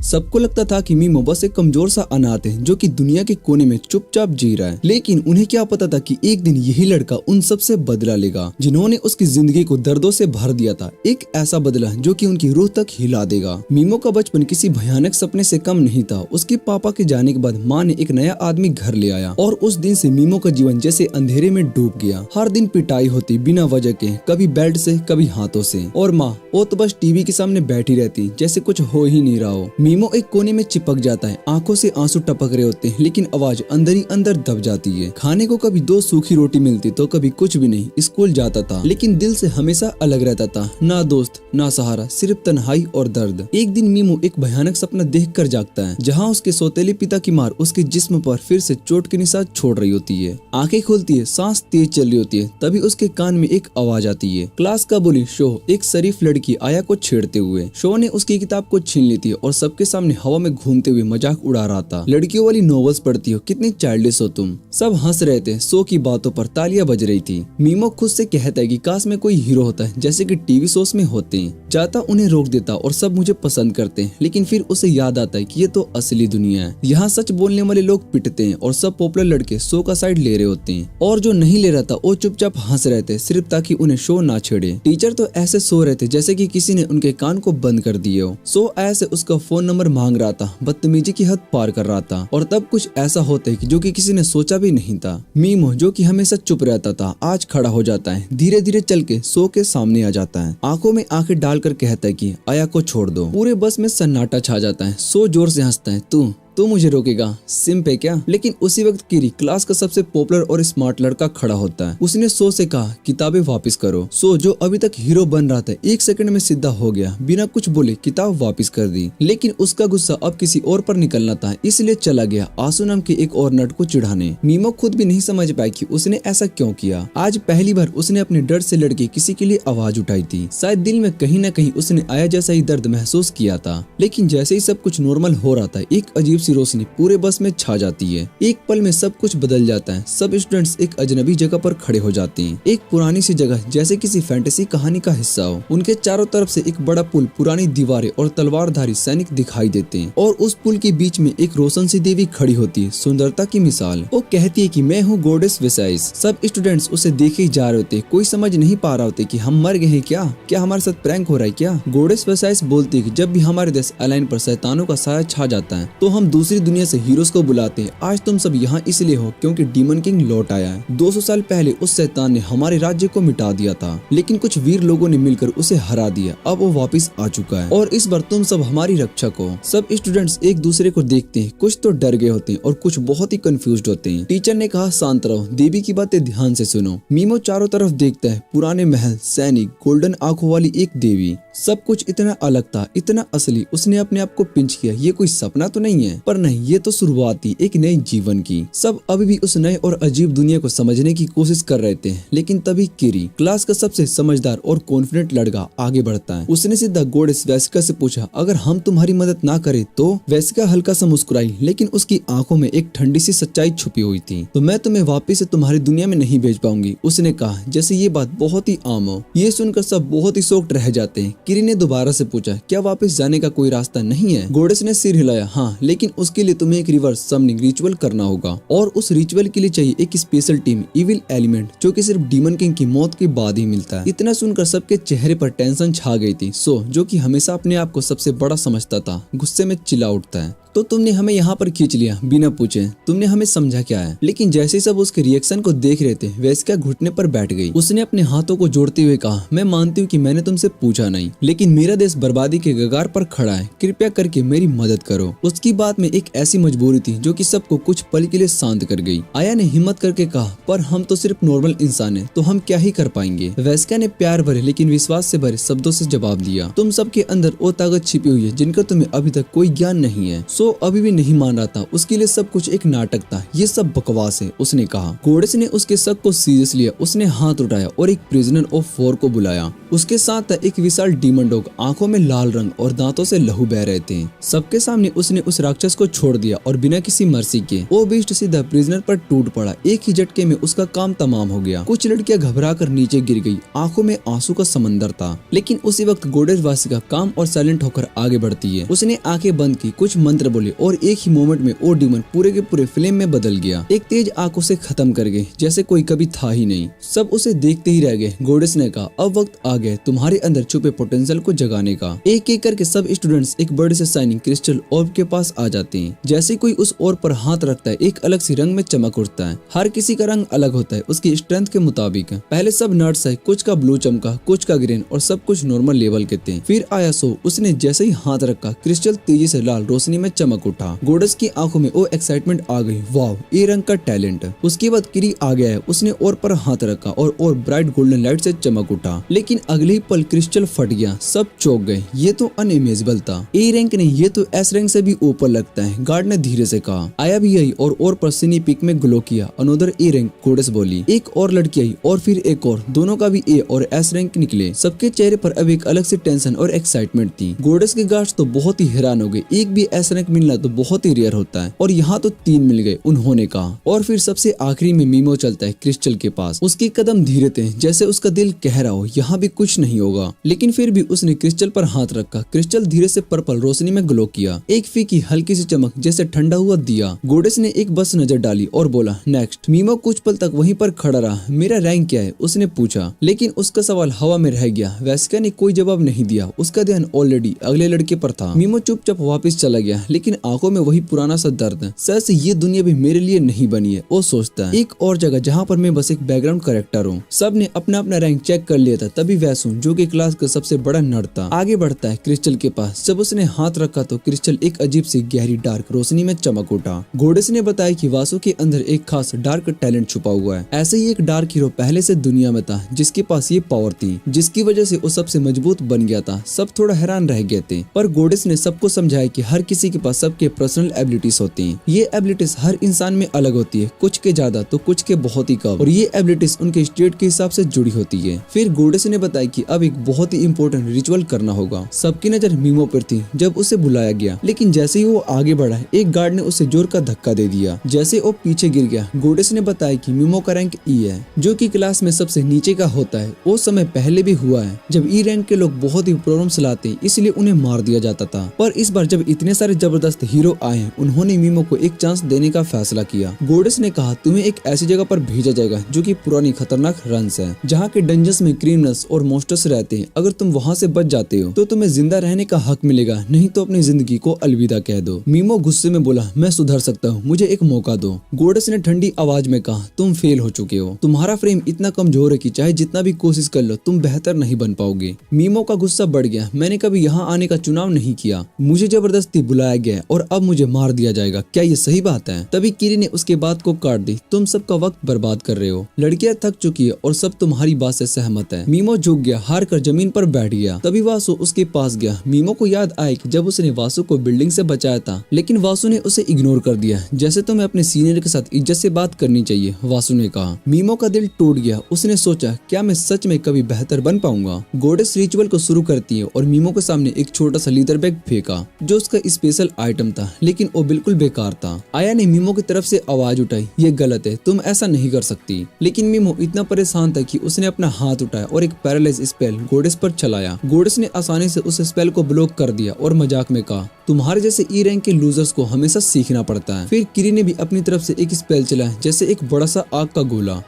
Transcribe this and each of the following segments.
सबको लगता था कि मीमो बस एक कमजोर सा अनाथ है जो कि दुनिया के कोने में चुपचाप जी रहा है, लेकिन उन्हें क्या पता था कि एक दिन यही लड़का उन सब से बदला लेगा जिन्होंने उसकी जिंदगी को दर्दों से भर दिया था। एक ऐसा बदला जो कि उनकी रूह तक हिला देगा। मीमो का बचपन किसी भयानक सपने से कम नहीं था। उसके पापा के जाने के बाद माँ ने एक नया आदमी घर ले आया और उस दिन से मीमो का जीवन जैसे अंधेरे में डूब गया। हर दिन पिटाई होती बिना वजह के, कभी बेल्ट से कभी हाथों से, और माँ वो तो बस टीवी के सामने बैठी रहती जैसे कुछ हो ही नहीं रहा हो। मीमो एक कोने में चिपक जाता है, आंखों से आंसू टपक रहे होते हैं लेकिन आवाज अंदर ही अंदर दब जाती है। खाने को कभी 2 सूखी रोटी मिलती तो कभी कुछ भी नहीं। स्कूल जाता था लेकिन दिल से हमेशा अलग रहता था, ना दोस्त ना सहारा, सिर्फ तन्हाई और दर्द। एक दिन मीमो एक भयानक सपना देख कर जागता है जहाँ उसके सौतेले पिता की मार उसके जिस्म पर फिर से चोट के निशान छोड़ रही होती है। आंखें खुलती है, सांस तेज चल रही होती है, तभी उसके कान में एक आवाज आती है। क्लास का बुली शो एक शरीफ लड़की आया को छेड़ते हुए। शो ने उसकी किताब को छीन ली थी और सबके सामने हवा में घूमते हुए मजाक उड़ा रहा था। लड़कियों वाली नॉवेल्स पढ़ती हो, कितनी चाइल्डिश हो तुम। सब हंस रहे थे, शो की बातों पर तालियां बज रही थी। मीमो खुद से कहता है कि काश में कोई हीरो होता है जैसे कि टीवी शोज में होते हैं, चाहता उन्हें रोक देता और सब मुझे पसंद करते हैं। लेकिन फिर उसे याद आता है कि ये तो असली दुनिया है, यहाँ सच बोलने वाले लोग पिटते हैं और सब पॉपुलर लड़के शो का साइड ले रहे होते हैं, और जो नहीं ले रहा था वो चुपचाप हंस रहे थे सिर्फ ताकि उन्हें शो ना छेड़े। टीचर तो ऐसे सो रहे थे जैसे कि किसी ने उनके कान को बंद कर दिए हो। शो ऐसे उसका फोन नंबर मांग रहा था, बदतमीजी की हद पार कर रहा था, और तब कुछ ऐसा होता है कि जो कि किसी ने सोचा भी नहीं था। मीमो जो कि हमेशा चुप रहता था आज खड़ा हो जाता है, धीरे धीरे चल के शो के सामने आ जाता है, आंखों में आंखें डालकर कहता है कि आया को छोड़ दो। पूरे बस में सन्नाटा छा जाता है। शो जोर से हंसता है, तू मुझे रोकेगा, सिम पे क्या। लेकिन उसी वक्त किरी क्लास का सबसे पॉपुलर और स्मार्ट लड़का खड़ा होता है। उसने शो से कहा किताबें वापस करो। शो जो अभी तक हीरो बन रहा था 1 सेकंड में सीधा हो गया, बिना कुछ बोले किताब वापस कर दी। लेकिन उसका गुस्सा अब किसी और पर निकलना था, इसलिए चला गया आंसू नाम के एक और नट को चिढ़ाने। मीमो खुद भी नहीं समझ पाई कि उसने ऐसा क्यों किया। आज पहली बार उसने अपने डर से लड़के किसी के लिए आवाज उठाई थी। शायद दिल में कहीं न कहीं उसने आया जैसा ही दर्द महसूस किया था। लेकिन जैसे ही सब कुछ नॉर्मल हो रहा था, एक अजीब सी रोशनी पूरे बस में छा जाती है। एक पल में सब कुछ बदल जाता है। सब स्टूडेंट्स एक अजनबी जगह पर खड़े हो जाते हैं, एक पुरानी सी जगह जैसे किसी फैंटेसी कहानी का हिस्सा हो। उनके चारों तरफ से एक बड़ा पुल, पुरानी दीवारें और तलवारधारी सैनिक दिखाई देते हैं, और उस पुल के बीच में एक रोशन सी देवी खड़ी होती है, सुंदरता की मिसाल। वो कहती है कि मैं हूँ गॉडेस वेसाइस। सब स्टूडेंट्स उसे देखे ही जा रहे होते, कोई समझ नहीं पा रहा होते कि हम मर गए हैं क्या हमारे साथ प्रैंक हो रहा है क्या। गॉडेस वेसाइस बोलती है कि जब भी हमारे देश अलाइन पर शैतानों का साया छा जाता है तो हम दूसरी दुनिया से हीरोज को बुलाते हैं। आज तुम सब यहाँ इसलिए हो क्योंकि डीमन किंग लौट आया है। 200 साल पहले उस शैतान ने हमारे राज्य को मिटा दिया था, लेकिन कुछ वीर लोगों ने मिलकर उसे हरा दिया। अब वो वापस आ चुका है और इस बार तुम सब हमारी रक्षक हो। सब स्टूडेंट्स एक दूसरे को देखते हैं, कुछ तो डर गए होते हैं और कुछ बहुत ही कंफ्यूज्ड होते हैं। टीचर ने कहा शांत रहो, देवी की बातें ध्यान से सुनो। मीमो चारों तरफ देखता है, पुराने महल, सैनिक, गोल्डन आंखों वाली एक देवी, सब कुछ इतना अलग था, इतना असली। उसने अपने आप को पिंच किया, ये कोई सपना तो नहीं है। पर नहीं, ये तो शुरुआत थी एक नए जीवन की। सब अभी भी उस नए और अजीब दुनिया को समझने की कोशिश कर रहे थे। लेकिन तभी किरी, क्लास का सबसे समझदार और कॉन्फिडेंट लड़का, आगे बढ़ता है। उसने सीधा गॉडेस वेसिका से पूछा, अगर हम तुम्हारी मदद ना करें तो। वेसिका हल्का सा मुस्कुराई, लेकिन उसकी आंखों में एक ठंडी सी सच्चाई छुपी हुई थी। तो मैं तुम्हें वापिस से तुम्हारी दुनिया में नहीं भेज पाऊंगी, उसने कहा, जैसे ये बात बहुत ही आम हो। ये सुनकर सब बहुत ही शॉक्ड रह जाते हैं। किरी ने दोबारा से पूछा, क्या वापस जाने का कोई रास्ता नहीं है। गॉडेस ने सिर हिलाया, हाँ, लेकिन उसके लिए तुम्हें एक रिवर्स समनिंग रिचुअल करना होगा, और उस रिचुअल के लिए चाहिए एक स्पेशल टीम, इविल एलिमेंट, जो कि सिर्फ डीमन किंग की मौत के बाद ही मिलता है। इतना सुनकर सबके चेहरे पर टेंशन छा गई थी। सो जो कि हमेशा अपने आप को सबसे बड़ा समझता था, गुस्से में चिल्ला उठता है, तो तुमने हमें यहाँ पर खींच लिया बिना पूछे, तुमने हमें समझा क्या है। लेकिन जैसे ही सब उसके रिएक्शन को देख रहे थे, वेसिका घुटने पर बैठ गई। उसने अपने हाथों को जोड़ते हुए कहा, मैं मानती हूँ कि मैंने तुमसे पूछा नहीं, लेकिन मेरा देश बर्बादी के कगार पर खड़ा है, कृपया करके मेरी मदद करो। उसकी बात में एक ऐसी मजबूरी थी जो कि सबको कुछ पल के लिए शांत कर गई। आया ने हिम्मत करके कहा, पर हम तो सिर्फ नॉर्मल इंसान हैं, तो हम क्या ही कर पाएंगे। वेसिका ने प्यार भरे लेकिन विश्वास से भरे शब्दों से जवाब दिया, तुम सबके अंदर वो ताकत छिपी हुई है जिनका तुम्हें अभी तक कोई ज्ञान नहीं है। सो अभी भी नहीं मान रहा था, उसके लिए सब कुछ एक नाटक था, ये सब बकवास है, उसने कहा। गोडेस ने उसके शक को सीरियस लिया, उसने हाथ उठाया और एक प्रिजनर ऑफ 4 को बुलाया। उसके साथ एक विशाल डीमन डॉग, आंखों में लाल रंग और दांतों से लहू बह रहे थे। सबके सामने उसने उस राक्षस को छोड़ दिया और बिना किसी मर्सी के वो बीस्ट सीधा प्रिजनर पर टूट पड़ा। एक ही झटके में उसका काम तमाम हो गया। कुछ लड़कियां घबरा कर नीचे गिर गई, आंखों में आंसू का समंदर था। लेकिन उसी वक्त गोडेस वासिका काम और साइलेंट होकर आगे बढ़ती है। उसने आंखें बंद की, कुछ मंत्र बोले और एक ही मोमेंट में वो डीमन पूरे के पूरे फ्लेम में बदल गया। एक तेज आंखों से खत्म कर गए, जैसे कोई कभी था ही नहीं। सब उसे देखते ही रह गए। गोडेस ने कहा, अब वक्त आ गया तुम्हारे अंदर छुपे पोटेंशियल को जगाने का। एक एक करके सब स्टूडेंट्स एक बड़े से शाइनिंग क्रिस्टल ऑर्ब के पास आ जाते हैं। जैसे कोई उस ऑर्ब पर हाथ रखता है, एक अलग सी रंग में चमक उठता है। हर किसी का रंग अलग होता है उसकी स्ट्रेंथ के मुताबिक। पहले सब नर्स है, कुछ का ब्लू चमका, कुछ का ग्रीन और सब कुछ नॉर्मल लेवल के थे। फिर आया सो, उसने जैसे ही हाथ रखा क्रिस्टल तेजी से लाल रोशनी में चमक उठा। गोडेस की आंखों में वो एक्साइटमेंट आ गई, वाव ये रंग का टैलेंट। उसके बाद किरी आ गया है, उसने और पर हाथ रखा और ब्राइट गोल्डन लाइट से चमक उठा। लेकिन अगले ही पल क्रिस्टल फट गया, सब चौंक गए। ये तो अनइमेजिबल था। ए रैंक नहीं, ये तो एस रैंक से भी ऊपर लगता है, गार्ड ने धीरे से कहा। आया भी आई और पर सिनी पिक में ग्लो किया। अनोदर ए रैंक, गोडेस बोली। एक और लड़की आई और फिर एक और, दोनों का भी ए और एस रैंक निकले। सबके चेहरे पर अब एक अलग से टेंशन और एक्साइटमेंट थी। गोडेस के गार्ड्स तो बहुत ही हैरान हो गए, एक भी एस रैंक मिलना तो बहुत ही रेयर होता है और यहाँ तो 3 मिल गए, उन्होंने कहा। और फिर सबसे आखिरी में मीमो चलता है क्रिस्टल के पास। उसके कदम धीरे थे, जैसे उसका दिल कह रहा हो यहाँ भी कुछ नहीं होगा। लेकिन फिर भी उसने क्रिस्टल पर हाथ रखा। क्रिस्टल धीरे से पर्पल रोशनी में ग्लो किया, एक फीकी हल्की सी चमक जैसे ठंडा हुआ दिया। गोडेस ने एक बस नजर डाली और बोला, नेक्स्ट। मीमो कुछ पल तक वहीं पर खड़ा रहा। मेरा रैंक क्या है, उसने पूछा। लेकिन उसका सवाल हवा में रह गया। वैसिका ने कोई जवाब नहीं दिया, उसका ध्यान ऑलरेडी अगले लड़के पर था। मीमो चुपचाप वापस चला गया, लेकिन आंखों में वही पुराना सा दर्द। सच से ये दुनिया भी मेरे लिए नहीं बनी है, वो सोचता है। एक और जगह जहाँ पर मैं बस एक बैकग्राउंड कैरेक्टर हूँ। सब ने अपना अपना रैंक चेक कर लिया था, तभी वैसु जो कि क्लास का सबसे बड़ा नर्ड था आगे बढ़ता है क्रिस्टल के पास। जब उसने हाथ रखा तो क्रिस्टल एक अजीब सी गहरी डार्क रोशनी में चमक उठा। गोडेस ने बताया कि वासु के अंदर एक खास डार्क टैलेंट छुपा हुआ है। ऐसे ही एक डार्क हीरो पहले से दुनिया में था जिसके पास ये पावर थी, जिसकी वजह से वो सबसे मजबूत बन गया था। सब थोड़ा हैरान रह गए थे, पर गोडेस ने सबको समझाया कि हर किसी के पास सबके पर्सनल एबिलिटीज होती हैं। ये एबिलिटीज हर इंसान में अलग होती है, कुछ के ज्यादा तो कुछ के बहुत ही कम, और ये एबिलिटीज उनके स्टेट के हिसाब से जुड़ी होती है। फिर गोडेस ने बताया कि अब एक बहुत ही इंपॉर्टेंट रिचुअल करना होगा। सबकी नजर मीमो पर थी जब उसे बुलाया गया, लेकिन जैसे ही वो आगे बढ़ा एक गार्ड ने उसे जोर का धक्का दे दिया। जैसे वो पीछे गिर गया। गोडेस ने बताया कि मीमो का रैंक ई है, जो कि क्लास में सबसे नीचे का होता है। वो समय पहले भी हुआ है जब ई रैंक के लोग बहुत ही प्रॉब्लम्स लाते, इसलिए उन्हें मार दिया जाता था। पर इस बार जब इतने सारे जबरदस्त हीरो आए, उन्होंने मीमो को एक चांस देने का फैसला किया। गोडेस ने कहा, तुम्हें एक ऐसी जगह पर भेजा जाएगा जो कि पुरानी खतरनाक रंस है, जहाँ के डंजन्स में क्रिमिनल्स और मॉन्स्टर्स रहते हैं। अगर तुम वहाँ से बच जाते हो तो तुम्हें जिंदा रहने का हक मिलेगा, नहीं तो अपनी जिंदगी को अलविदा कह दो। मीमो गुस्से में बोला, मैं सुधर सकता हूँ, मुझे एक मौका दो। गोडेस ने ठंडी आवाज में कहा, तुम फेल हो चुके हो। तुम्हारा फ्रेम इतना कमजोर है कि चाहे जितना भी कोशिश कर लो तुम बेहतर नहीं बन पाओगे। मीमो का गुस्सा बढ़ गया। मैंने कभी यहाँ आने का चुनाव नहीं किया, मुझे जबरदस्ती बुलाया गया और अब मुझे मार दिया जाएगा, क्या ये सही बात है? तभी किरी ने उसके बात को काट दी, तुम सबका वक्त बर्बाद कर रहे हो। लड़कियां थक चुकी है और सब तुम्हारी बात से सहमत है। मीमो झुक गया, हार कर जमीन पर बैठ गया। तभी वासु उसके पास गया। मीमो को याद आया कि जब उसने वासु को बिल्डिंग से बचाया था, लेकिन वासु ने उसे इग्नोर कर दिया। जैसे तुम्हें अपने सीनियर के साथ इज्जत से बात करनी चाहिए, वासु ने कहा। मीमो का दिल टूट गया। उसने सोचा, क्या मैं सच में कभी बेहतर बन पाऊंगा? गोडेस रिचुअल को शुरू करती है और मीमो के सामने एक छोटा सा लीदर बैग फेंका, जो उसका स्पेशल आइटम था, लेकिन वो बिल्कुल बेकार था। आया ने मीमो की तरफ से आवाज उठाई, ये गलत है, तुम ऐसा नहीं कर सकती। लेकिन मीमो इतना परेशान था कि उसने अपना हाथ उठाया और एक पैरालाइज स्पेल गोडेस पर चलाया। गोडेस ने आसानी से उस स्पेल को ब्लॉक कर दिया और मजाक में कहा, तुम्हारे जैसे ई रैंक के लूजर्स को हमेशा सीखना पड़ता है। फिर किरी ने भी अपनी तरफ से एक स्पेल चलाया, जैसे एक बड़ा सा आग का गोला।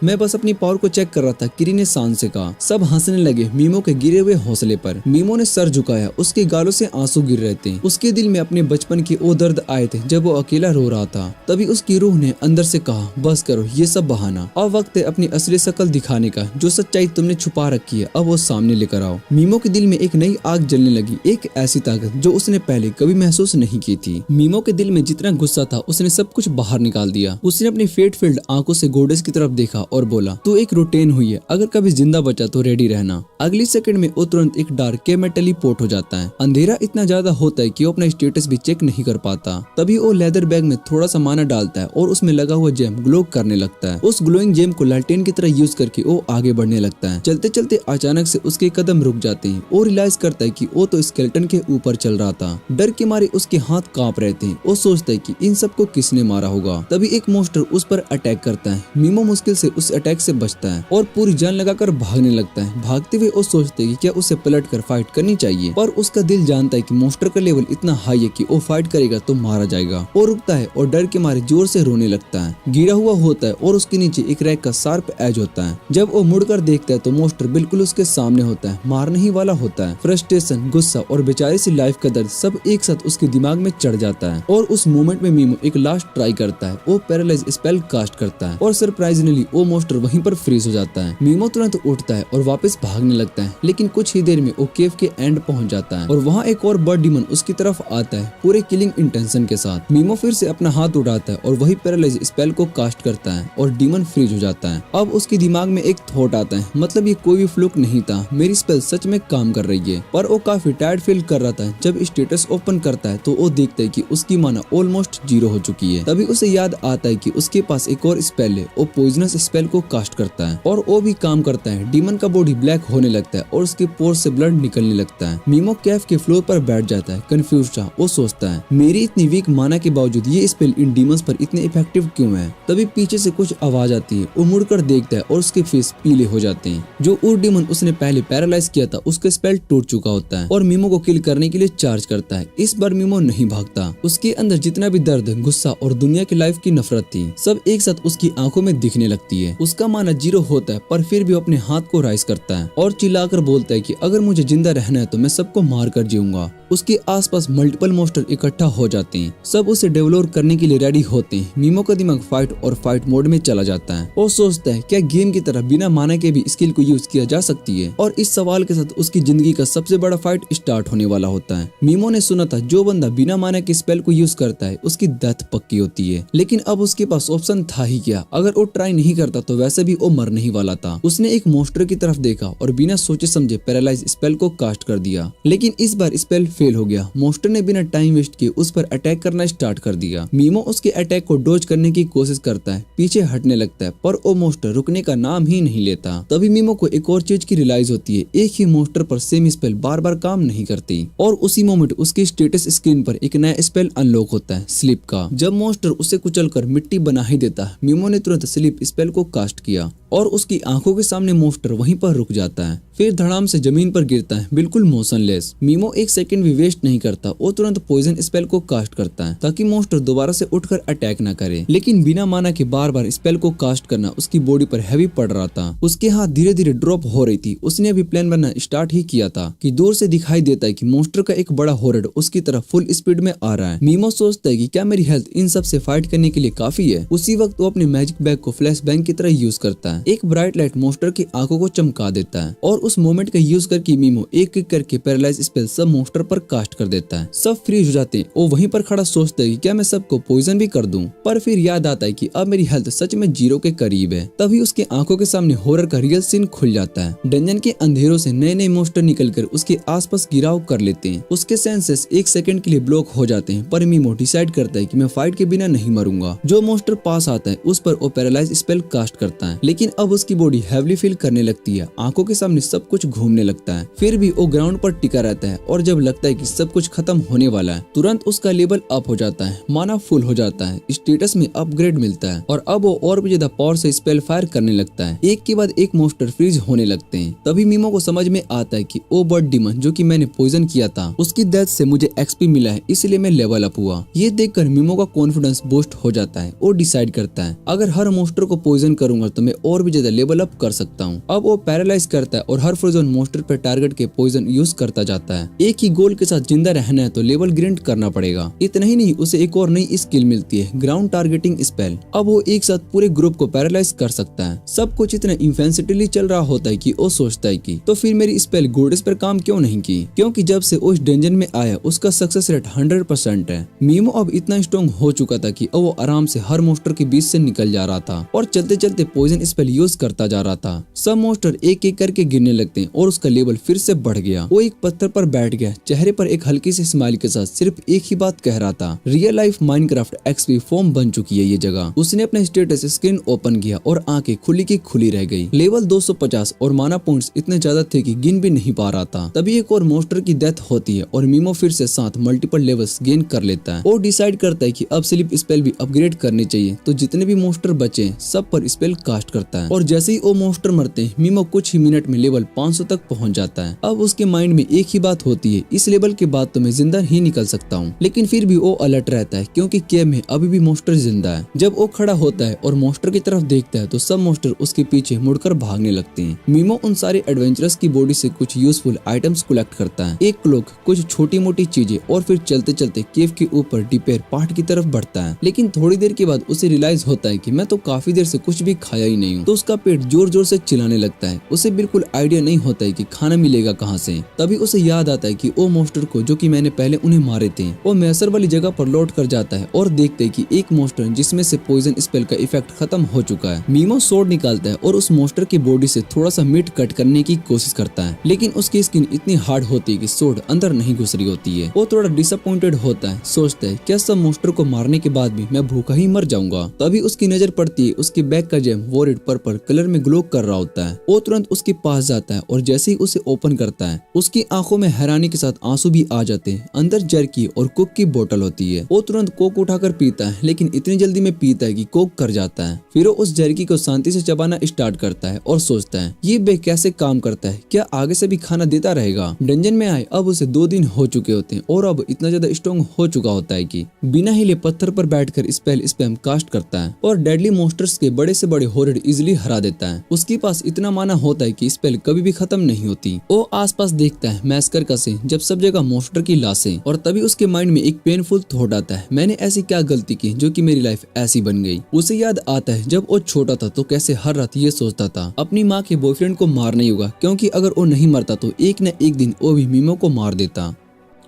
मैं बस अपनी पावर को चेक कर रहा था, किरी ने शान से कहा। सब हंसने लगे मीमो के गिरे हुए हौसले पर। मीमो ने सर झुकाया, उसके गालों से आंसू गिर रहे थे। उसके दिल में अपने बचपन के वो दर्द आए थे जब वो अकेला रो रहा था। तभी उसकी रूह ने अंदर से कहा, बस करो ये सब बहाना, अब वक्त है अपनी असली शक्ल दिखाने का। जो सच्चाई तुमने छुपा रखी है अब वो सामने लेकर आओ। मीमो के दिल में एक नई आग जलने लगी, एक ऐसी ताकत जो उसने पहले पहले कभी महसूस नहीं की थी। मीमो के दिल में जितना गुस्सा था उसने सब कुछ बाहर निकाल दिया। उसने अपनी फेट फील्ड आंखों से गोडेस की तरफ देखा और बोला, तू एक रूटीन हुई है, अगर कभी जिंदा बचा तो रेडी रहना। अगली सेकंड में वो तुरंत एक डार्क के में टेलीपोर्ट हो जाता है। अंधेरा इतना ज्यादा होता है कि वो अपना स्टेटस भी चेक नहीं कर पाता। तभी वो लेदर बैग में थोड़ा सा माना डालता है और उसमें लगा हुआ जेम ग्लो करने लगता है। उस ग्लोइंग जेम को लालटेन की तरह यूज करके वो आगे बढ़ने लगता है। चलते चलते अचानक से उसके कदम रुक जाते हैं। वो रियलाइज करता है कि वो तो स्केलेटन के ऊपर चल रहा था। डर के मारे उसके हाथ कांप रहे थे। वो सोचता है कि इन सबको किसने मारा होगा। तभी एक मोस्टर उस पर अटैक करता है। मीमो मुश्किल से उस अटैक से बचता है और पूरी जान लगाकर भागने लगता है। भागते हुए वो सोचते है कि क्या उसे पलट कर फाइट करनी चाहिए, पर उसका दिल जानता है कि मोस्टर का लेवल इतना हाई है कि वो फाइट करेगा तो मारा जाएगा। वो रुकता है और डर के मारे जोर से रोने लगता है। गिरा हुआ होता है और उसके नीचे एक रैक का शार्प एज होता है। जब वो मुड़कर देखता है तो मोस्टर बिल्कुल उसके सामने होता है, मारने ही वाला होता है। फ्रस्ट्रेशन, गुस्सा और बेचारे सी लाइफ का दर्द सब एक साथ उसके दिमाग में चढ़ जाता है और उस मोमेंट में मीमो एक लास्ट ट्राई करता है। वो पैरालाइज स्पेल कास्ट करता है और सरप्राइजिंगली वो मोस्टर वहीं पर फ्रीज हो जाता है। मीमो तुरंत उठता है और वापस भागने लगता है, लेकिन कुछ ही देर में वो केव के एंड पहुंच जाता है और वहाँ एक और बर्ड डीमन उसकी तरफ आता है पूरे किलिंग इंटेंशन के साथ। मीमो फिर से अपना हाथ उठाता है और वही पैरालाइज स्पेल को कास्ट करता है और डीमन फ्रीज हो जाता है। अब उसके दिमाग में एक थॉट आता है, मतलब ये कोई भी फ्लूक नहीं था, मेरी स्पेल सच में काम कर रही है। पर वो काफी टायर्ड फील कर रहा था। जब स्टेटस ओपन करता है तो वो देखता है कि उसकी माना ऑलमोस्ट 0 हो चुकी है। तभी उसे याद आता है कि उसके पास एक और स्पेल है। वो पॉइजनस स्पेल को कास्ट करता है और वो भी काम करता है। डीमन का बॉडी ब्लैक होने लगता है और उसके पोर से ब्लड निकलने लगता है। मीमो कैफ के फ्लोर पर बैठ जाता है, कंफ्यूज था। वो सोचता है, मेरी इतनी वीक माना के बावजूद ये स्पेल इन डीमंस पर इतने इफेक्टिव क्यों है। तभी पीछे से कुछ आवाज आती है। वो मुड़कर देखता है और उसके फेस पीले हो जाते हैं। जो उर डीमन उसने पहले पैरालाइज किया था उसका स्पेल टूट चुका होता है और मीमो को किल करने के लिए चार्ज करता है। इस बार मीमो नहीं भागता। उसके अंदर जितना भी दर्द, गुस्सा और दुनिया की लाइफ की नफरत थी सब एक साथ उसकी आंखों में दिखने लगती है। उसका माना 0 होता है पर फिर भी अपने हाथ को राइज करता है और चिल्लाकर बोलता है कि अगर मुझे जिंदा रहना है तो मैं सबको मार कर जीऊंगा। उसके आसपास मल्टीपल मोस्टर इकट्ठा हो जाते हैं। सब उसे डेवलप करने के लिए रेडी होते हैं। मीमो का दिमाग फाइट मोड में चला जाता है। वो सोचता है क्या गेम की तरह बिना माना के भी स्किल को यूज किया जा सकती है, और इस सवाल के साथ उसकी जिंदगी का सबसे बड़ा फाइट स्टार्ट होने वाला होता है। मीमो ने सुना था जो बंदा बिना माना के स्पेल को यूज करता है उसकी डेथ पक्की होती है, लेकिन अब उसके पास ऑप्शन था ही क्या। अगर वो ट्राई नहीं करता तो वैसे भी वो मरने ही वाला था। उसने एक मोस्टर की तरफ देखा और बिना सोचे समझे पैरालाइज स्पेल को कास्ट कर दिया, लेकिन इस बार स्पेल फेल हो गया। मोस्टर ने बिना टाइम वेस्ट किए उस पर अटैक करना स्टार्ट कर दिया। मीमो उसके अटैक को डोज करने की कोशिश करता है, पीछे हटने लगता है, पर वो मोस्टर रुकने का नाम ही नहीं लेता। तभी मीमो को एक और चीज की रियलाइज होती है, एक ही मोस्टर पर सेम स्पेल बार बार काम नहीं करती। और उसी मोमेंट उसकी स्टेटस स्क्रीन पर एक नया स्पेल अनलॉक होता है, स्लीप का। जब मोस्टर उसे कुचलकर मिट्टी बना ही देता है, मीमो ने तुरंत स्लीप स्पेल को कास्ट किया और उसकी आंखों के सामने मोस्टर वहीं पर रुक जाता है, फिर धड़ाम से जमीन पर गिरता है, बिल्कुल मोशनलेस। मीमो एक सेकंड भी वेस्ट नहीं करता, वो तुरंत पॉइजन स्पेल को कास्ट करता है ताकि मोस्टर दोबारा से उठकर अटैक न करे। लेकिन बिना माना के बार बार स्पेल को कास्ट करना उसकी बॉडी पर हैवी पड़ रहा था। उसके हाथ धीरे धीरे ड्रॉप हो रही थी। उसने अभी प्लान बनना स्टार्ट ही किया था कि दूर से दिखाई देता है कि मोस्टर का एक बड़ा हॉरर उसकी तरफ फुल स्पीड में आ रहा है। मीमो सोचता है कि क्या मेरी हेल्थ इन सब से फाइट करने के लिए काफी है। उसी वक्त वो अपने मैजिक बैग को फ्लैश बैंग की तरह यूज करता है। एक ब्राइट लाइट मोस्टर की आंखों को चमका देता है और उस मोमेंट का यूज करके मीमो एक एक करके पैरालाइज स्पेल सब मोस्टर पर कास्ट कर देता है। सब फ्रीज हो जाते हैं। वो वहीं पर खड़ा सोचता है कि क्या मैं सबको पॉइजन भी कर दूं, पर फिर याद आता है कि अब मेरी हेल्थ सच में 0 के करीब है। तभी उसके आंखों के सामने हॉरर का रियल सीन खुल जाता है। डंजन के अंधेरों से नए नए मोस्टर निकलकर उसके आसपास गिराव कर लेते हैं। उसके सेंसेस एक सेकंड के लिए ब्लॉक हो जाते हैं, पर मीमो डिसाइड करता है कि मैं फाइट के बिना नहीं मरूंगा। जो मोस्टर पास आता है उस पर वो पैरालाइज स्पेल कास्ट करता है, लेकिन अब उसकी बॉडी हैवली फील करने लगती है। आंखों के सामने सब कुछ घूमने लगता है, फिर भी वो ग्राउंड पर टिका रहता है और जब लगता है कि सब कुछ खत्म होने वाला है तुरंत उसका लेवल अप हो जाता है, माना फुल हो जाता है, स्टेटस में अपग्रेड मिलता है और अब वो और भी ज्यादा पावर से स्पेल फायर करने लगता है। एक के बाद एक मोस्टर फ्रीज होने लगते हैं। तभी मीमो को समझ में आता है कि ओ बर्ड डीमन जो कि मैंने पॉइजन किया था उसकी डेथ से मुझे एक्सपी मिला है, इसलिए मैं लेवल अप हुआ। ये देखकर मीमो का कॉन्फिडेंस बूस्ट हो जाता है। वो डिसाइड करता है अगर हर मोस्टर को पॉइजन करूंगा तो मैं और भी ज्यादा लेवल अप कर सकता हूँ। अब वो पैरालाइज करता है और हर फ्रोजन मोस्टर पर टारगेट के पॉइजन यूज करता जाता है। एक ही गोल के साथ जिंदा रहना है तो लेवल ग्रिंड करना पड़ेगा। इतना ही नहीं, उसे एक और नई स्किल मिलती है, ग्राउंड टारगेटिंग स्पेल। अब वो एक साथ पूरे ग्रुप को पैरालाइज कर सकता है। सब कुछ इतना इंफेंसिटिवली चल रहा होता है कि वो सोचता है कि तो फिर मेरी स्पेल गोडेस पर काम क्यों नहीं की, क्योंकि जब से उस डेंजन में आया उसका सक्सेस रेट 100% है। मीमो अब इतना स्ट्रॉन्ग हो चुका था कि अब वो आराम से हर मॉन्स्टर के बीच से निकल जा रहा था और चलते चलते पॉइजन स्पेल यूज करता जा रहा था। सब मॉन्स्टर एक एक करके गिरने लगते हैं और उसका लेवल फिर से बढ़ गया। वो एक पत्थर पर बैठ गया, चेहरे पर एक हल्की सी स्माइल के साथ सिर्फ एक ही बात कह रहा था, real life Minecraft XP form बन चुकी है ये जगह। उसने अपने स्टेटस स्क्रीन ओपन किया और आंखें खुली की खुली रह गई। लेवल 250 और माना पॉइंट्स इतने ज्यादा थे कि गिन भी नहीं पा रहा था। तभी एक और मॉन्स्टर की डेथ होती है और मीमो फिर से 7 मल्टीपल लेवल्स गेन कर लेता है और डिसाइड करता है कि अब स्लीप स्पेल भी अपग्रेड करने चाहिए। तो जितने भी मॉन्स्टर बचे सब पर स्पेल कास्ट करता है और जैसे ही वो मॉन्स्टर मरते हैं मीमो कुछ ही मिनट में लेवल 500 तक पहुंच जाता है। अब उसके माइंड में एक ही बात होती है, इस लेवल के बाद तो मैं जिंदा ही निकल सकता हूँ। लेकिन फिर भी वो अलर्ट रहता है क्योंकि केव में अभी भी मॉन्स्टर जिंदा है। जब वो खड़ा होता है और मॉन्स्टर की तरफ देखता है तो सब मॉन्स्टर उसके पीछे मुड़कर भागने लगते हैं। मीमो उन सारे एडवेंचरस की बॉडी से कुछ यूजफुल आइटम्स कलेक्ट करता है, एक क्लॉक, कुछ छोटी मोटी चीजें और फिर चलते चलते केव के ऊपर डिपेयर पहाड़ की तरफ बढ़ता है। लेकिन थोड़ी देर के बाद उसे रियलाइज होता है कि मैं तो काफी देर से कुछ भी खाया ही नहीं हूँ। तो उसका पेट जोर जोर से चिल्लाने लगता है। उसे बिल्कुल आइडिया नहीं होता है कि खाना मिलेगा कहाँ से। तभी उसे याद आता है कि वो मॉन्स्टर को जो कि मैंने पहले उन्हें मारे थे, वो मैसर वाली जगह पर लौट कर जाता है और देखते है कि एक मॉन्स्टर जिसमें से पॉइजन स्पेल का इफेक्ट खत्म हो चुका है। मीमो सोर्ड निकालता है और उस मॉन्स्टर की बॉडी से थोड़ा सा मीट कट करने की कोशिश करता है, लेकिन उसकी स्किन इतनी हार्ड होती है कि सोर्ड अंदर नहीं घुस रही होती है। वो थोड़ा डिसअपॉइंटेड होता है, सोचता है क्या सब मॉन्स्टर को मारने के बाद भी मैं भूखा ही मर जाऊंगा। तभी उसकी नजर पड़ती है उसके बैग का जेम वॉरिड पर्पल कलर में ग्लो कर रहा होता है। वो तुरंत उसके पास जाता है और जैसे ही उसे ओपन करता है उसकी आंखों में हैरानी के साथ आंसू भी आ जाते हैं। अंदर जर्की और कोक की बोतल होती है। वो तुरंत कोक उठाकर पीता है, लेकिन इतनी जल्दी में पीता है कि कोक कर जाता है। फिर वो उस जर्की को शांति से चबाना स्टार्ट करता है और सोचता है ये बैग कैसे काम करता है, क्या आगे से भी खाना देता रहेगा। डंजन में आए अब उसे 2 दिन हो चुके होते हैं और अब इतना ज्यादा स्ट्रॉन्ग हो चुका होता है कि बिना हिले पत्थर पर बैठकर स्पेल स्पैम कास्ट करता है और डेडली मॉन्स्टर्स के बड़े से बड़े हॉरिड इजिली हरा देता है। उसके पास इतना माना होता है कि स्पेल कभी भी खत्म नहीं होती। वो आसपास देखता है मैस्कर का से जब सब जगह मॉन्स्टर की लाशें, और तभी उसके माइंड में एक पेनफुल थॉट आता है, मैंने ऐसी क्या गलती की जो कि मेरी लाइफ ऐसी बन गई। उसे याद आता है जब वो छोटा था तो कैसे हर रात ये सोचता था अपनी माँ के बॉयफ्रेंड को मारना ही होगा, क्योंकि अगर वो नहीं मरता तो एक न एक दिन वो भी मीमो को मार देता।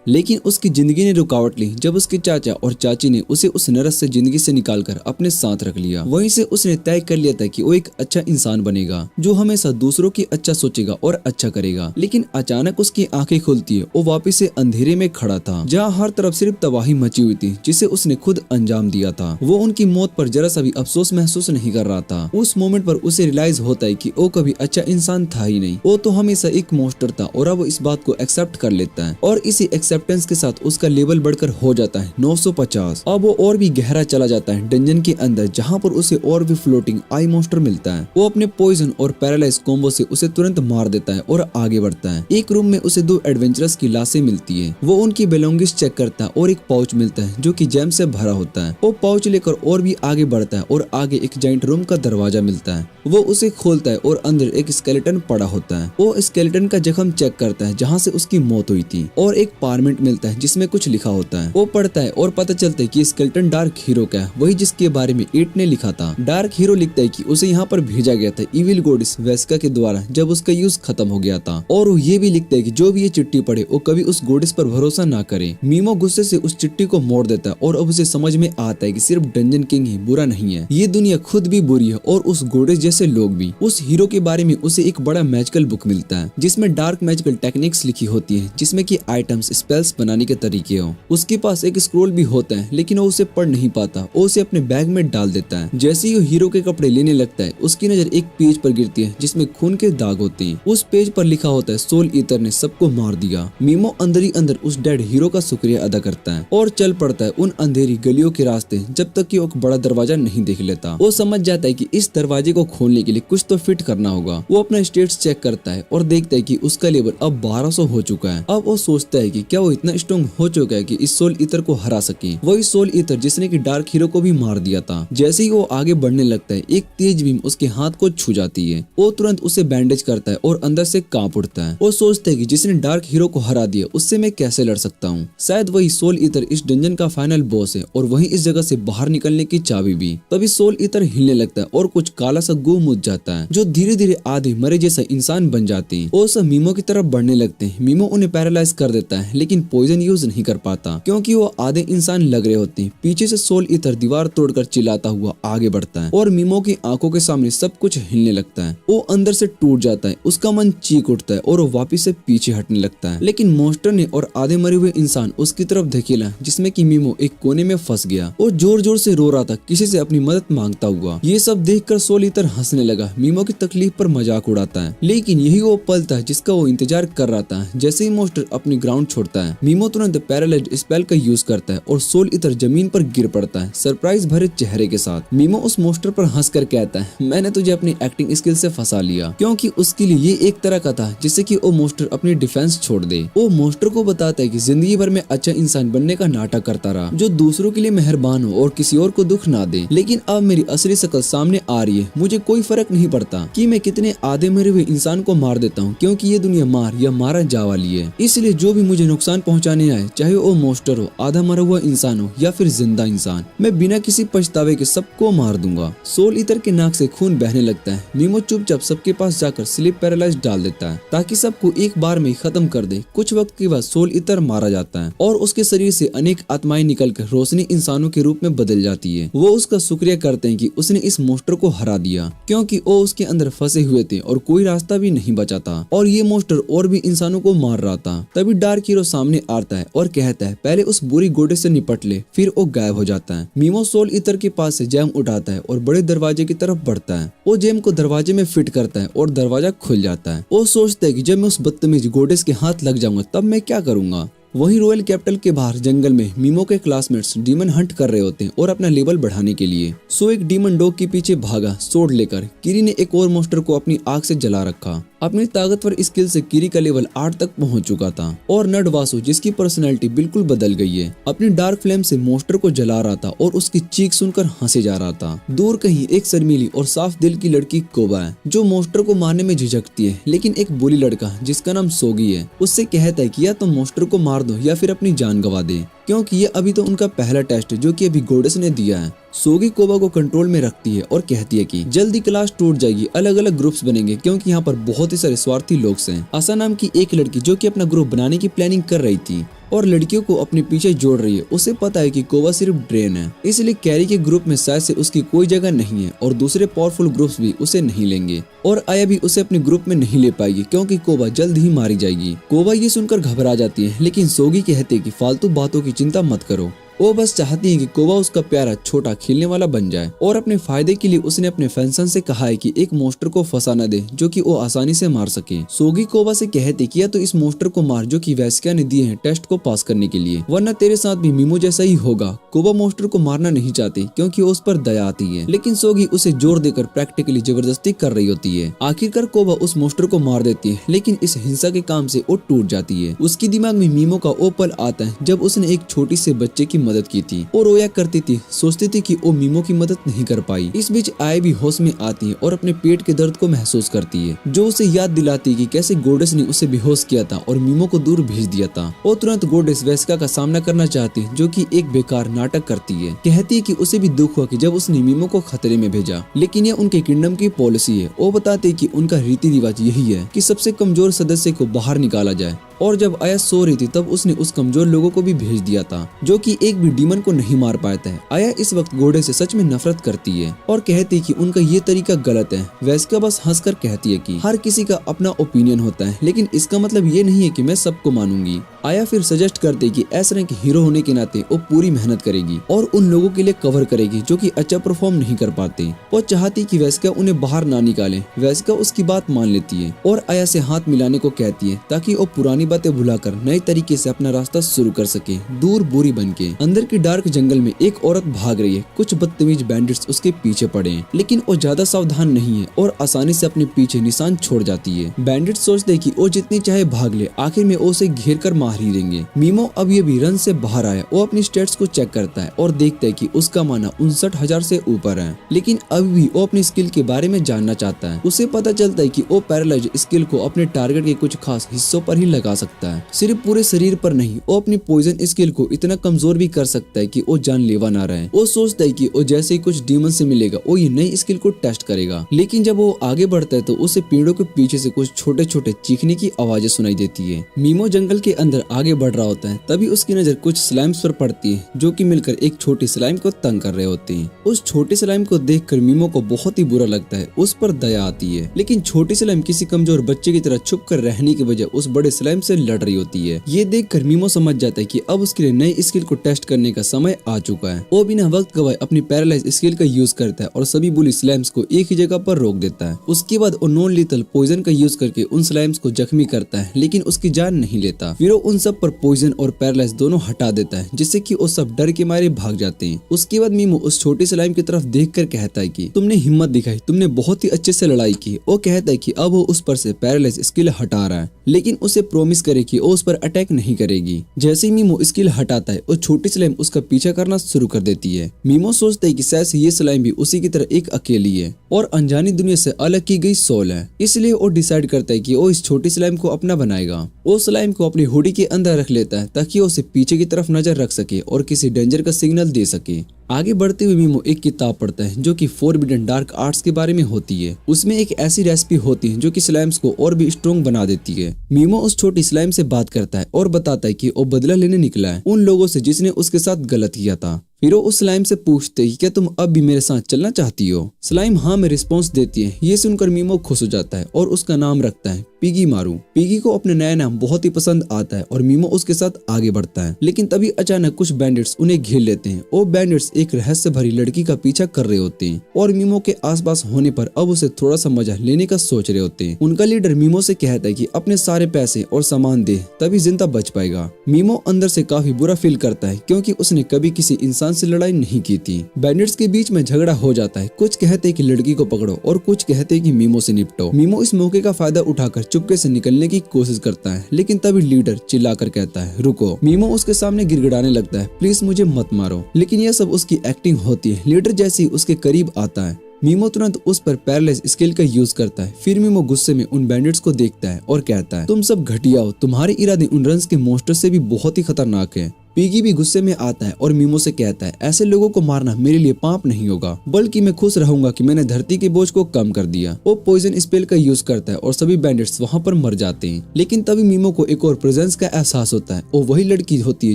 लेकिन उसकी जिंदगी ने रुकावट ली जब उसके चाचा और चाची ने उसे उस नरक से जिंदगी से निकालकर अपने साथ रख लिया। वहीं से उसने तय कर लिया था कि वो एक अच्छा इंसान बनेगा जो हमेशा दूसरों की अच्छा सोचेगा और अच्छा करेगा। लेकिन अचानक उसकी आंखें खुलती है, वो वापिस से अंधेरे में खड़ा था जहाँ हर तरफ सिर्फ तबाही मची हुई थी जिसे उसने खुद अंजाम दिया था। वो उनकी मौत पर जरा सा भी अफसोस महसूस नहीं कर रहा था। उस मोमेंट पर उसे रियलाइज होता है कि वो कभी अच्छा इंसान था ही नहीं, वो तो हमेशा एक मॉन्स्टर था और अब वो इस बात को एक्सेप्ट कर लेता है और इसी एक्सेप्टेंस के साथ उसका लेवल बढ़कर हो जाता है 950। अब वो और भी गहरा चला जाता है डंजन के अंदर, जहाँ पर उसे और भी फ्लोटिंग आई मॉन्स्टर मिलता है। वो अपने पॉइजन और पैरालाइज कॉम्बो से उसे तुरंत मार देता है और आगे बढ़ता है। एक रूम में उसे 2 एडवेंचरस की लाशें मिलती है। वो उनकी बिलोंगिंग्स चेक करता है और एक पाउच मिलता है जो कि जेम से भरा होता है। वो पाउच लेकर और भी आगे बढ़ता है और आगे एक जाइंट रूम का दरवाजा मिलता है। वो उसे खोलता है और अंदर एक स्केलेटन पड़ा होता है। वो स्केलेटन का जख्म चेक करता है जहाँ से उसकी मौत हुई थी और एक पार्चमेंट मिलता है जिसमें कुछ लिखा होता है। वो पढ़ता है और पता चलता है कि स्केलेटन डार्क हीरो का है, वही जिसके बारे में ईट ने लिखा था। डार्क हीरो लिखता है कि उसे यहाँ पर भेजा गया था इविल गॉडेस वेस्का के द्वारा जब उसका यूज खत्म हो गया था। और वो ये भी लिखता है कि जो भी ये चिट्ठी पढ़े वो कभी उस गॉडेस पर भरोसा ना करे। मीमो गुस्से से उस चिट्ठी को मोड़ देता है और अब उसे समझ में आता है कि सिर्फ डंजन किंग ही बुरा नहीं है, ये दुनिया खुद भी बुरी है और उस गॉडेस जैसे लोग भी। उस हीरो के बारे में उसे एक बड़ा मैजिकल बुक मिलता है जिसमें डार्क मैजिकल टेक्निक्स लिखी होती है, जिसमें कि आइटम्स स्पेल्स बनाने के तरीके हो। उसके पास एक स्क्रोल भी होता है लेकिन वो उसे पढ़ नहीं पाता। वो उसे अपने बैग में डाल देता है। जैसे ही वो हीरो के कपड़े लेने लगता है उसकी नजर एक पेज पर गिरती है जिसमें खून के दाग होते हैं। उस पेज पर लिखा होता है सोल ईथर ने सबको मार दिया। मीमो अंदर ही अंदर उस डेड हीरो का शुक्रिया अदा करता है और चल पड़ता है उन अंधेरी गलियों के रास्ते जब तक कि वो एक बड़ा दरवाजा नहीं देख लेता। वो समझ जाता है कि इस दरवाजे को खोलने के लिए कुछ तो फिट करना होगा। वो अपना स्टेट्स चेक करता है और देखता है कि उसका लेवल अब 1200 हो चुका है। अब वो सोचता है कि क्या वो इतना स्ट्रॉन्ग हो चुका है कि इस सोल ईथर को हरा सके, वही सोल ईथर जिसने कि डार्क हीरो को भी मार दिया था। जैसे ही वो आगे बढ़ने लगता है एक तेज बीम उसके हाथ को छू जाती है। वो तुरंत उसे बैंडेज करता है और अंदर से कांप उठता है। वो सोचता है कि जिसने डार्क हीरो को हरा दिया उससे मैं कैसे लड़ सकता हूँ। शायद वही सोल ईथर इस डंजन का फाइनल बॉस है और वही इस जगह से बाहर निकलने की चाबी भी। तभी सोल ईथर हिलने लगता है और कुछ काला सा गू मुझ जाता है जो धीरे धीरे आधे मरे जैसा इंसान बन जाते हैं। वो सब मीमो की तरफ बढ़ने लगते हैं। मीमो उन्हें पैरालाइज कर देता है लेकिन लेकिन पॉइजन यूज नहीं कर पाता क्योंकि वो आधे इंसान लग रहे होते हैं। पीछे से सोल ईथर दीवार तोड़कर चिल्लाता हुआ आगे बढ़ता है और मीमो की आंखों के सामने सब कुछ हिलने लगता है। वो अंदर से टूट जाता है, उसका मन चीख उठता है और वो वापिस से पीछे हटने लगता है। लेकिन मॉन्स्टर ने और आधे मरे हुए इंसान उसकी तरफ धकेला जिसमें कि मीमो एक कोने में फंस गया और जोर जोर से रो रहा था, किसी से अपनी मदद मांगता हुआ। ये सब देखकर सोल ईथर हंसने लगा, मीमो की तकलीफ पर मजाक उड़ाता है। लेकिन यही वो पल था जिसका वो इंतजार कर रहा था। जैसे ही मॉन्स्टर अपनी ग्राउंड छोड़ता है, मीमो तुरंत पैरालाइज्ड स्पेल का यूज करता है और सोल ईथर जमीन पर गिर पड़ता है सरप्राइज भरे चेहरे के साथ। मीमो उस मॉन्स्टर पर हंसकर कहता है, मैंने तुझे अपनी एक्टिंग स्किल से फंसा लिया, क्योंकि उसके लिए ये एक तरह का था जिससे कि वो मॉन्स्टर अपनी डिफेंस छोड़ दे। वो मॉन्स्टर को बताता है कि जिंदगी भर में अच्छा इंसान बनने का नाटक करता रहा, जो दूसरों के लिए मेहरबान हो और किसी और को दुख ना दे। लेकिन अब मेरी असली शक्ल सामने आ रही है, मुझे कोई फर्क नहीं पड़ता कि मैं कितने आधे मरे हुए इंसान को मार देता हूँ, क्योंकि ये दुनिया मार या मारा जा वाली है। इसलिए जो भी मुझे नुकसान पहुँचाने आए, चाहे वो मॉन्स्टर हो, आधा मरा हुआ इंसान हो या फिर जिंदा इंसान, मैं बिना किसी पछतावे के सबको मार दूंगा। सोल ईथर के नाक से खून बहने लगता है। मीमो चुपचाप सबके पास जाकर स्लीप पैरालाइज डाल देता है ताकि सबको एक बार में खत्म कर दे। कुछ वक्त के बाद सोल ईथर मारा जाता है और उसके शरीर से अनेक आत्माएं निकलकर रोशनी इंसानों के रूप में बदल जाती है। वो उसका शुक्रिया करते हैं कि उसने इस मॉन्स्टर को हरा दिया, क्योंकि वो उसके अंदर फंसे हुए थे और कोई रास्ता भी नहीं बचा था और ये मॉन्स्टर और भी इंसानों को मार रहा था। तभी डार्क हीरो सामने आता है और कहता है, पहले उस बुरी गोडे से निपट ले। फिर वो गायब हो जाता है। मीमो सोल ईथर के पास से जैम उठाता है और बड़े दरवाजे की तरफ बढ़ता है। वो जेम को दरवाजे में फिट करता है और दरवाजा खुल जाता है। वो सोचता है कि जब मैं उस बदतमीज गोडेस के हाथ लग जाऊंगा तब मैं क्या करूंगा। वहीं रॉयल कैपिटल के बाहर जंगल में मीमो के क्लासमेट्स डीमन हंट कर रहे होते हैं और अपना लेवल बढ़ाने के लिए। सो एक डीमन डॉग के पीछे भागा सोर्ड लेकर। किरी ने एक और मॉन्स्टर को अपनी आग से जला रखा। अपनी ताकतवर स्किल से किरी का लेवल 8 तक पहुंच चुका था और नड वासु, जिसकी पर्सनैलिटी बिल्कुल बदल गई है, अपनी डार्क फ्लेम से मॉन्स्टर को जला रहा था और उसकी चीख सुनकर हंसे जा रहा था। दूर कहीं एक शर्मीली और साफ दिल की लड़की कोबा है जो मॉन्स्टर को मारने में झिझकती है, लेकिन एक बुली लड़का जिसका नाम सोगी है उससे कहता है कि या तो मॉन्स्टर को मार दो या फिर अपनी जान गंवा दे, क्योंकि ये अभी तो उनका पहला टेस्ट है जो कि अभी गोडेस ने दिया है। सोगी कोबा को कंट्रोल में रखती है और कहती है कि जल्दी क्लास टूट जाएगी, अलग अलग ग्रुप्स बनेंगे, क्योंकि यहाँ पर बहुत ही सारे स्वार्थी लोग हैं। आशा नाम की एक लड़की जो कि अपना ग्रुप बनाने की प्लानिंग कर रही थी और लड़कियों को अपने पीछे जोड़ रही है, उसे पता है कि कोबा सिर्फ ड्रेन है, इसलिए कैरी के ग्रुप में शायद से उसकी कोई जगह नहीं है और दूसरे पावरफुल ग्रुप्स भी उसे नहीं लेंगे और आया भी उसे अपने ग्रुप में नहीं ले पाएगी क्योंकि कोबा जल्द ही मारी जाएगी। कोबा ये सुनकर घबरा जाती है, लेकिन सोगी कहते हैं कि फालतू बातों की चिंता मत करो। वो बस चाहती है कि कोबा उसका प्यारा छोटा खेलने वाला बन जाए और अपने फायदे के लिए उसने अपने फैंसन से कहा है कि एक मॉन्स्टर को फंसा न दे जो कि वो आसानी से मार सके। सोगी कोबा से कहती कि या तो इस मॉन्स्टर को मार जो कि वैस्किया ने दिए हैं टेस्ट को पास करने के लिए, वरना तेरे साथ भी मीमो जैसा ही होगा। कोबा मॉन्स्टर को मारना नहीं चाहती क्योंकि उस पर दया आती है, लेकिन सोगी उसे जोर देकर प्रैक्टिकली जबरदस्ती कर रही होती है। आखिरकार कोबा उस मॉन्स्टर को मार देती है, लेकिन इस हिंसा के काम से वो टूट जाती है। उसके दिमाग में मीमो का वो पल आता है जब उसने एक छोटी से बच्चे की मदद की थी और रोया करती थी, सोचती थी कि वो मीमो की मदद नहीं कर पाई। इस बीच आय भी होश में आती है और अपने पेट के दर्द को महसूस करती है, जो उसे याद दिलाती कि कैसे गोडेस ने उसे बेहोश किया था और मीमो को दूर भेज दिया था। वो तुरंत गोडेस वेस्का का सामना करना चाहती है जो कि एक बेकार नाटक करती है। कहती है कि उसे भी दुख हुआ कि जब उसने मीमो को खतरे में भेजा, लेकिन यह उनके किंगडम की पॉलिसी है। वो बताते हैं कि उनका रीति रिवाज यही है कि सबसे कमजोर सदस्य को बाहर निकाला जाए, और जब आया सो रही थी तब उसने उस कमजोर लोगों को भी भेज दिया था जो कि एक भी डीमन को नहीं मार पाया था। आया इस वक्त घोड़े से सच में नफरत करती है और कहती कि उनका ये तरीका गलत है। वेस्का बस हंसकर कहती है कि हर किसी का अपना ओपिनियन होता है, लेकिन इसका मतलब ये नहीं है कि मैं सबको मानूंगी। आया फिर सजेस्ट करते कि ऐसा रैंक हीरो होने के नाते वो पूरी मेहनत करेगी और उन लोगों के लिए कवर करेगी जो कि अच्छा परफॉर्म नहीं कर पाते। वो चाहती कि वेस्का उन्हें बाहर ना निकाले। वेस्का उसकी बात मान लेती है और आया से हाथ मिलाने को कहती है ताकि वो पुरानी बातें भुलाकर नए तरीके से अपना रास्ता शुरू कर सके, दूर बुरी बन के। अंदर की डार्क जंगल में एक औरत भाग रही है। कुछ बदतमीज बैंडिट्स उसके पीछे पड़े हैं, लेकिन वो ज्यादा सावधान नहीं है और आसानी से अपने पीछे निशान छोड़ जाती है। बैंडिट सोचते कि वो जितनी चाहे भाग ले, आखिर में वो उसे घेर कर मार ही देंगे। मीमो अब ये भी रन से बाहर आया। वो अपनी स्टेट्स को चेक करता है और देखता है कि उसका माना 59,000 से ऊपर है, लेकिन अभी भी वो अपनी स्किल के बारे में जानना चाहता है। उसे पता चलता है कि वो पैरालाइज स्किल को अपने टारगेट के कुछ खास हिस्सों पर ही लगा सकता है। सिर्फ पूरे शरीर पर नहीं, वो अपनी पॉइजन स्किल को इतना कमजोर भी कर सकता है कि वो जानलेवा ना रहे। वो सोचता है कि वो जैसे ही कुछ डीमन से मिलेगा वो ये नई स्किल को टेस्ट करेगा। लेकिन जब वो आगे बढ़ता है तो उसे पेड़ों के पीछे से कुछ छोटे छोटे चीखने की आवाजें सुनाई देती है। मीमो जंगल के अंदर आगे बढ़ रहा होता है, तभी उसकी नजर कुछ स्लाइम्स पर पड़ती है जो कि मिलकर एक छोटी स्लाइम को तंग कर रहे होते हैं। उस छोटी स्लाइम को देखकर मीमो को बहुत ही बुरा लगता है, उस पर दया आती है। लेकिन छोटी स्लाइम किसी कमजोर बच्चे की तरह छुप कर रहने की वजह उस बड़े स्लाइम से लड़ रही होती है। ये देखकर मीमो समझ जाता है कि अब उसके लिए नई स्किल को टेस्ट करने का समय आ चुका है। वो बिना वक्त गवाए अपनी पैरालाइज स्किल का यूज करता है और सभी बुली स्लाइम्स को एक ही जगह पर रोक देता है। उसके बाद वो नॉन लीथल पॉइजन का यूज करके उन स्लाइम्स को जख्मी करता है, लेकिन उसकी जान नहीं लेता। फिर वो उन सब पर पॉइजन और पैरालाइज दोनों हटा देता है, जिससे कि वो सब डर के मारे भाग जाते हैं। उसके बाद मीमो उस छोटी स्लाइम की तरफ देखकर कहता है कि तुमने हिम्मत दिखाई, तुमने बहुत ही अच्छे से लड़ाई की। वो कहता है कि अब वो उस पर से पैरालाइज स्किल हटा रहा है, लेकिन उसे प्रॉमिस करे कि वो उस पर अटैक नहीं करेगी। जैसे ही मीमो स्किल हटाता है वो छोटी स्लाइम उसका पीछा करना शुरू कर देती है। मीमो सोचता है कि शायद ये स्लाइम भी उसी की तरह एक अकेली है और अनजानी दुनिया से अलग की गई सोल है, इसलिए वो डिसाइड करता है कि वो इस छोटी स्लाइम को अपना बनाएगा। वो स्लाइम को अपनी हुडी के अंदर रख लेता है ताकि वो उसे पीछे की तरफ नजर रख सके और किसी डेंजर का सिग्नल दे सके। आगे बढ़ते हुए मीमो एक किताब पढ़ता है जो कि फोरबिडन डार्क आर्ट्स के बारे में होती है। उसमें एक ऐसी रेसिपी होती है जो कि स्लाइम्स को और भी स्ट्रॉन्ग बना देती है। मीमो उस छोटी स्लाइम से बात करता है और बताता है कि वो बदला लेने निकला है उन लोगों से जिसने उसके साथ गलत किया था। फिर वो उस स्लाइम से पूछते हैं क्या तुम अब भी मेरे साथ चलना चाहती हो। स्लाइम हाँ में रिस्पॉन्स देती है। ये सुनकर मीमो खुश हो जाता है और उसका नाम रखता है पिगी मारू। पिगी को अपने नया नाम बहुत ही पसंद आता है और मीमो उसके साथ आगे बढ़ता है। लेकिन तभी अचानक कुछ बैंडिट्स उन्हें घेर लेते हैं। वो बैंडिट्स एक रहस्य भरी लड़की का पीछा कर रहे होते हैं और मीमो के आसपास होने पर अब उसे थोड़ा सा मजा लेने का सोच रहे होते हैं। उनका लीडर मीमो से कहता है कि अपने सारे पैसे और सामान दे, तभी जिंदा बच पाएगा। मीमो अंदर से काफी बुरा फील करता है क्योंकि उसने कभी किसी इंसान से लड़ाई नहीं की थी। बैंडिट्स के बीच में झगड़ा हो जाता है। कुछ कहते हैं कि लड़की को पकड़ो और कुछ कहते हैं कि मीमो से निपटो। मीमो इस मौके का फायदा उठाकर चुपके से निकलने की कोशिश करता है, लेकिन तभी लीडर चिल्लाकर कहता है रुको। मीमो उसके सामने गिड़गिड़ाने लगता है, प्लीज मुझे मत मारो। लेकिन यह सब उसकी एक्टिंग होती है। लीडर जैसे ही उसके करीब आता है मीमो तुरंत उस पर पैरालाइज स्किल का यूज करता है। फिर मीमो गुस्से में उन बैंडिट्स को देखता है और कहता है तुम सब घटिया हो, तुम्हारे इरादे उन रंस के मॉन्स्टर से भी बहुत ही खतरनाक है। पिगी भी गुस्से में आता है और मीमो से कहता है ऐसे लोगों को मारना मेरे लिए पाप नहीं होगा, बल्कि मैं खुश रहूंगा कि मैंने धरती के बोझ को कम कर दिया। वो पॉइजन स्पेल का यूज करता है और सभी बैंडिट्स वहाँ पर मर जाते हैं। लेकिन तभी मीमो को एक और प्रेजेंस का एहसास होता है। वो वही लड़की होती है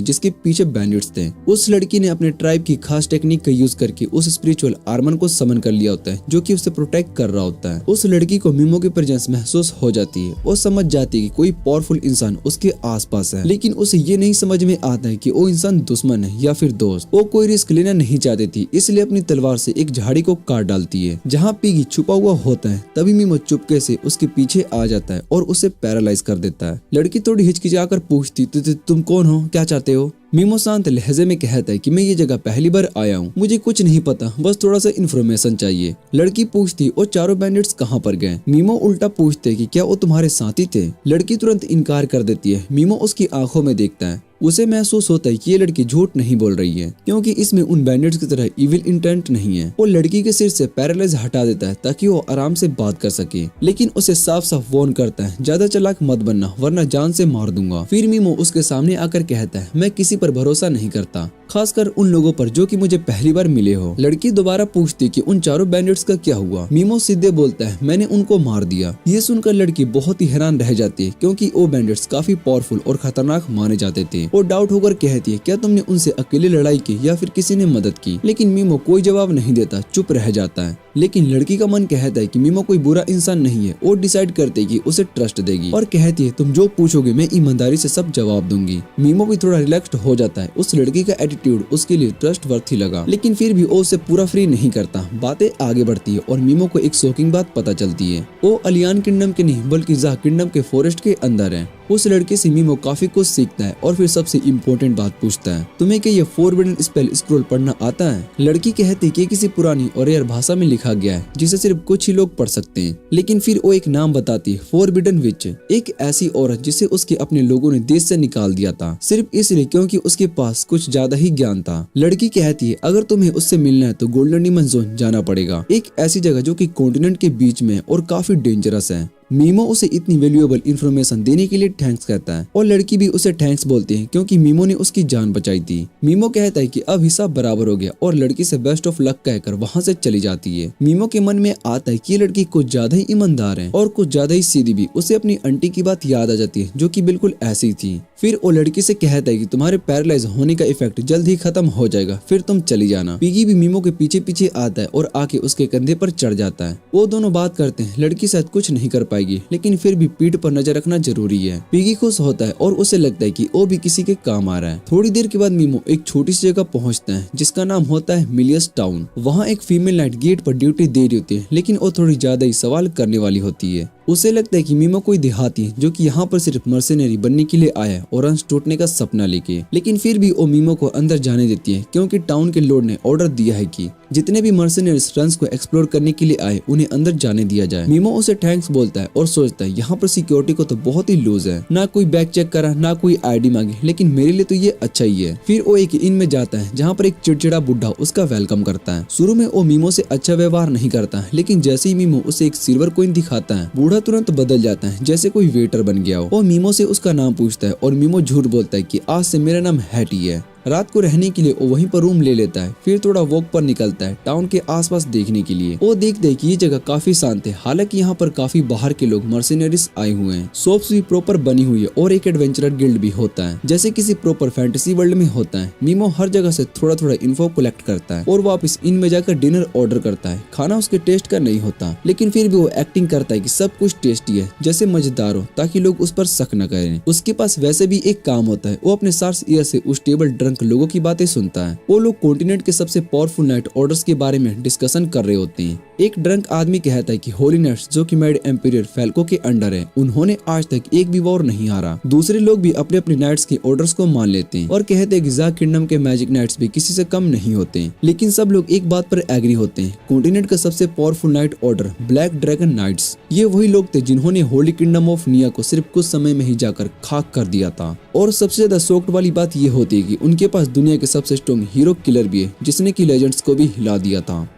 जिसके पीछे बैंडिट्स थे। उस लड़की ने अपने ट्राइब की खास टेक्निक का यूज करके उस स्पिरिचुअल आर्मन को समन कर लिया होता है जो कि उसे प्रोटेक्ट कर रहा होता है। उस लड़की को मीमो की प्रेजेंस महसूस हो जाती है। वो समझ जाती है कि कोई पावरफुल इंसान उसके आसपास है, लेकिन उसे ये नहीं समझ में आता है कि वो इंसान दुश्मन है या फिर दोस्त। वो कोई रिस्क लेना नहीं चाहती थी, इसलिए अपनी तलवार से एक झाड़ी को काट डालती है जहाँ पिगी छुपा हुआ होता है। तभी मीमो चुपके से उसके पीछे आ जाता है और उसे पैरालाइज कर देता है। लड़की थोड़ी हिचकिचाकर पूछती तुम कौन हो, क्या चाहते हो। मीमो शांत लहजे में कहता है कि मैं ये जगह पहली बार आया हूँ, मुझे कुछ नहीं पता, बस थोड़ा सा इन्फॉर्मेशन चाहिए। लड़की पूछती और चारों बैंडिट्स कहाँ पर गए। मीमो उल्टा पूछते कि क्या वो तुम्हारे साथी थे। लड़की तुरंत इनकार कर देती है। मीमो उसकी आंखों में देखता है। उसे महसूस होता है कि ये लड़की झूठ नहीं बोल रही है क्योंकि इसमें उन बैंडिट्स की तरह इविल इंटेंट नहीं है। वो लड़की के सिर से पैरालाइज हटा देता है ताकि वो आराम से बात कर सके, लेकिन उसे साफ साफ वार्न करता है ज्यादा चालाक मत बनना वरना जान से मार दूंगा। फिर मीमो उसके सामने आकर कहता है मैं किसी पर भरोसा नहीं करता, खासकर उन लोगों पर जो कि मुझे पहली बार मिले हो। लड़की दोबारा पूछती कि उन चारों बैंडिट्स का क्या हुआ। मीमो सीधे बोलता है मैंने उनको मार दिया। ये सुनकर लड़की बहुत ही हैरान रह जाती है क्योंकि वो बैंडिट्स काफी पावरफुल और खतरनाक माने जाते थे। वो डाउट होकर कहती है क्या तुमने उनसे अकेले लड़ाई की या फिर किसी ने मदद की। लेकिन मीमो कोई जवाब नहीं देता, चुप रह जाता है। लेकिन लड़की का मन कहता है कि मीमो कोई बुरा इंसान नहीं है। वो डिसाइड करते कि उसे ट्रस्ट देगी और कहती है तुम जो पूछोगे मैं ईमानदारी से सब जवाब दूंगी। मीमो भी थोड़ा रिलैक्स्ड हो जाता है। उस लड़की का एटीट्यूड उसके लिए ट्रस्ट वर्थी लगा, लेकिन फिर भी वो उसे पूरा फ्री नहीं करता। बातें आगे बढ़ती है और मीमो को एक शॉकिंग बात पता चलती है। वो अलियान किंगडम के नहीं बल्कि जा किंगडम के फॉरेस्ट के अंदर है। उस लड़के से मीमो काफी कुछ सीखता है और फिर सबसे इम्पोर्टेंट बात पूछता है तुम्हें क्या ये फोरबिडन स्पेल स्क्रॉल पढ़ना आता है। लड़की कहती कि किसी पुरानी और रेयर भाषा में लिखा गया है जिसे सिर्फ कुछ ही लोग पढ़ सकते हैं। लेकिन फिर वो एक नाम बताती है फोरबिडन विच, एक ऐसी औरत जिसे उसके अपने लोगों ने देश से निकाल दिया था सिर्फ इसलिए क्योंकि उसके पास कुछ ज्यादा ही ज्ञान था। लड़की कहती है अगर तुम्हें उससे मिलना है तो गोल्डन डीमन जोन जाना पड़ेगा, एक ऐसी जगह जो कि कॉन्टिनेंट के बीच में और काफी डेंजरस है। मीमो उसे इतनी वैल्यूएबल इन्फॉर्मेशन देने के लिए थैंक्स कहता है और लड़की भी उसे थैंक्स बोलती है क्योंकि मीमो ने उसकी जान बचाई थी। मीमो कहता है कि अब हिसाब बराबर हो गया और लड़की से बेस्ट ऑफ लक कहकर वहाँ से चली जाती है। मीमो के मन में आता है कि ये लड़की कुछ ज्यादा ही ईमानदार है और कुछ ज्यादा ही सीधी भी। उसे अपनी आंटी की बात याद आ जाती है जो कि बिल्कुल ऐसी थी। फिर वो लड़की से कहता है कि तुम्हारे पैरालाइज होने का इफेक्ट जल्द ही खत्म हो जाएगा, फिर तुम चली जाना। पिगी भी मीमो के पीछे पीछे आता है और आके उसके कंधे पर चढ़ जाता है। वो दोनों बात करते हैं। लड़की शायद कुछ नहीं कर पाएगी लेकिन फिर भी पीठ पर नजर रखना जरूरी है। पिगी खुश होता है और उसे लगता है कि वो भी किसी के काम आ रहा है। थोड़ी देर के बाद मीमो एक छोटी सी जगह पहुंचता है जिसका नाम होता है मिलियस टाउन। वहाँ एक फीमेल नाइट गेट पर ड्यूटी दे रही होती है लेकिन वो थोड़ी ज्यादा ही सवाल करने वाली होती है। उसे लगता है कि मीमो कोई देहाती है जो कि यहाँ पर सिर्फ मर्सेनरी बनने के लिए आया है और अंश टूटने का सपना लेके। लेकिन फिर भी वो मीमो को अंदर जाने देती है क्योंकि टाउन के लॉर्ड ने ऑर्डर दिया है कि जितने भी मर्सेनरीज रंस को एक्सप्लोर करने के लिए आए उन्हें अंदर जाने दिया जाए। मीमो उसे थैंक्स बोलता है और सोचता है यहाँ पर सिक्योरिटी को तो बहुत ही लूज है, ना कोई बैग चेक करा ना कोई आईडी मांगी, लेकिन मेरे लिए तो ये अच्छा ही है। फिर वो एक इन में जाता है जहाँ पर एक चिड़चिड़ा बुढ़ा उसका वेलकम करता है। शुरू में वो मीमो से अच्छा व्यवहार नहीं करता है लेकिन जैसे ही मीमो उसे एक सिल्वर कॉइन दिखाता है बूढ़ा तुरंत बदल जाता है जैसे कोई वेटर बन गया हो। वो मीमो से उसका नाम पूछता है और मीमो झूठ बोलता है कि आज से मेरा नाम हैटी है। रात को रहने के लिए वो वहीं पर रूम ले लेता है। फिर थोड़ा वॉक पर निकलता है टाउन के आसपास देखने के लिए। वो देखते है कि ये जगह काफी शांत है, हालांकि यहाँ पर काफी बाहर के लोग मर्सेनरीज आए हुए हैं। शॉप्स भी प्रॉपर बनी हुई है और एक एडवेंचरर गिल्ड भी होता है जैसे किसी प्रॉपर फैंटेसी वर्ल्ड में होता है। मीमो हर जगह से थोड़ा थोड़ा इन्फो कलेक्ट करता है और वापस इन में जाकर डिनर ऑर्डर करता है। खाना उसके टेस्ट का नहीं होता लेकिन फिर भी वो एक्टिंग करता है कि सब कुछ टेस्टी है, जैसे मजेदार हो, ताकि लोग उस पर शक न करें। उसके पास वैसे भी एक काम होता है, वो अपने सार्स ईयर से उस टेबल ड्रंक लोगों की बातें सुनता है। वो लोग कॉन्टिनेंट के सबसे पावरफुल नाइट ऑर्डर्स के बारे में डिस्कशन कर रहे होते हैं। एक ड्रंक आदमी कहता है कि होली नाइट्स जो कि मेड एम्पीरियर फैल्को के अंडर है, उन्होंने आज तक एक भी वॉर नहीं हारा। दूसरे लोग भी अपने अपने नाइट्स के ऑर्डर्स को मान लेते हैं और कहते हैं कि ज़ा किंगडम के मैजिक नाइट्स भी किसी से कम नहीं होते। लेकिन सब लोग एक बात पर एग्री होते हैं, कॉन्टिनेंट का सबसे powerful knight order black dragon knights. ये वही लोग थे जिन्होंने होली किंगडम ऑफ निया को सिर्फ कुछ समय में ही जाकर खाक कर दिया था। और सबसे ज्यादा शॉक्ड वाली बात ये होती है कि उनके पास दुनिया के सबसे स्ट्रॉन्ग हीरो किलर भी है जिसने की लेजेंड्स को भी हिला दिया था।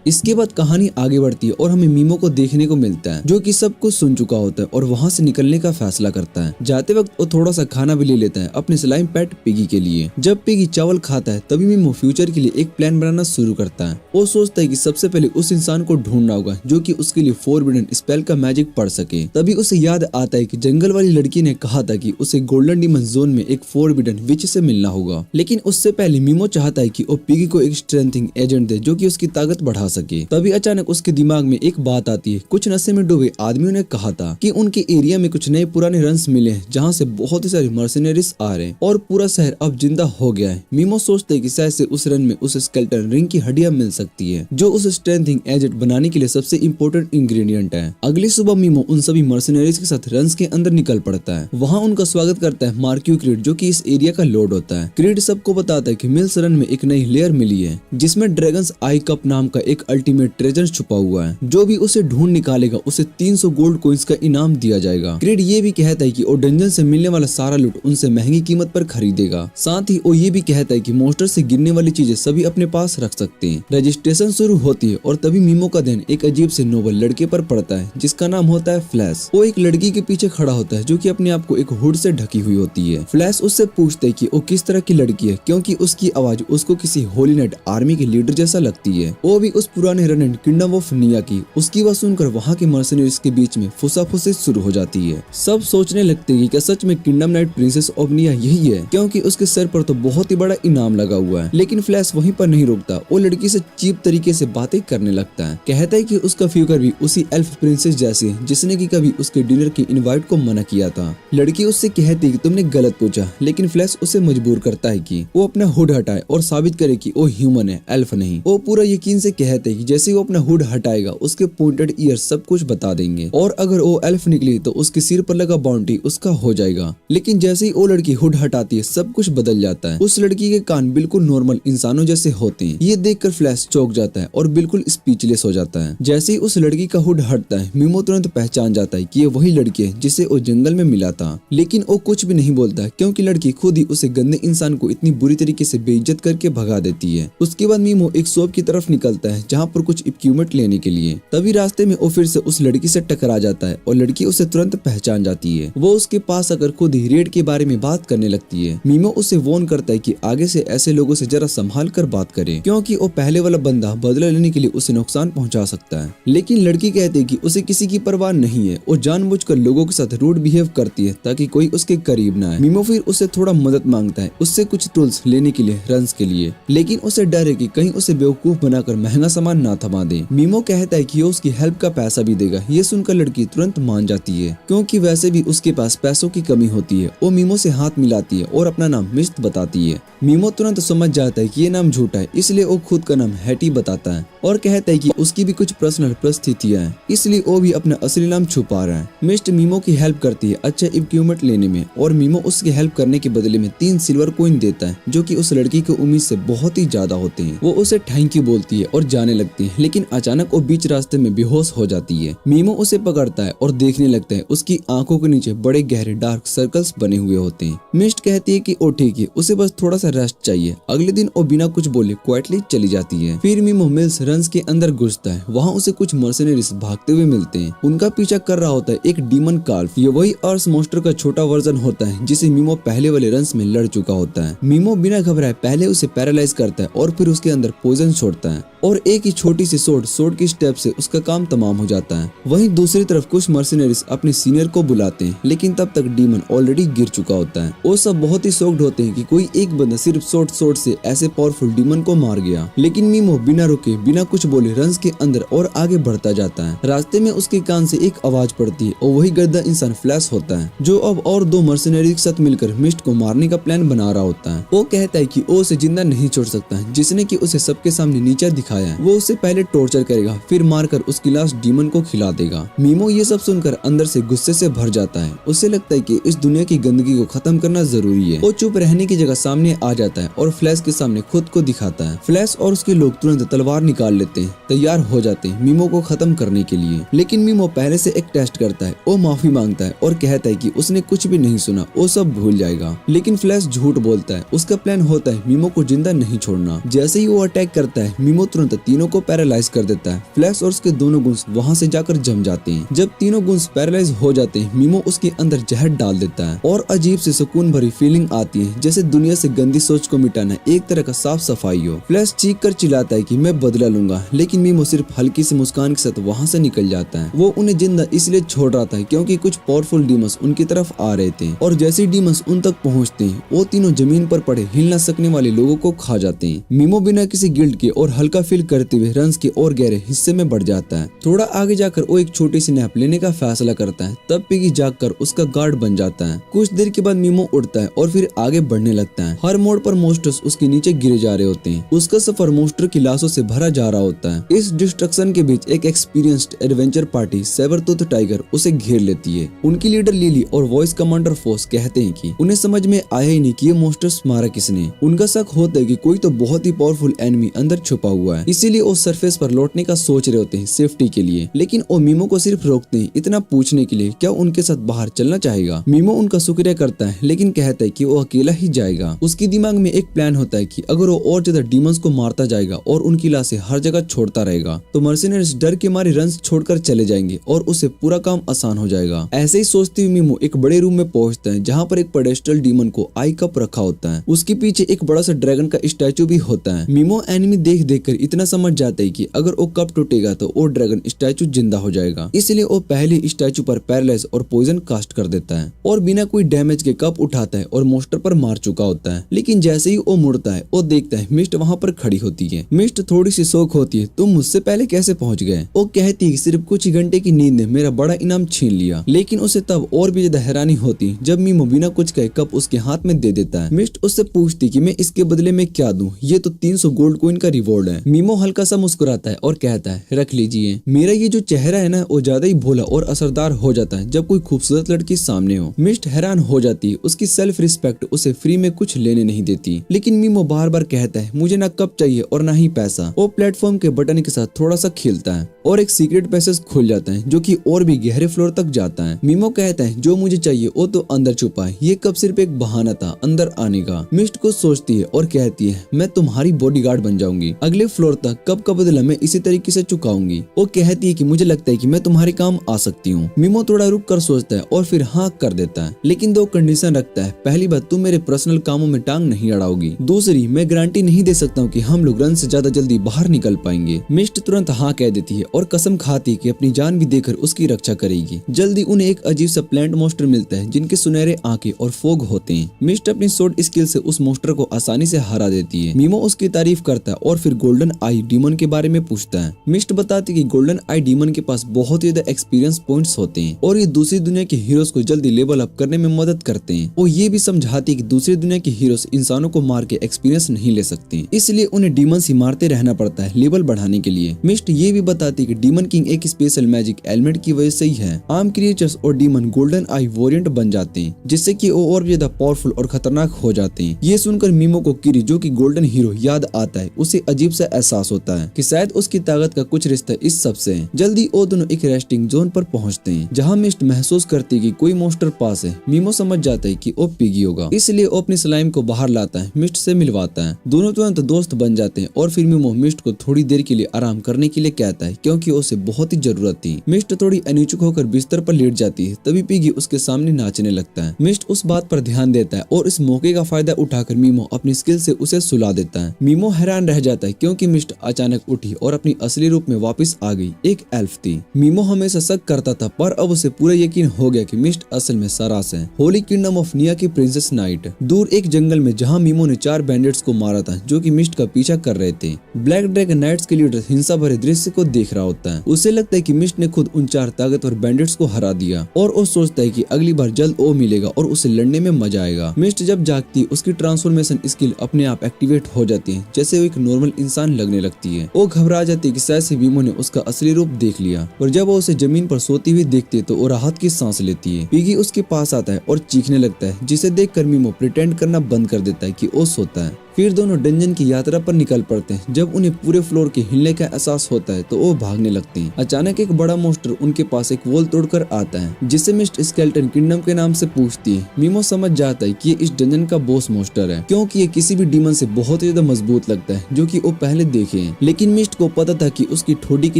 इसके बाद कहानी आगे बढ़ती है और हमें मीमो को देखने को मिलता है जो कि सब कुछ सुन चुका होता है और वहाँ से निकलने का फैसला करता है। जाते वक्त वो थोड़ा सा खाना भी ले लेता है अपने स्लाइम पेट पिगी के लिए। जब पिगी चावल खाता है तभी मीमो फ्यूचर के लिए एक प्लान बनाना शुरू करता है। वो सोचता है कि सबसे पहले उस इंसान को ढूंढना होगा जो कि उसके लिए फोरबिडन स्पेल का मैजिक पढ़ सके। तभी उसे याद आता है कि जंगल वाली लड़की ने कहा था कि उसे गोल्डन डीमन जोन में एक फोरबिडन विच से मिलना होगा। लेकिन उससे पहले मीमो चाहता है कि वो पिगी को एक स्ट्रेंथिंग एजेंट दे जो कि उसकी ताकत बढ़ा सके। तभी अचानक उसके दिमाग में एक बात आती है। कुछ नशे में डूबे आदमियों ने कहा था कि उनके एरिया में कुछ नए पुराने रन्स मिले हैं जहाँ से बहुत ही सारे मर्सेनरीज आ रहे हैं और पूरा शहर अब जिंदा हो गया है। मीमो सोचते है कि शायद से उस रन में उस स्केलेटन रिंग की हड्डियां मिल सकती है जो उस स्ट्रेंथिंग एजेंट बनाने के लिए सबसे इम्पोर्टेंट इंग्रेडिएंट है। अगली सुबह मीमो उन सभी मर्सेनरीज के साथ रन्स के अंदर निकल पड़ता है। वहाँ उनका स्वागत करता है मार्क्यू क्रीड जो कि इस एरिया का लॉर्ड होता है। क्रीड सबको बताता है कि मिल्स रन में एक नई लेयर मिली है जिसमें ड्रैगन्स आई कप नाम का एक अल्टीमेट ट्रेजर छुपा हुआ है। जो भी उसे ढूंढ निकालेगा उसे 300 गोल्ड कॉइंस का इनाम दिया जाएगा। क्रीड ये भी कहता है कि वो डंजन से मिलने वाला सारा लूट उनसे महंगी कीमत पर खरीदेगा। साथ ही वो ये भी कहता है कि मॉन्स्टर से गिरने वाली चीजें सभी अपने पास रख सकते हैं। रजिस्ट्रेशन शुरू होती है और तभी मीमो का ध्यान एक अजीब से नोबल लड़के पर पड़ता है जिसका नाम होता है फ्लैश। वो एक लड़की के पीछे खड़ा होता है जो कि अपने आप को एक हुड से ढकी हुई होती है। फ्लैश उससे पूछता है कि वो किस तरह की लड़की है क्योंकि उसकी आवाज उसको किसी होली नाइट आर्मी के लीडर जैसा लगती है। वो भी उस पुराने रन एंड किंगडम ऑफ निया की। उसकी बात सुनकर वहाँ के मर्सेनरीज के बीच में फुसाफुसी शुरू हो जाती है। सब सोचने लगते हैं कि क्या सच में किंगडम नाइट प्रिंसेस ऑफ निया यही है क्योंकि उसके सर पर तो बहुत ही बड़ा इनाम लगा हुआ है। लेकिन फ्लैश वहीं पर नहीं रुकता, वो लड़की से चीप तरीके से बातें करने लगता है। कहता है कि उसका फ्यूचर भी उसी एल्फ प्रिंसेस जैसी है जिसने की कभी उसके डिनर की इनवाइट को मना किया था। लड़की उससे कहती है कि तुमने गलत पूछा, लेकिन फ्लैश उसे मजबूर करता है कि वो अपना हुड हटाए और साबित करे कि वो ह्यूमन है, एल्फ नहीं। वो पूरा यकीन से कहते हैं कि जैसे वो अपना हुड हटाएगा उसके पॉइंटेड ईयर सब कुछ बता देंगे और अगर वो एल्फ निकली तो उसके सिर पर लगा बाउंटी उसका हो जाएगा। लेकिन जैसे ही वो लड़की हुड हटाती है सब कुछ बदल जाता है। उस लड़की के कान बिल्कुल नॉर्मल इंसानों जैसे होते हैं। ये देखकर फ्लैश चौंक जाता है और बिल्कुल स्पीचलेस हो जाता है। जैसे ही उस लड़की का हुड हटता है मीमो तुरंत पहचान जाता है कि ये वही लड़की है जिसे वो जंगल में मिला था। लेकिन वो कुछ भी नहीं बोलता क्योंकि लड़की खुद ही उसे गंदे इंसान को इतनी बुरी तरीके से बेइज्जत करके भगा देती है। उसके बाद मीमो एक शॉप की तरफ निकलता है जहाँ पर कुछ इक्विपमेंट लेने के लिए। तभी रास्ते में वो फिर से उस लड़की से टकरा जाता है और लड़की उसे तुरंत पहचान जाती है। वो उसके पास आकर खुद ही रेड के बारे में बात करने लगती है। मीमो उसे वार्न करता है कि आगे से ऐसे लोगों से जरा संभाल कर बात करे, क्योंकि वो पहले वाला बंदा बदला लेने के लिए उसे नुकसान पहुंचा सकता है। लेकिन लड़की कहती है कि उसे किसी की परवाह नहीं है और जानबूझकर लोगों के साथ रूड बिहेव करती है ताकि कोई उसके करीब ना आए। मीमो फिर उससे थोड़ा मदद मांगता है, उससे कुछ टूल्स लेने के लिए रन्स के लिए, लेकिन उसे डर है कि कहीं उसे बेवकूफ बनाकर महंगा सामान ना थमा दे। मीमो कहता है कि वो उसकी हेल्प का पैसा भी देगा। ये सुनकर लड़की तुरंत मान जाती है, क्योंकि वैसे भी उसके पास पैसों की कमी होती है। वो मीमो से हाथ मिलाती है और अपना नाम मिस्ट बताती है। मीमो तुरंत समझ जाता है कि ये नाम झूठा है, इसलिए वो खुद का नाम हैटी बताता है और कहता है कि उसकी भी कुछ पर्सनल परिस्थितियां हैं, इसलिए वो भी अपना असली नाम छुपा रहा है। मिस्ट मीमो की हेल्प करती है अच्छा इक्विपमेंट लेने में और मीमो उसकी हेल्प करने के बदले में 3 सिल्वर कॉइन देता है, जो कि उस लड़की की उम्मीद से बहुत ही ज्यादा होते हैं। वो उसे थैंक यू बोलती है और जाने लगती है, लेकिन अचानक वो बीच रास्ते में बेहोश हो जाती है। मीमो उसे पकड़ता है और देखने लगता है। उसकी आंखों के नीचे बड़े गहरे डार्क सर्कल्स बने हुए होते हैं। मिस्ट कहती है कि वो ठीक है, उसे बस थोड़ा सा रेस्ट चाहिए। अगले दिन वो बिना कुछ बोले क्वाइटली चली जाती है। फिर मीमो मिल्स रन्स के अंदर घुसता है। वहाँ उसे कुछ मर्सनरीज भागते हुए मिलते हैं। उनका पीछा कर रहा होता है एक डीमन काल्फ। ये वही अर्थ मॉन्स्टर का छोटा वर्जन होता है जिसे मीमो पहले वाले रन्स में लड़ चुका होता है। मीमो बिना घबराए पहले उसे पैरालाइज करता है और फिर उसके अंदर पॉइजन छोड़ता है और एक ही छोटी सी सोड की स्टेप से उसका काम तमाम हो जाता है। वहीं दूसरी तरफ कुछ मर्सनरीज अपने सीनियर को बुलाते हैं, लेकिन तब तक डीमन ऑलरेडी गिर चुका होता है। वो सब बहुत ही शॉक्ड होते हैं कि कोई एक बंदा सिर्फ शॉर्ट से ऐसे पावरफुल डीमन को मार गया। लेकिन मीमो बिना रुके बिना कुछ बोले रन्स के अंदर और आगे बढ़ता जाता है। रास्ते में उसके कान से एक आवाज पड़ती है और वही गद्दा इंसान फ्लैश होता है, जो अब और 2 मर्सनरी के साथ मिलकर मिस्ट को मारने का प्लान बना रहा होता है। वो कहता है कि वो उसे जिंदा नहीं छोड़ सकता, जिसने कि उसे सबके सामने नीचा दिखाया है। वो उसे पहले टॉर्चर करेगा, फिर मारकर उसकी लाश डीमन को खिला देगा। मीमो ये सब सुनकर अंदर से गुस्से से भर जाता है। उसे लगता है कि इस दुनिया की गंदगी को खत्म करना जरूरी है। वो चुप रहने की जगह सामने आ जाता है और फ्लैश के सामने खुद को दिखाता है। फ्लैश और उसके लोग तुरंत तलवार निकाल लेते हैं, तैयार हो जाते हैं मीमो को खत्म करने के लिए। लेकिन मीमो पहले से एक टेस्ट करता है। वो माफी मांगता है और कहता है कि उसने कुछ भी नहीं सुना, वो सब भूल जाएगा। लेकिन फ्लैश झूठ बोलता है। उसका प्लान होता है मीमो को जिंदा नहीं छोड़ना। जैसे ही वो अटैक करता है, मीमो तुरंत तीनों को पैरालाइज कर देता है। फ्लैश और उसके दोनों गुंस वहाँ से जाकर जम जाते हैं। जब तीनों गुंस पैरालाइज हो जाते हैं, मीमो उसके अंदर जहर डाल देता है और अजीब सी सुकून भरी फीलिंग आती है, जैसे दुनिया से गंदी सोच को मिटाना एक तरह का साफ सफाई हो। फ्लैश चीख कर चिल्लाता है कि मैं बदला लूंगा, लेकिन मीमो सिर्फ हल्की सी मुस्कान के साथ वहाँ से निकल जाता है। वो उन्हें जिंदा इसलिए छोड़ रहा था क्योंकि कुछ पावरफुल डीमंस उनकी तरफ आ रहे थे और जैसे डीमंस उन तक पहुँचते हैं, वो तीनों जमीन पर पड़े हिल न सकने वाले लोगों को खा जाते हैं। मीमो बिना किसी गिल्ट के और हल्का फील करते हुए रन्स के और गहरे हिस्से में बढ़ जाता है। थोड़ा आगे जाकर वो एक छोटी सी नैप लेने का फैसला करता है। तब पिगी जागकर उसका गार्ड बन जाता है। कुछ देर के बाद मीमो उठता है और फिर आगे बढ़ने लगता है। हर मोड़ पर मॉन्स्टर्स उसके नीचे गिरे जा रहे होते हैं। उसका सफर मॉन्स्टर की लाशों से भरा जा रहा होता है। इस डिस्ट्रक्शन के बीच एक experienced adventure party sabretooth tiger उसे घेर लेती है। उनकी लीडर लिली और वॉइस कमांडर फोर्स कहते हैं कि उन्हें समझ में आया ही नहीं कि ये मॉन्स्टर्स मारा किसने। उनका शक होता है कि कोई तो बहुत ही पावरफुल एनिमी अंदर छुपा हुआ है, इसीलिए वो सरफेस पर लौटने का सोच रहे होते हैं सेफ्टी के लिए। लेकिन वो मीमो को सिर्फ रोकते हैं इतना पूछने के लिए क्या उनके साथ बाहर चलना चाहेगा। मीमो उनका शुक्रिया करता है, लेकिन कहता है कि वो अकेला ही जाएगा। उसके दिमाग में एक प्लान होता है कि अगर वो और ज्यादा डीमंस को मारता जाएगा और उनकी लाशें हर जगह छोड़ता रहेगा तो मर्सिनरीज डर के मारे रन्स छोड़कर चले जाएंगे और उसे पूरा काम आसान हो जाएगा। ऐसे ही सोचते हुए मीमो एक बड़े रूम में पहुंचता है, जहाँ पर एक पेडेस्टल डीमन को आई कप रखा होता है। उसके पीछे एक बड़ा सा ड्रैगन का स्टैचू भी होता है। मीमो एनिमी देख कर इतना समझ जाता है कि अगर वो कप टूटेगा तो वो ड्रैगन स्टैचू जिंदा हो जाएगा, इसलिए वो पहले स्टैचू पर पैरालाइज और पॉइजन कास्ट कर देता है और बिना कोई डैमेज के कप उठाता है और मॉन्स्टर पर मार चुका होता है। लेकिन जैसे ही वो मुड़ता है, वो देखता है मिस्ट वहाँ पर खड़ी होती है। मिस्ट थोड़ी सी शॉक होती है, तुम मुझसे पहले कैसे पहुँच गए? वो कहती है सिर्फ कुछ ही घंटे की नींद ने मेरा बड़ा इनाम छीन लिया। लेकिन उसे तब और भी ज्यादा हैरानी होती जब मीमो बिना कुछ कहे कप उसके हाथ में दे देता है। मिस्ट उससे पूछती कि मैं इसके बदले में क्या दूं? ये तो 300 गोल्ड कॉइन का रिवॉर्ड है। मीमो हल्का सा मुस्कुराता है और कहता है रख लीजिए। मेरा ये जो चेहरा है ना, वो ज्यादा ही भोला और असरदार हो जाता है जब कोई खूबसूरत लड़की सामने हो। मिस्ट हैरान हो जाती है, उसकी सेल्फ रिस्पेक्ट उसे फ्री में कुछ लेने नहीं देती। लेकिन मीमो बार बार कहता है मुझे ना कप चाहिए और ना ही पैसा। वो प्लेटफॉर्म के बटन के साथ थोड़ा सा खेलता है और एक सीक्रेट पैसेज खुल जाता है जो कि और भी गहरे फ्लोर तक जाता है। मीमो कहता है जो मुझे चाहिए वो तो अंदर छुपा है, ये कब सिर्फ एक बहाना था अंदर आने का। मिस्ट कुछ सोचती है और कहती है मैं तुम्हारी बॉडीगार्ड बन जाऊंगी, अगले फ्लोर तक कब का बदला मैं इसी तरीके से चुकाऊंगी। वो कहती है कि मुझे लगता है कि मैं तुम्हारे काम आ सकती हूँ। मीमो थोड़ा रुक कर सोचता है और फिर हाँ कर देता है, लेकिन दो कंडीशन रखता है। पहली बात, तुम मेरे पर्सनल कामों में टांग नहीं अड़ाओगी। दूसरी, मैं गारंटी नहीं दे सकता हूँ कि हम लोग रन से ज्यादा जल्दी बाहर निकल पाएंगे। मिस्ट तुरंत हाँ कह देती है और कसम खाती है कि अपनी जान भी देकर उसकी रक्षा करेगी। जल्दी उन्हें एक अजीब सा प्लांट मॉन्स्टर मिलता है जिनके सुनहरे आंखें और फोग होते हैं। मिस्ट अपनी स्वॉर्ड स्किल से उस मॉन्स्टर को आसानी से हरा देती है। मीमो उसकी तारीफ करता है और फिर गोल्डन आई डीमन के बारे में पूछता है। मिस्ट बताती है कि गोल्डन आई डीमन के पास बहुत ही ज्यादा एक्सपीरियंस पॉइंट्स होते हैं और ये दूसरी दुनिया के हीरोज को जल्दी लेवल अप करने में मदद करते हैं। वो ये भी समझाती है कि दूसरी दुनिया के हीरोज इंसानों को मार के एक्सपीरियंस नहीं ले सकते, इसलिए उन्हें डीमंस ही मारते रहना पड़ता है लेवल बढ़ाने के लिए। मिस्ट ये भी बताती है कि डीमन किंग एक स्पेशल मैजिक एलिमेंट की वजह से ही है। आम क्रिएचर्स और डीमन गोल्डन आई वॉरियंट बन जाते हैं, जिससे कि वो और भी ज्यादा पावरफुल और खतरनाक हो जाते हैं। ये सुनकर मीमो को किरी जो कि गोल्डन हीरो याद आता है। उसे अजीब सा एहसास होता है कि शायद उसकी ताकत का कुछ रिश्ता इस सब से है। जल्दी वो दोनों एक रेस्टिंग जोन पर पहुंचते हैं जहां मिस्ट महसूस करती है कि कोई मॉन्स्टर पास है। मीमो समझ जाता है कि वो पिगी होगा, इसलिए वो अपनी स्लाइम को बाहर लाता है, मिस्ट से मिलवाता है। दोनों तुरंत दोस्त बन जाते हैं और फिर मीमो मिस्ट को थोड़ी देर के लिए आराम करने के लिए कहता है क्योंकि उसे बहुत ही जरूरत थी। मिस्ट थोड़ी अनिचुक होकर बिस्तर पर लेट जाती है, तभी पिगी उसके सामने नाचने लगता है। मिस्ट उस बात पर ध्यान देता है और इस मौके का फायदा उठाकर मीमो अपनी स्किल से उसे सुला देता है। मीमो हैरान रह जाता है क्योंकि मिस्ट अचानक उठी और अपनी असली रूप में वापस आ गई, एक एल्फ थी। मीमो हमेशा शक करता था पर अब उसे पूरा यकीन हो गया कि मिस्ट असल में सरास है, होली किंगडम ऑफ निया की प्रिंसेस नाइट। दूर एक जंगल में जहाँ मीमो ने 4 बैंडिट्स को मारा था जो कि मिस्ट का पीछा कर रहे थे। ब्लैक ड्रैगन नाइट्स के लीडर हिंसा भरे दृश्य को देख रहा होता है। उसे लगता है कि मिस्ट ने खुद उन 4 ताकतवर बैंडिट्स को हरा दिया और वो सोचता है कि अगली बार जल्द वो मिलेगा और उसे लड़ने में मजा आएगा। मिस्ट जब जागती उसकी ट्रांसफॉर्मेशन स्किल अपने आप एक्टिवेट हो जाती है, जैसे वो एक नॉर्मल इंसान लगने लगती है। वो घबरा जाती है कि शायद से मीमो ने उसका असली रूप देख लिया और जब वो उसे जमीन पर सोती हुई देखती है तो वो राहत की सांस लेती है। पिगी उसके पास आता है और चीखने लगता है, जिसे देखकर मीमो प्रिटेंड करना बंद कर देता है कि वो सोता है। फिर दोनों डंजन की यात्रा पर निकल पड़ते हैं। जब उन्हें पूरे फ्लोर के हिलने का एहसास होता है तो वो भागने लगते हैं। अचानक एक बड़ा मॉन्स्टर उनके पास एक वॉल तोड़कर आता है, जिसे मिस्ट स्केलेटन किंगडम के नाम से पूछती है। मीमो समझ जाता है कि ये इस डंजन का बॉस मॉन्स्टर है क्योंकि ये किसी भी डीमन से बहुत ज्यादा मजबूत लगता है जो कि वो पहले देखे हैं। लेकिन मिस्ट को पता था कि उसकी ठोड़ी के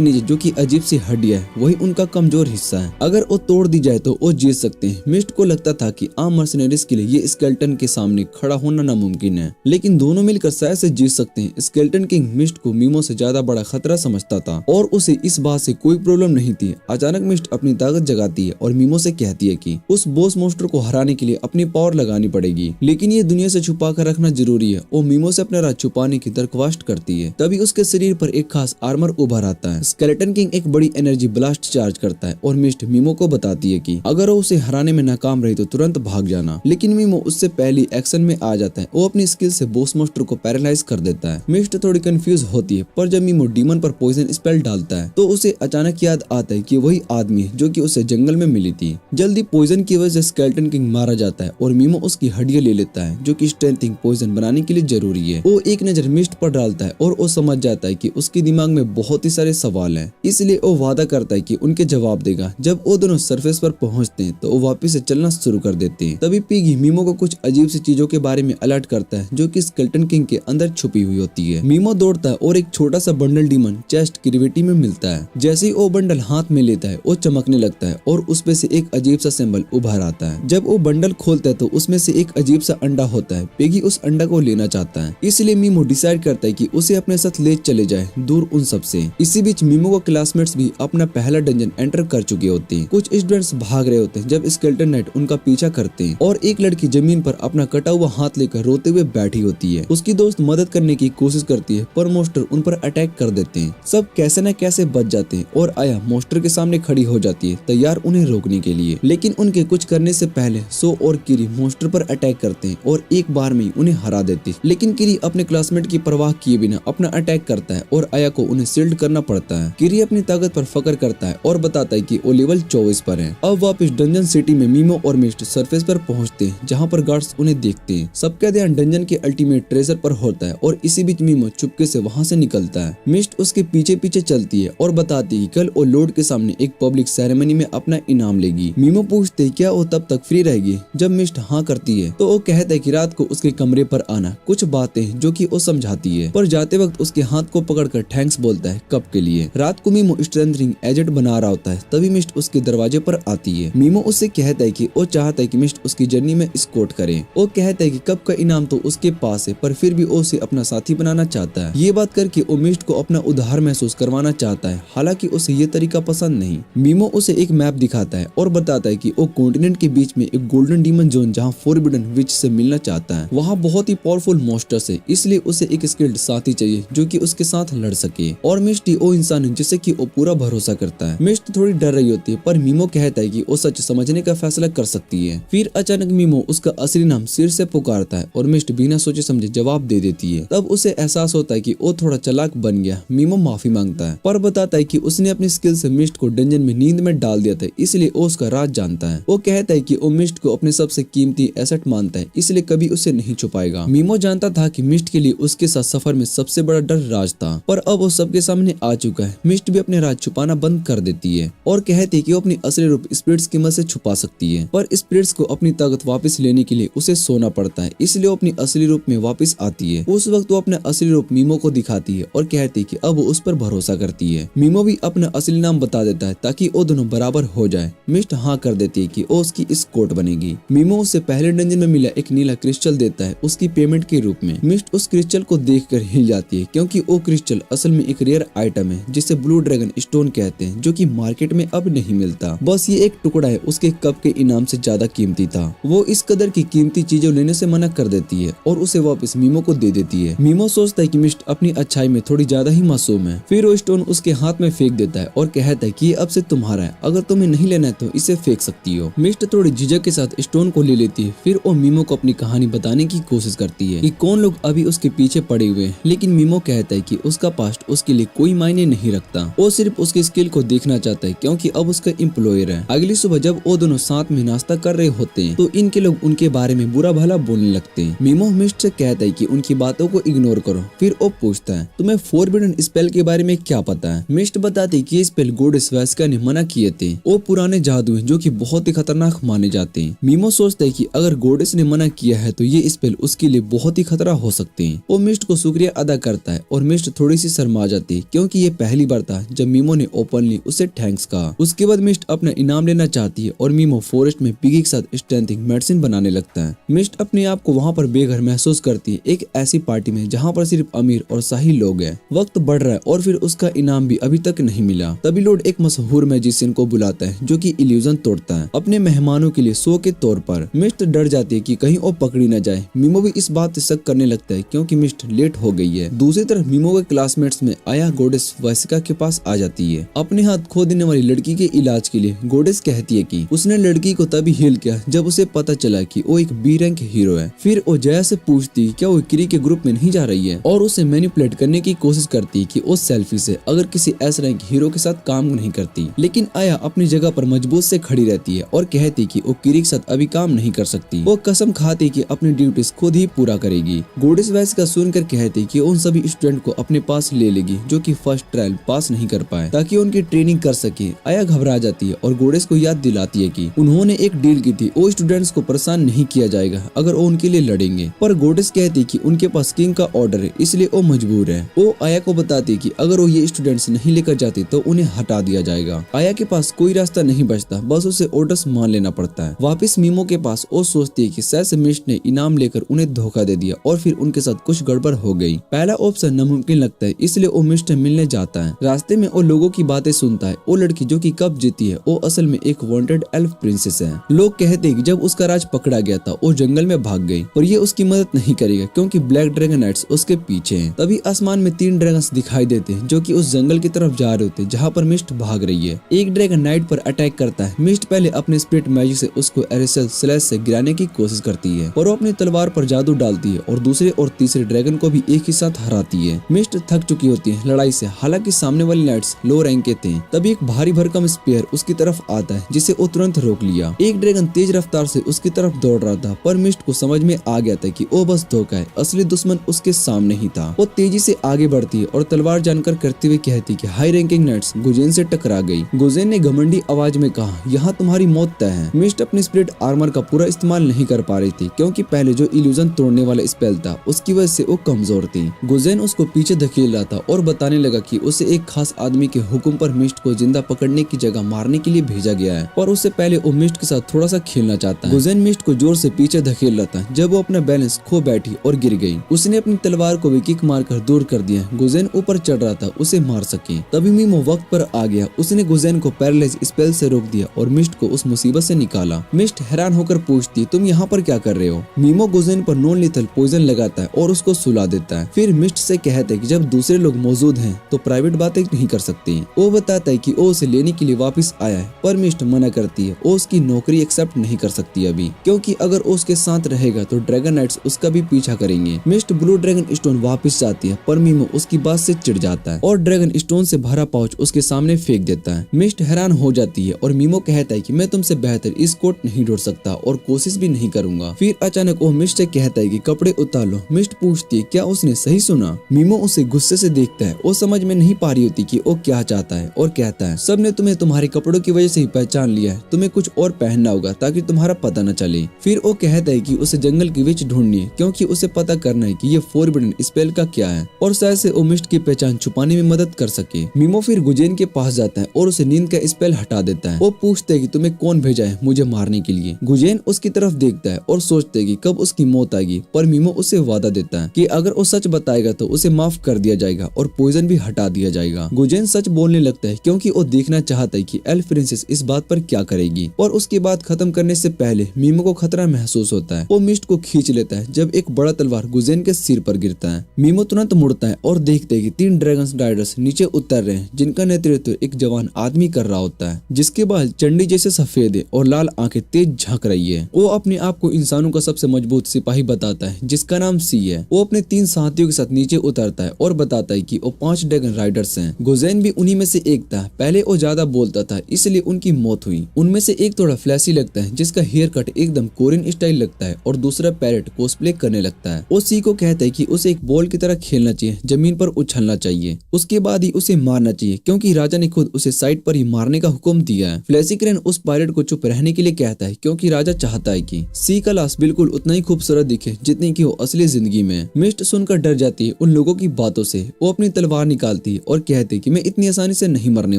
नीचे जो कि अजीब सी हड्डी है वही उनका कमजोर हिस्सा है, अगर वो तोड़ दी जाए तो वो जीत सकते हैं। मिस्ट को लगता था कि आम मर्सिनरीज के लिए ये स्केलेटन के सामने खड़ा होना नामुमकिन है, लेकिन दोनों मिलकर शायद से जीत सकते हैं। स्केलेटन किंग मिस्ट को मीमो से ज्यादा बड़ा खतरा समझता था और उसे इस बात से कोई प्रॉब्लम नहीं थी। अचानक मिस्ट अपनी ताकत जगाती है और मीमो से कहती है कि उस बॉस मॉन्स्टर को हराने के लिए अपनी पावर लगानी पड़ेगी, लेकिन ये दुनिया से छुपा कर रखना जरूरी है। वो मीमो से अपना राज छुपाने की दरख्वास्त करती है। तभी उसके शरीर पर एक खास आर्मर उभर आता है। स्केलेटन किंग एक बड़ी एनर्जी ब्लास्ट चार्ज करता है और मिस्ट मीमो को बताती है कि अगर वो उसे हराने में नाकाम रही तो तुरंत भाग जाना, लेकिन मीमो उससे पहले एक्शन में आ जाता है। वो अपनी स्किल से बॉस मॉन्स्टर को पैरालाइज कर देता है। मिस्ट थोड़ी कंफ्यूज होती है पर जब मीमो डीमन पर पॉइजन स्पेल डालता है तो उसे अचानक याद आता है कि वही आदमी है जो कि उसे जंगल में मिली थी। जल्दी पॉइजन की वजह से स्केलेटन किंग मारा जाता है और मीमो उसकी हड्डियां ले लेता है जो कि स्ट्रेंथिंग पॉइजन बनाने के लिए जरूरी है। वो एक नजर मिस्ट पर डालता है और वो समझ जाता है कि उसके दिमाग में बहुत ही सारे सवाल हैं, इसलिए वो वादा करता है कि उनके जवाब देगा। जब वो दोनों सरफेस पर पहुंचते हैं तो वो वापस से चलना शुरू कर देते हैं। तभी पिगी मीमो को कुछ अजीब सी चीजों के बारे में अलर्ट करता है जो कि स्केलेटन किंग के अंदर छुपी हुई होती है। मीमो दौड़ता है और एक छोटा सा बंडल डीमन चेस्ट कैविटी में मिलता है। जैसे ही वो बंडल हाथ में लेता है वो चमकने लगता है और उसमें से एक अजीब सा सिंबल उभर आता है। जब वो बंडल खोलता है तो उसमें से एक अजीब सा अंडा होता है। पिगी उस अंडा को लेना चाहता है, इसलिए मीमो डिसाइड करता है कि उसे अपने साथ ले चले जाए दूर उन सब से। इसी बीच मीमो को क्लासमेट्स भी अपना पहला डंजन एंटर कर चुके होते हैं। कुछ स्टूडेंट्स भाग रहे होते हैं जब स्केलेटन नाइट उनका पीछा करते हैं और एक लड़की जमीन पर अपना कटा हुआ हाथ लेकर रोते हुए बैठी होती है। उसकी दोस्त मदद करने की कोशिश करती है पर मॉन्स्टर उन पर अटैक कर देते हैं। सब कैसे न कैसे बच जाते हैं और आया मॉन्स्टर के सामने खड़ी हो जाती है तैयार उन्हें रोकने के लिए, लेकिन उनके कुछ करने से पहले सो और किरी मॉन्स्टर पर अटैक करते हैं और एक बार में उन्हें हरा देते हैं। लेकिन किरी अपने क्लासमेट की परवाह किए बिना अपना अटैक करता है और आया को उन्हें शील्ड करना पड़ता है। किरी अपनी ताकत पर फकर करता है और बताता है कि वो लेवल 24 पर है। अब वापस डंजन सिटी में मीमो और मिस्ट सरफेस पर पहुंचते हैं जहां पर गार्ड्स उन्हें देखते हैं। सबका ध्यान डंजन के अल्टीमेट में ट्रेजर पर होता है और इसी बीच मीमो चुपके से वहाँ से निकलता है। मिस्ट उसके पीछे पीछे चलती है और बताती है कि कल वो लॉर्ड के सामने एक पब्लिक सेरेमनी में अपना इनाम लेगी। मीमो पूछते है क्या वो तब तक फ्री रहेगी। जब मिस्ट हाँ करती है तो वो कहता है कि रात को उसके कमरे पर आना, कुछ बातें जो कि वो समझाती है, पर जाते वक्त उसके हाथ को पकड़कर थैंक्स बोलता है कब के लिए। रात को मीमो स्ट्रेंथनिंग एजेंट बना रहा होता है, तभी मिस्ट उसके दरवाजे पर आती है। मीमो उससे कहता है कि वो चाहता है कि मिस्ट उसकी जर्नी में एस्कॉर्ट करे। वो कहता है कि कब का इनाम तो उसके पास है, पर फिर भी वो उसे अपना साथी बनाना चाहता है। ये बात करके वो मिस्ट को अपना उधार महसूस करवाना चाहता है, हालांकि उसे ये तरीका पसंद नहीं। मीमो उसे एक मैप दिखाता है और बताता है कि वो कॉन्टिनेंट के बीच में एक गोल्डन डीमन जोन जहाँ फॉरबिडन विच से मिलना चाहता है। वहाँ बहुत ही पावरफुल मॉन्स्टर्स है, इसलिए उसे एक स्किल्ड साथी चाहिए जो कि उसके साथ लड़ सके। और मिस्ट ही वो इंसान है जिसे कि वो पूरा भरोसा करता है। मिस्ट थोड़ी डर रही होती है, पर मीमो कहता है कि वो सच समझने का फैसला कर सकती है। फिर अचानक मीमो उसका असली नाम सिर से पुकारता है और मिस्ट बिना सोचे समझे जवाब दे देती है। तब उसे एहसास होता है कि वो थोड़ा चालाक बन गया। मीमो माफी मांगता है, पर बताता है कि उसने अपनी स्किल से मिस्ट को डंजन में नींद में डाल दिया था, इसलिए वो उसका राज जानता है। वो कहता है कि वो मिस्ट को अपने सबसे कीमती एसेट मानता है, इसलिए कभी उसे नहीं छुपाएगा। मीमो जानता था कि मिस्ट के लिए उसके साथ सफर में सबसे बड़ा डर राज था, पर अब वो सबके सामने आ चुका है। मिस्ट भी अपने राज छुपाना बंद कर देती है और कहती है कि वो अपनी असली रूप स्पिरिट्स की मदद से छुपा सकती है, पर स्पिरिट्स को अपनी ताकत वापस लेने के लिए उसे सोना पड़ता है, इसलिए वो अपनी असली रूप में वापस आती है। उस वक्त वो अपना असली रूप मीमो को दिखाती है और कहती है कि अब वो उस पर भरोसा करती है। मीमो भी अपना असली नाम बता देता है ताकि वो दोनों बराबर हो जाए। मिस्ट हाँ कर देती है कि वो उसकी एस्कॉर्ट बनेगी। मीमो उसे पहले डंजन में मिला एक नीला क्रिस्टल देता है उसकी पेमेंट के रूप में। मिस्ट उस क्रिस्टल को देखकर हिल जाती है, क्योंकि वो क्रिस्टल असल में एक रेयर आइटम है जिसे ब्लू ड्रैगन स्टोन कहते हैं, जो कि मार्केट में अब नहीं मिलता। बस ये एक टुकड़ा है उसके कप के इनाम से ज्यादा कीमती था। वो इस कदर की कीमती चीजें लेने से मना कर देती है और उसे वापस मीमो को दे देती है। मीमो सोचता है कि मिस्ट अपनी अच्छाई में थोड़ी ज्यादा ही मासूम है। फिर वो स्टोन उसके हाथ में फेंक देता है और कहता है कि ये अब से तुम्हारा है, अगर तुम्हें नहीं लेना है तो इसे फेंक सकती हो। मिस्ट थोड़ी झिझक के साथ स्टोन को ले लेती है। फिर वो मीमो को अपनी कहानी बताने की कोशिश करती है कि कौन लोग अभी उसके पीछे पड़े हुए हैं, लेकिन मीमो कहता है कि उसका पास्ट उसके लिए कोई मायने नहीं रखता। वो सिर्फ उसकी स्किल को देखना चाहता है, क्योंकि अब उसका एम्प्लॉयर है। अगली सुबह जब वो दोनों साथ में नाश्ता कर रहे होते हैं तो इनके लोग उनके बारे में बुरा भला बोलने लगते हैं। मीमो मिस्ट से कहता है कि उनकी बातों को इग्नोर करो। फिर वो पूछता है तुम्हें फॉरबिडन स्पेल के बारे में क्या पता है। मिस्ट बताती है कि ये स्पेल गॉडेस वेस्का ने मना किए थे। वो पुराने जादू हैं जो कि बहुत ही खतरनाक माने जाते हैं। मीमो सोचता है कि अगर गॉडेस ने मना किया है तो ये स्पेल उसके लिए बहुत ही खतरा हो सकते हैं। वो मिस्ट को शुक्रिया अदा करता है और मिस्ट थोड़ी सी शर्मा जाती है, क्योंकि ये पहली बार था जब मीमो ने ओपनली उसे थैंक्स कहा। उसके बाद मिस्ट अपना इनाम लेना चाहती है और मीमो फॉरेस्ट में पिगी के साथ स्ट्रेंथिंग मेडिसिन बनाने लगता है। मिस्ट अपने आप को वहाँ पर बेघर महसूस करती है, एक ऐसी पार्टी में जहाँ पर सिर्फ अमीर और शाही लोग हैं। वक्त बढ़ रहा है और फिर उसका इनाम भी अभी तक नहीं मिला। तभी लॉर्ड एक मशहूर मैजिशियन को बुलाता है जो कि इल्यूजन तोड़ता है अपने मेहमानों के लिए शो के तौर पर। मिस्ट डर जाती है कि कहीं वो पकड़ी न जाए। मीमो भी इस बात से शक करने लगता है क्योंकि मिस्ट लेट हो गई है। दूसरी तरफ मीमो के क्लासमेट्स में आया गॉडेस वेस्का के पास आ जाती है अपने हाथ खो देने वाली लड़की के इलाज के लिए। गॉडेस कहती है कि उसने लड़की को तभी हील किया जब उसे पता चला कि वो एक बी रैंक हीरो है। फिर वो जया से पूछती क्या वो क्री के ग्रुप में नहीं जा रही है और उसे मैनिपुलेट करने की कोशिश करती कि वो सेल्फिश है, अगर किसी एस रैंक हीरो के साथ काम नहीं करती। लेकिन आया अपनी जगह पर मजबूत से खड़ी रहती है और कहती कि वो क्री के साथ अभी काम नहीं कर सकती। वो कसम खाती कि अपनी ड्यूटीज खुद ही पूरा करेगी। गॉडेस वेस्का सुनकर कहती कि उन सभी स्टूडेंट को अपने पास ले लेगी जो कि फर्स्ट ट्रायल पास नहीं कर पाए, ताकि उनकी ट्रेनिंग कर सके। आया घबरा जाती है और गॉडेस को याद दिलाती है कि उन्होंने एक डील की थी, वो स्टूडेंट्स को परेशान नहीं किया जाएगा अगर वो उनके लिए लड़ेंगे। पर गॉडेस कहती कि उनके पास किंग का ऑर्डर है, इसलिए वो मजबूर है। वो आया को बताती कि अगर वो ये स्टूडेंट्स नहीं लेकर जाती तो उन्हें हटा दिया जाएगा। आया के पास कोई रास्ता नहीं बचता, बस उसे ऑर्डर्स मान लेना पड़ता है। वापिस मीमो के पास वो सोचती है कि शायद से मिस्ट ने इनाम लेकर उन्हें धोखा दे दिया और फिर उनके साथ कुछ गड़बड़ हो गई। पहला ऑप्शन नामुमकिन लगता है, इसलिए वो मिस्ट से मिलने जाता है। रास्ते में वो लोगों की बातें सुनता है। वो लड़की जो कि कब जीती है वो असल में एक वांटेड एल्फ प्रिंसेस है। लोग कहते हैं कि जब उसका राज पकड़ा गया था वो जंगल में भाग गई, पर ये उसकी मदद नहीं करेगा क्योंकि ब्लैक ड्रैगन नाइट्स उसके पीछे हैं। तभी आसमान में 3 ड्रैगन्स दिखाई देते हैं जो कि उस जंगल की तरफ जा रहे होते हैं जहाँ पर मिस्ट भाग रही है। एक ड्रैगन नाइट पर अटैक करता है। मिस्ट पहले अपने स्पिरिट मैजिक से उसको एरेसल स्लैश से गिराने की कोशिश करती है और वो अपनी तलवार पर जादू डालती है और दूसरे और तीसरे ड्रैगन को भी एक ही साथ हराती है। मिस्ट थक चुकी होती है लड़ाई से, हालांकि सामने वाली नाइट्स लो रैंक के थे। तभी एक भारी भरकम स्पीयर उसकी तरफ आता है जिसे वो तुरंत रोक लिया। एक ड्रैगन तेज रफ्तार से उसकी तरफ दौड़ रहा था, पर मिस्ट को समझ में आ गया था कि वो बस धोखा है, असली दुश्मन उसके सामने ही था। वो तेजी से आगे बढ़ती है और तलवार जानकर करते हुए कहती कि हाई रैंकिंग नाइट्स गुजेन से टकरा गई। गुजेन ने घमंडी आवाज में कहा, यहाँ तुम्हारी मौत तय है। मिस्ट अपनी स्पिरिट आर्मर का पूरा इस्तेमाल नहीं कर पा रही थी क्योंकि पहले जो इल्यूजन तोड़ने वाला स्पेल था उसकी वजह से वो कमजोर थी। गुजेन उसको पीछे धकेल रहा था और बताने लगा कि उसे एक खास आदमी के हुक्म पर मिस्ट को जिंदा पकड़ने की जगह मारने के लिए भेजा गया है, पर उससे पहले वो मिस्ट के साथ थोड़ा सा खेलना चाहता है। गुजेन मिस्ट को जोर से पीछे धकेल रहा था जब वो अपना बैलेंस खो बैठी और गिर गई। उसने अपनी तलवार को भी किक मारकर दूर कर दिया। गुजेन ऊपर चढ़ रहा था उसे मार सके, तभी मीमो वक्त पर आ गया। उसने गुजेन को पैरालाइज स्पेल से रोक दिया और मिस्ट को उस मुसीबत से निकाला। मिस्ट हैरान होकर पूछती, तुम यहाँ पर क्या कर रहे हो? मीमो गुजेन पर नॉन लीथल पॉइजन लगाता है और उसको सुला देता है। फिर मिस्ट से कहता है कि जब दूसरे लोग मौजूद हैं तो प्राइवेट बातें नहीं कर सकते। वो बताता है कि वो उसे लेने के लिए वापस आया है, पर मिस्ट मना करती है। वो उसकी नौकरी एक्सेप्ट नहीं कर सकती अभी, क्योंकि अगर वो उसके साथ रहेगा तो ड्रैगन नाइट्स उसका भी पीछा करेंगे। मिस्ट ब्लू ड्रैगन स्टोन वापस जाती है, पर मीमो उसकी बात से चिढ़ जाता है और ड्रैगन स्टोन से भरा पाउच उसके सामने फेंक देता है। मिस्ट हैरान हो जाती है और मीमो कहता है कि मैं तुमसे बेहतर इस कोट नहीं ढूंढ सकता और कोशिश भी नहीं करूंगा। फिर अचानक वो मिस्ट से कहता है कि कपड़े उतार लो। मिस्ट पूछती है क्या उसने सही सुना? मीमो उसे गुस्से से देखता है। वो समझ में नहीं पा रही होती कि वो क्या चाहता है और कहता है सबने तुम्हें तुम्हारे कपड़ों की वजह से ही पहचान लिया है, तुम्हें कुछ और पहनना होगा ताकि तुम्हारा पता न चले। फिर वो कहता है कि उसे जंगल की विच ढूंढनी है क्योंकि उसे पता करना है कि ये फॉरबिडन स्पेल का क्या है और शायद से वो मिस्ट की पहचान छुपाने में मदद कर सके। मीमो फिर गुजेन के पास जाता है और उसे नींद का स्पेल हटा देता है। वो पूछता है कि तुम्हें कौन भेजा है मुझे मारने के लिए? गुजेन उसकी तरफ देखता है और सोचता है कि कब उसकी मौत आएगी, पर मीमो उसे वादा देता है कि अगर वो सच बताएगा तो उसे माफ कर दिया जाएगा और पॉइजन भी हटा दिया जाएगा। गुजेन सच बोलने लगता है क्योंकि वो देखना चाहता है कि एल्फ प्रिंसेस इस बात पर क्या करेगी। और उसकी बात खत्म करने से पहले मीमो को खतरा महसूस होता है। वो मिस्ट को खींच लेता है जब एक बड़ा तलवार गुजेन के सिर पर गिरता है। मीमो तुरंत मुड़ता है और देखते है कि 3 ड्रैगन राइडर्स नीचे उतर रहे हैं, जिनका नेतृत्व एक जवान आदमी कर रहा होता है, जिसके बाल चंडी जैसे सफेद है और लाल आंखें तेज झांक रही है। वो अपने आप को इंसानों का सबसे मजबूत सिपाही बताता है जिसका नाम सी है। वो अपने 3 साथियों के साथ नीचे उतरता है और बताता है कि वो 5 ड्रैगन राइडर्स हैं। गुजेन भी उन्हीं में से एक था। पहले वो ज्यादा बोलता था इसलिए उनकी मौत हुई। उनमें से एक थोड़ा फ्लैशी लगता है जिसका हेयर कट एकदम कोरियन स्टाइल लगता है और दूसरा पैरेट कॉस्प्ले करने लगता है। वो सी को कहता है कि उसे एक बॉल की तरह खेलना चाहिए, जमीन पर उछलना चाहिए, उसके बाद ही उसे मारना चाहिए क्योंकि राजा ने खुद उसे साइड पर ही मारने का हुक्म दिया है। फ्लैशी क्रेन उस पायलट को चुप रहने के लिए कहता है क्योंकि राजा चाहता है कि सी का लाश बिल्कुल उतना ही खूबसूरत दिखे जितनी कि वो असली जिंदगी में। मिस्ट सुनकर डर जाती है उन लोगों की बातों से। वो अपनी तलवार निकालती है और कहती है कि मैं इतनी आसानी से नहीं मरने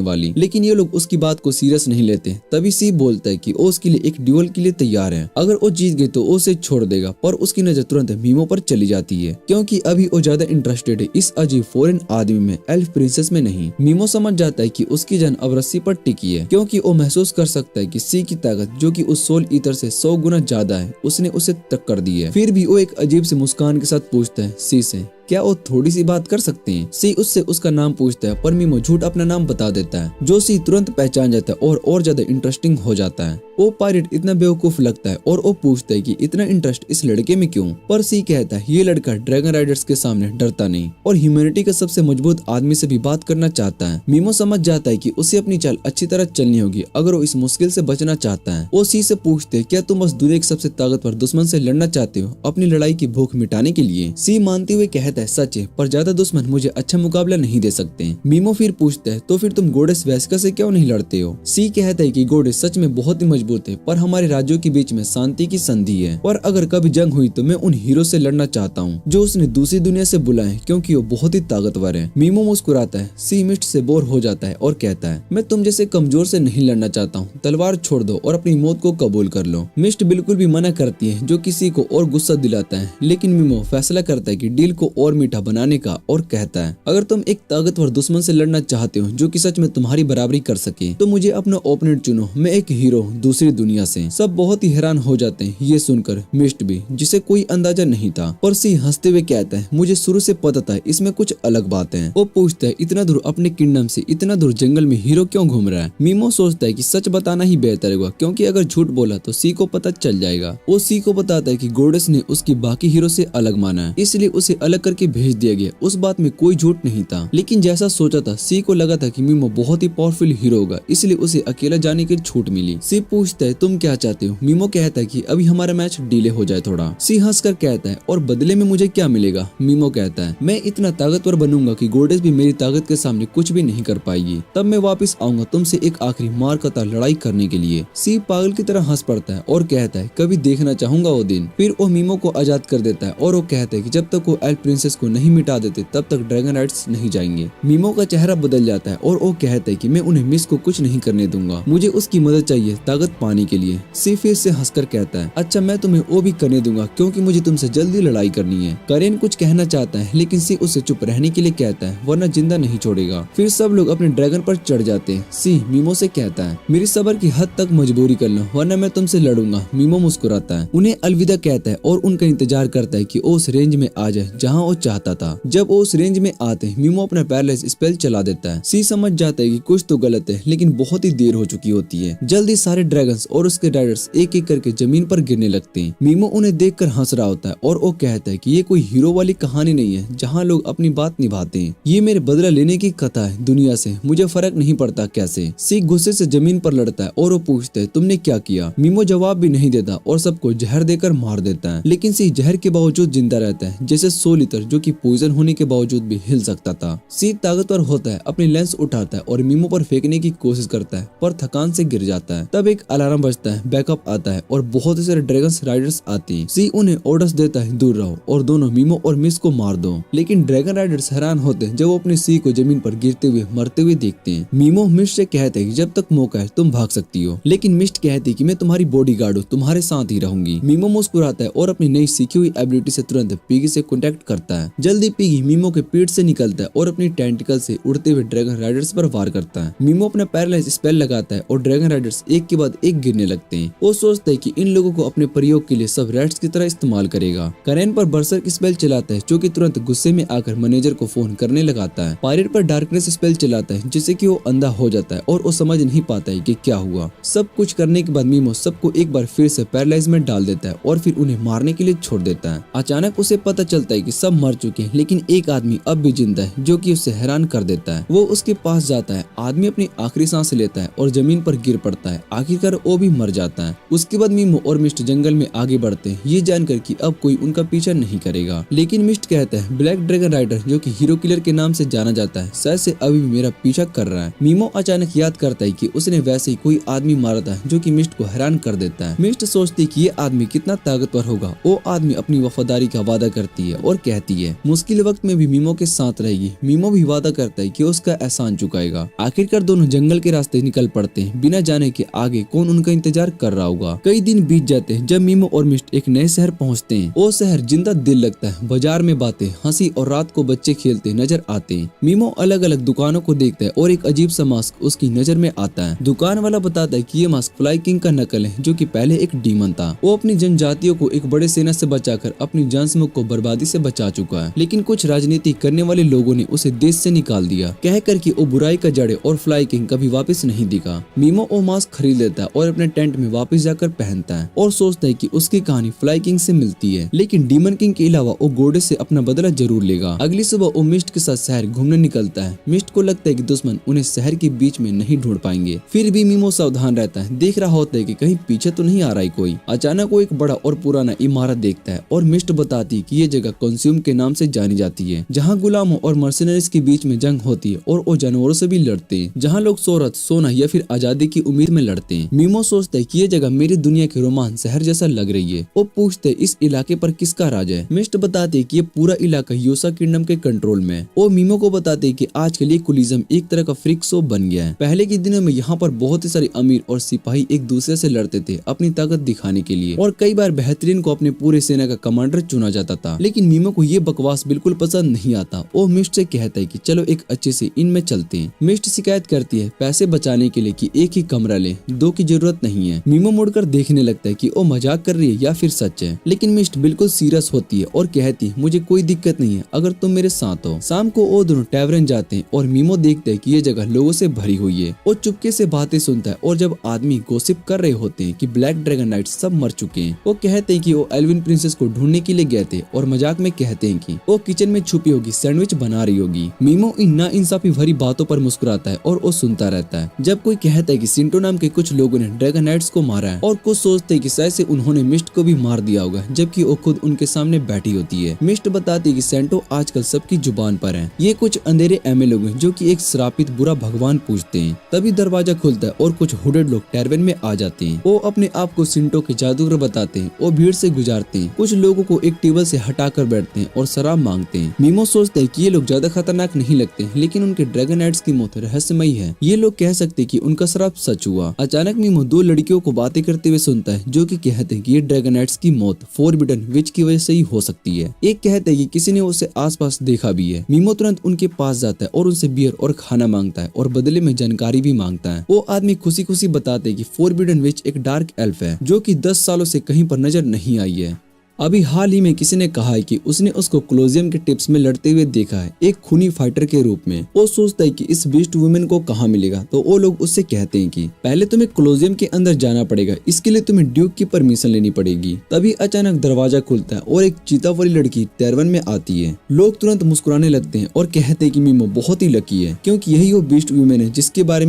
वाली, लेकिन ये लोग उसकी बात को सीरियस नहीं लेते। तभी सी बोलता है कि वो उसके लिए एक ड्यूल के लिए तैयार है। अगर वो जीत गई तो वो उसे छोड़ देगा, पर उसकी नजर तुरंत मीमो पर चली जाती है क्योंकि अभी वो ज्यादा इंटरेस्टेड है इस अजीब फॉरेन आदमी में, एल्फ प्रिंसेस में नहीं। मीमो समझ जाता है कि उसकी जान अब रस्सी पर टिकी है क्योंकि वो महसूस कर सकता है कि सी की ताकत जो कि उस सोल ईटर से 100 गुना ज्यादा है, उसने उसे टक्कर दी है। फिर भी वो एक अजीब सी मुस्कान के साथ पूछता है सी से क्या वो थोड़ी सी बात कर सकते हैं? सी उससे उसका नाम पूछता है पर मीमो झूठ अपना नाम बता देता है जो सी तुरंत पहचान जाता है और ज्यादा इंटरेस्टिंग हो जाता है। वो पायलट इतना बेवकूफ लगता है और वो पूछता है कि इतना इंटरेस्ट इस लड़के में क्यों? पर सी कहता है ये लड़का ड्रैगन राइडर्स के सामने डरता नहीं और ह्यूमैनिटी के सबसे मजबूत आदमी से भी बात करना चाहता है। मीमो समझ जाता है कि उसे अपनी चाल अच्छी तरह चलनी होगी अगर वो इस मुश्किल से बचना चाहता है। वो सी से पूछते है क्या तुम बस दुनिया के सबसे ताकतवर दुश्मन से लड़ना चाहते हो अपनी लड़ाई की भूख मिटाने के लिए? सी मानते हुए कहता है सच है, पर ज्यादा दुश्मन मुझे अच्छा मुकाबला नहीं दे सकते। मीमो फिर पूछता है तो फिर तुम गोडेस वेस्का से क्यों नहीं लड़ते हो? सी कहता है कि गोडेस सच में बहुत ही मजबूत है, पर हमारे राज्यों के बीच में शांति की संधि है, पर अगर कभी जंग हुई तो मैं उन हीरो से लड़ना चाहता हूँ जो उसने दूसरी दुनिया से बुलाए क्योंकि वो बहुत ही ताकतवर है। मीमो मुस्कुराता है। सी मिस्ट से बोर हो जाता है और कहता है मैं तुम जैसे कमजोर से नहीं लड़ना चाहता हूँ, तलवार छोड़ दो और अपनी मौत को कबूल कर लो। मिस्ट बिल्कुल भी मना करती है जो किसी को और गुस्सा दिलाता है, लेकिन मीमो फैसला करता है कि डील को और मीठा बनाने का और कहता है अगर तुम एक ताकतवर दुश्मन से लड़ना चाहते हो जो कि सच में तुम्हारी बराबरी कर सके तो मुझे अपना ओपोनेंट चुनो, मैं एक हीरो हूँ दूसरी दुनिया से। सब बहुत ही हैरान हो जाते हैं ये सुनकर, मिस्ट भी, जिसे कोई अंदाजा नहीं था। पर सी हंसते हुए कहता है मुझे शुरू से पता था इसमें कुछ अलग बात है। वो पूछता है इतना दूर अपने किंगडम से इतना दूर जंगल में हीरो क्यों घूम रहा है? मीमो सोचता है कि सच बताना ही बेहतर होगा क्योंकि अगर झूठ बोला तो सी को पता चल जाएगा। वो सी को बताता है कि गोडेस ने उसकी बाकी हीरो से अलग माना है, इसलिए उसे अलग करके भेज दिया गया, उस बात में कोई झूठ नहीं था। लेकिन जैसा सोचा था, सी को लगा था कि मीमो बहुत ही पावरफुल हीरो होगा, इसलिए उसे अकेला जाने की छूट मिली। सी पूछता है तुम क्या चाहते हो? मीमो कहता है कि अभी हमारा मैच डिले हो जाए थोड़ा। सी हंसकर कहता है और बदले में मुझे क्या मिलेगा? मीमो कहता है मैं इतना ताकतवर बनूंगा कि गोडेस भी मेरी ताकत के सामने कुछ भी नहीं कर पाएगी। तब मैं वापस आऊंगा तुमसे एक आखिरी मार कता लड़ाई करने के लिए। सी पागल की तरह हंस पड़ता है और कहता है कभी देखना चाहूंगा वो दिन। फिर वो मीमो को आजाद कर देता है और वो कहता है कि जब तक वो एल्फ प्रिंसेस को नहीं मिटा देते तब तक ड्रैगन राइड्स नहीं जाएंगे। मीमो का चेहरा बदल जाता है और वो कहता है कि मैं उन्हें मिस को कुछ नहीं करने दूंगा, मुझे उसकी मदद चाहिए ताकत पाने के लिए। सी फिर से हंसकर कहता है अच्छा मैं तुम्हें वो भी करने दूंगा क्योंकि मुझे तुमसे जल्दी लड़ाई करनी है। करेन कुछ कहना चाहता है लेकिन सी उसे चुप रहने के लिए कहता है वरना जिंदा नहीं छोड़ेगा। फिर सब लोग अपने ड्रैगन पर चढ़ जाते हैं। सी मीमो से कहता है मेरी सब्र की हद तक मजबूरी कर लो वरना मैं तुमसे लड़ूंगा। मीमो मुस्कुराता है, उन्हें अलविदा कहता है और उनका इंतजार करता है कि वो उस रेंज में आ जाए जहाँ वो चाहता था। जब वो उस रेंज में आते हैं मीमो अपना पैरालाइज स्पेल चला देता है। सी समझ जाता है कि कुछ तो गलत है लेकिन बहुत ही देर हो चुकी होती है। जल्दी सारे ड्रैगन्स और उसके राइडर्स एक एक करके जमीन पर गिरने लगते हैं। मीमो उन्हें देखकर हंस रहा होता है और वो कहता है कि ये कोई हीरो वाली कहानी नहीं है जहाँ लोग अपनी बात निभाते हैं, ये मेरे बदला लेने की कथा है दुनिया से, मुझे फर्क नहीं पड़ता कैसे। सी गुस्से से जमीन पर लड़ता है और वो पूछता है तुमने क्या किया? मीमो जवाब भी नहीं देता और सबको जहर देकर मार देता है। लेकिन सी जहर के बावजूद जिंदा रहता है जैसे सोल ईतर जो कि पॉइजन होने के बावजूद भी हिल सकता था। सी ताकतवर होता है, अपनी लेंस उठाता है और मीमो पर फेंकने की कोशिश करता है पर थकान से गिर जाता है। तब एक अलार्म बजता है, बैकअप आता है और बहुत सारे ड्रैगन्स राइडर्स आते हैं। सी उन्हें ऑर्डर्स देता है दूर रहो और दोनों मीमो और मिस को मार दो। लेकिन ड्रैगन राइडर्स हैरान होते हैं जब वो अपने सी को जमीन पर गिरते हुए मरते हुए देखते हैं। मीमो मिस्ट से कहते हैं कि जब तक मौका है तुम भाग सकती हो, लेकिन मिस्ट कहती है कि मैं तुम्हारी बॉडीगार्ड हूँ, तुम्हारे साथ ही रहूंगी। मीमो मुस्कुराता है और अपनी नई सीखी हुई एबिलिटी से तुरंत पिगी से कॉन्टेक्ट करता है। जल्दी पिगी मीमो के पीठ से निकलता है और अपनी टेंटिकल से उड़ते हुए ड्रैगन राइडर्स पर वार करता है। मीमो अपना पैरालाइज स्पेल लगाता है और ड्रैगन राइडर्स एक के बाद एक गिरने लगते हैं। वो सोचता है कि इन लोगों को अपने प्रयोग के लिए सब रैट्स की तरह इस्तेमाल करेगा। करेन पर बरसर्क स्पेल चलाता है जो कि तुरंत गुस्से में आकर मैनेजर को फोन करने लगाता है। पायरेट पर डार्कनेस स्पेल चलाता है जिससे कि वो अंधा हो जाता है और वो समझ नहीं पाता है कि क्या हुआ। सब कुछ करने के बाद मीमो सबको एक बार फिर से पैरालाइज में डाल देता है और फिर उन्हें मारने के लिए छोड़ देता है। अचानक उसे पता चलता है कि सब मर चुके हैं लेकिन एक आदमी अब भी जिंदा है जो कि उसे हैरान कर देता है। वो उसके पास जाता है, आदमी अपनी आखिरी सांस लेता है और जमीन पर गिर पड़ता है। आखिरकार वो भी मर जाता है। उसके बाद मीमो और मिस्ट जंगल में आगे बढ़ते हैं ये जानकर कि अब कोई उनका पीछा नहीं करेगा। लेकिन मिस्ट कहता है ब्लैक ड्रैगन राइडर जो कि हीरो किलर के नाम से जाना जाता है शायद से अभी भी मेरा पीछा कर रहा है। मीमो अचानक याद करता है कि उसने वैसे ही कोई आदमी मारा था जो कि मिस्ट को हैरान कर देता है। मिस्ट सोचती है कि ये आदमी कितना ताकतवर होगा। वो आदमी अपनी वफादारी का वादा करती है और कहती है मुश्किल वक्त में भी मीमो के साथ रहेगी। मीमो भी वादा करता है कि उसका एहसान चुकाएगा। आखिरकार दोनों जंगल के रास्ते निकल पड़ते हैं बिना जाने के आगे कौन उनका इंतजार कर रहा होगा। कई दिन बीत जाते हैं जब मीमो और मिस्ट एक नए शहर पहुंचते हैं। वो शहर जिंदा दिल लगता है, बाजार में बातें, हंसी और रात को बच्चे खेलते नजर आते हैं। मीमो अलग अलग दुकानों को देखता है और एक अजीब सा मास्क उसकी नजर में आता है। दुकान वाला बताता है कि ये मास्क फ्लाई किंग का नकल है जो कि पहले एक डीमन था। वो अपनी जनजातियों को एक बड़े सेना से बचाकर अपनी जनसमूह को बर्बादी से बचा चुका है। लेकिन कुछ राजनीति करने वाले लोगों ने उसे देश से निकाल दिया कहकर कि वो बुराई का जड़ है और फ्लाई किंग कभी वापस नहीं दिखा। मीमो वो मास्क खरीद लेता है और अपने टेंट में वापस जाकर पहनता है और सोचता है कि उसकी कहानी फ्लाई किंग से मिलती है। लेकिन डीमन किंग के अलावा वो गोडेस से अपना बदला जरूर लेगा। अगली सुबह वो मिस्ट के साथ शहर घूमने निकलता है। मिस्ट को लगता है कि दुश्मन उन्हें शहर के बीच में नहीं ढूंढ पाएंगे। फिर भी मीमो सावधान रहता है, देख रहा होता है कि कहीं पीछे तो नहीं आ रहा है कोई। अचानक वो एक बड़ा और पुराना इमारत देखता है और मिस्ट बताती है कि ये जगह कंज्यूम के नाम से जानी जाती है जहाँ गुलामों और मर्सिनरीज के बीच में जंग होती है और वो जानवरों से भी लड़ते हैं, जहाँ लोग शोहरत, सोना या फिर आजादी की उम्मीद में लड़ते हैं। मीमो सोचता है कि ये जगह मेरी दुनिया के रोमांस शहर जैसा लग रही है। वो पूछते है इस इलाके पर किसका राज है। मिस्ट बताते है कि ये पूरा इलाका यूसा किंगडम के कंट्रोल में है। वो मीमो को बताते है कि आज के लिए कुलिज्म एक तरह का फ्रीक शो बन गया है। पहले के दिनों में यहाँ पर बहुत ही सारे अमीर और सिपाही एक दूसरे से लड़ते थे अपनी ताकत दिखाने के लिए और कई बार बेहतरीन को अपने पूरे सेना का कमांडर चुना जाता था। लेकिन मीमो को ये बकवास बिल्कुल पसंद नहीं आता। वो मिस्ट से कहता है कि चलो एक अच्छे से इन में चलते हैं। मिस्ट शिकायत करती है पैसे बचाने के लिए कि एक ही कमरा ले, दो की जरूरत नहीं है। मीमो मुड़कर देखने लगता है कि वो मजाक कर रही है या फिर सच है। लेकिन मिस्ट बिल्कुल सीरियस होती है और कहती है मुझे कोई दिक्कत नहीं है अगर तुम मेरे साथ हो। शाम को वो दोनों टैवरन जाते हैं और मीमो देखते है कि ये जगह लोगों से भरी हुई है। वो चुपके से बातें सुनता है और जब आदमी गॉसिप कर रहे होते हैं कि ब्लैक ड्रैगन नाइट्स सब मर चुके हैं, वो कहते हैं कि वो एल्विन प्रिंसेस को ढूंढने के लिए गए थे और मजाक में कहते कहते हैं कि वो किचन में छुपी होगी, सैंडविच बना रही होगी। मीमो इन नाइंसाफी भरी बातों पर मुस्कुराता है और वो सुनता रहता है। जब कोई कहता है कि सिंटो नाम के कुछ लोगों ने ड्रैगनाइट्स को मारा है और कुछ सोचते हैं कि शायद से उन्होंने मिस्ट को भी मार दिया होगा, जबकि वो खुद उनके सामने बैठी होती है। मिस्ट बताती है कि सेंटो आजकल सबकी जुबान पर है। ये कुछ अंधेरे एमए लोग हैं जो कि एक श्रापित बुरा भगवान पूजते हैं। तभी दरवाजा खुलता है और कुछ हुडेड लोग टैरवेन में आ जाते हैं। वो अपने आप को सिंटो के जादूगर बताते हैं। वो भीड़ से गुजारते हैं, कुछ लोगों को एक टेबल से हटाकर बैठते हैं और शराब मांगते हैं। मीमो सोचते हैं कि ये लोग ज्यादा खतरनाक नहीं लगते, लेकिन उनके ड्रैगनाइट्स की मौत रहस्यमयी है। ये लोग कह सकते हैं कि उनका श्राप सच हुआ। अचानक मीमो दो लड़कियों को बातें करते हुए सुनता है जो कि कहते हैं कि ये ड्रैगनाइट्स की मौत फोरबिडन विच की वजह से ही हो सकती है। एक कहते हैं कि किसी ने उसे आसपास देखा भी है। मीमो तुरंत उनके पास जाता है और उनसे बियर और खाना मांगता है और बदले में जानकारी भी मांगता है। वो आदमी खुशी खुशी बताते हैं कि फोरबिडन विच एक डार्क एल्फ है जो कि 10 सालों से कहीं पर नजर नहीं आई है। अभी हाल ही में किसी ने कहा है कि उसने उसको कोलोसियम के टिप्स में लड़ते हुए देखा है, एक खूनी फाइटर के रूप में। वो सोचता है कि इस बीस्ट वुमेन को कहाँ मिलेगा, तो वो लोग उससे कहते हैं कि पहले तुम्हें कोलोसियम के अंदर जाना पड़ेगा, इसके लिए तुम्हें ड्यूक की परमिशन लेनी पड़ेगी। तभी अचानक दरवाजा खुलता है और एक चीता वाली लड़की टैरवन में आती है। लोग तुरंत मुस्कुराने लगते हैं और कहते हैं कि मीमो बहुत ही लकी है, क्योंकि यही वो बीस्ट वुमेन है जिसके बारे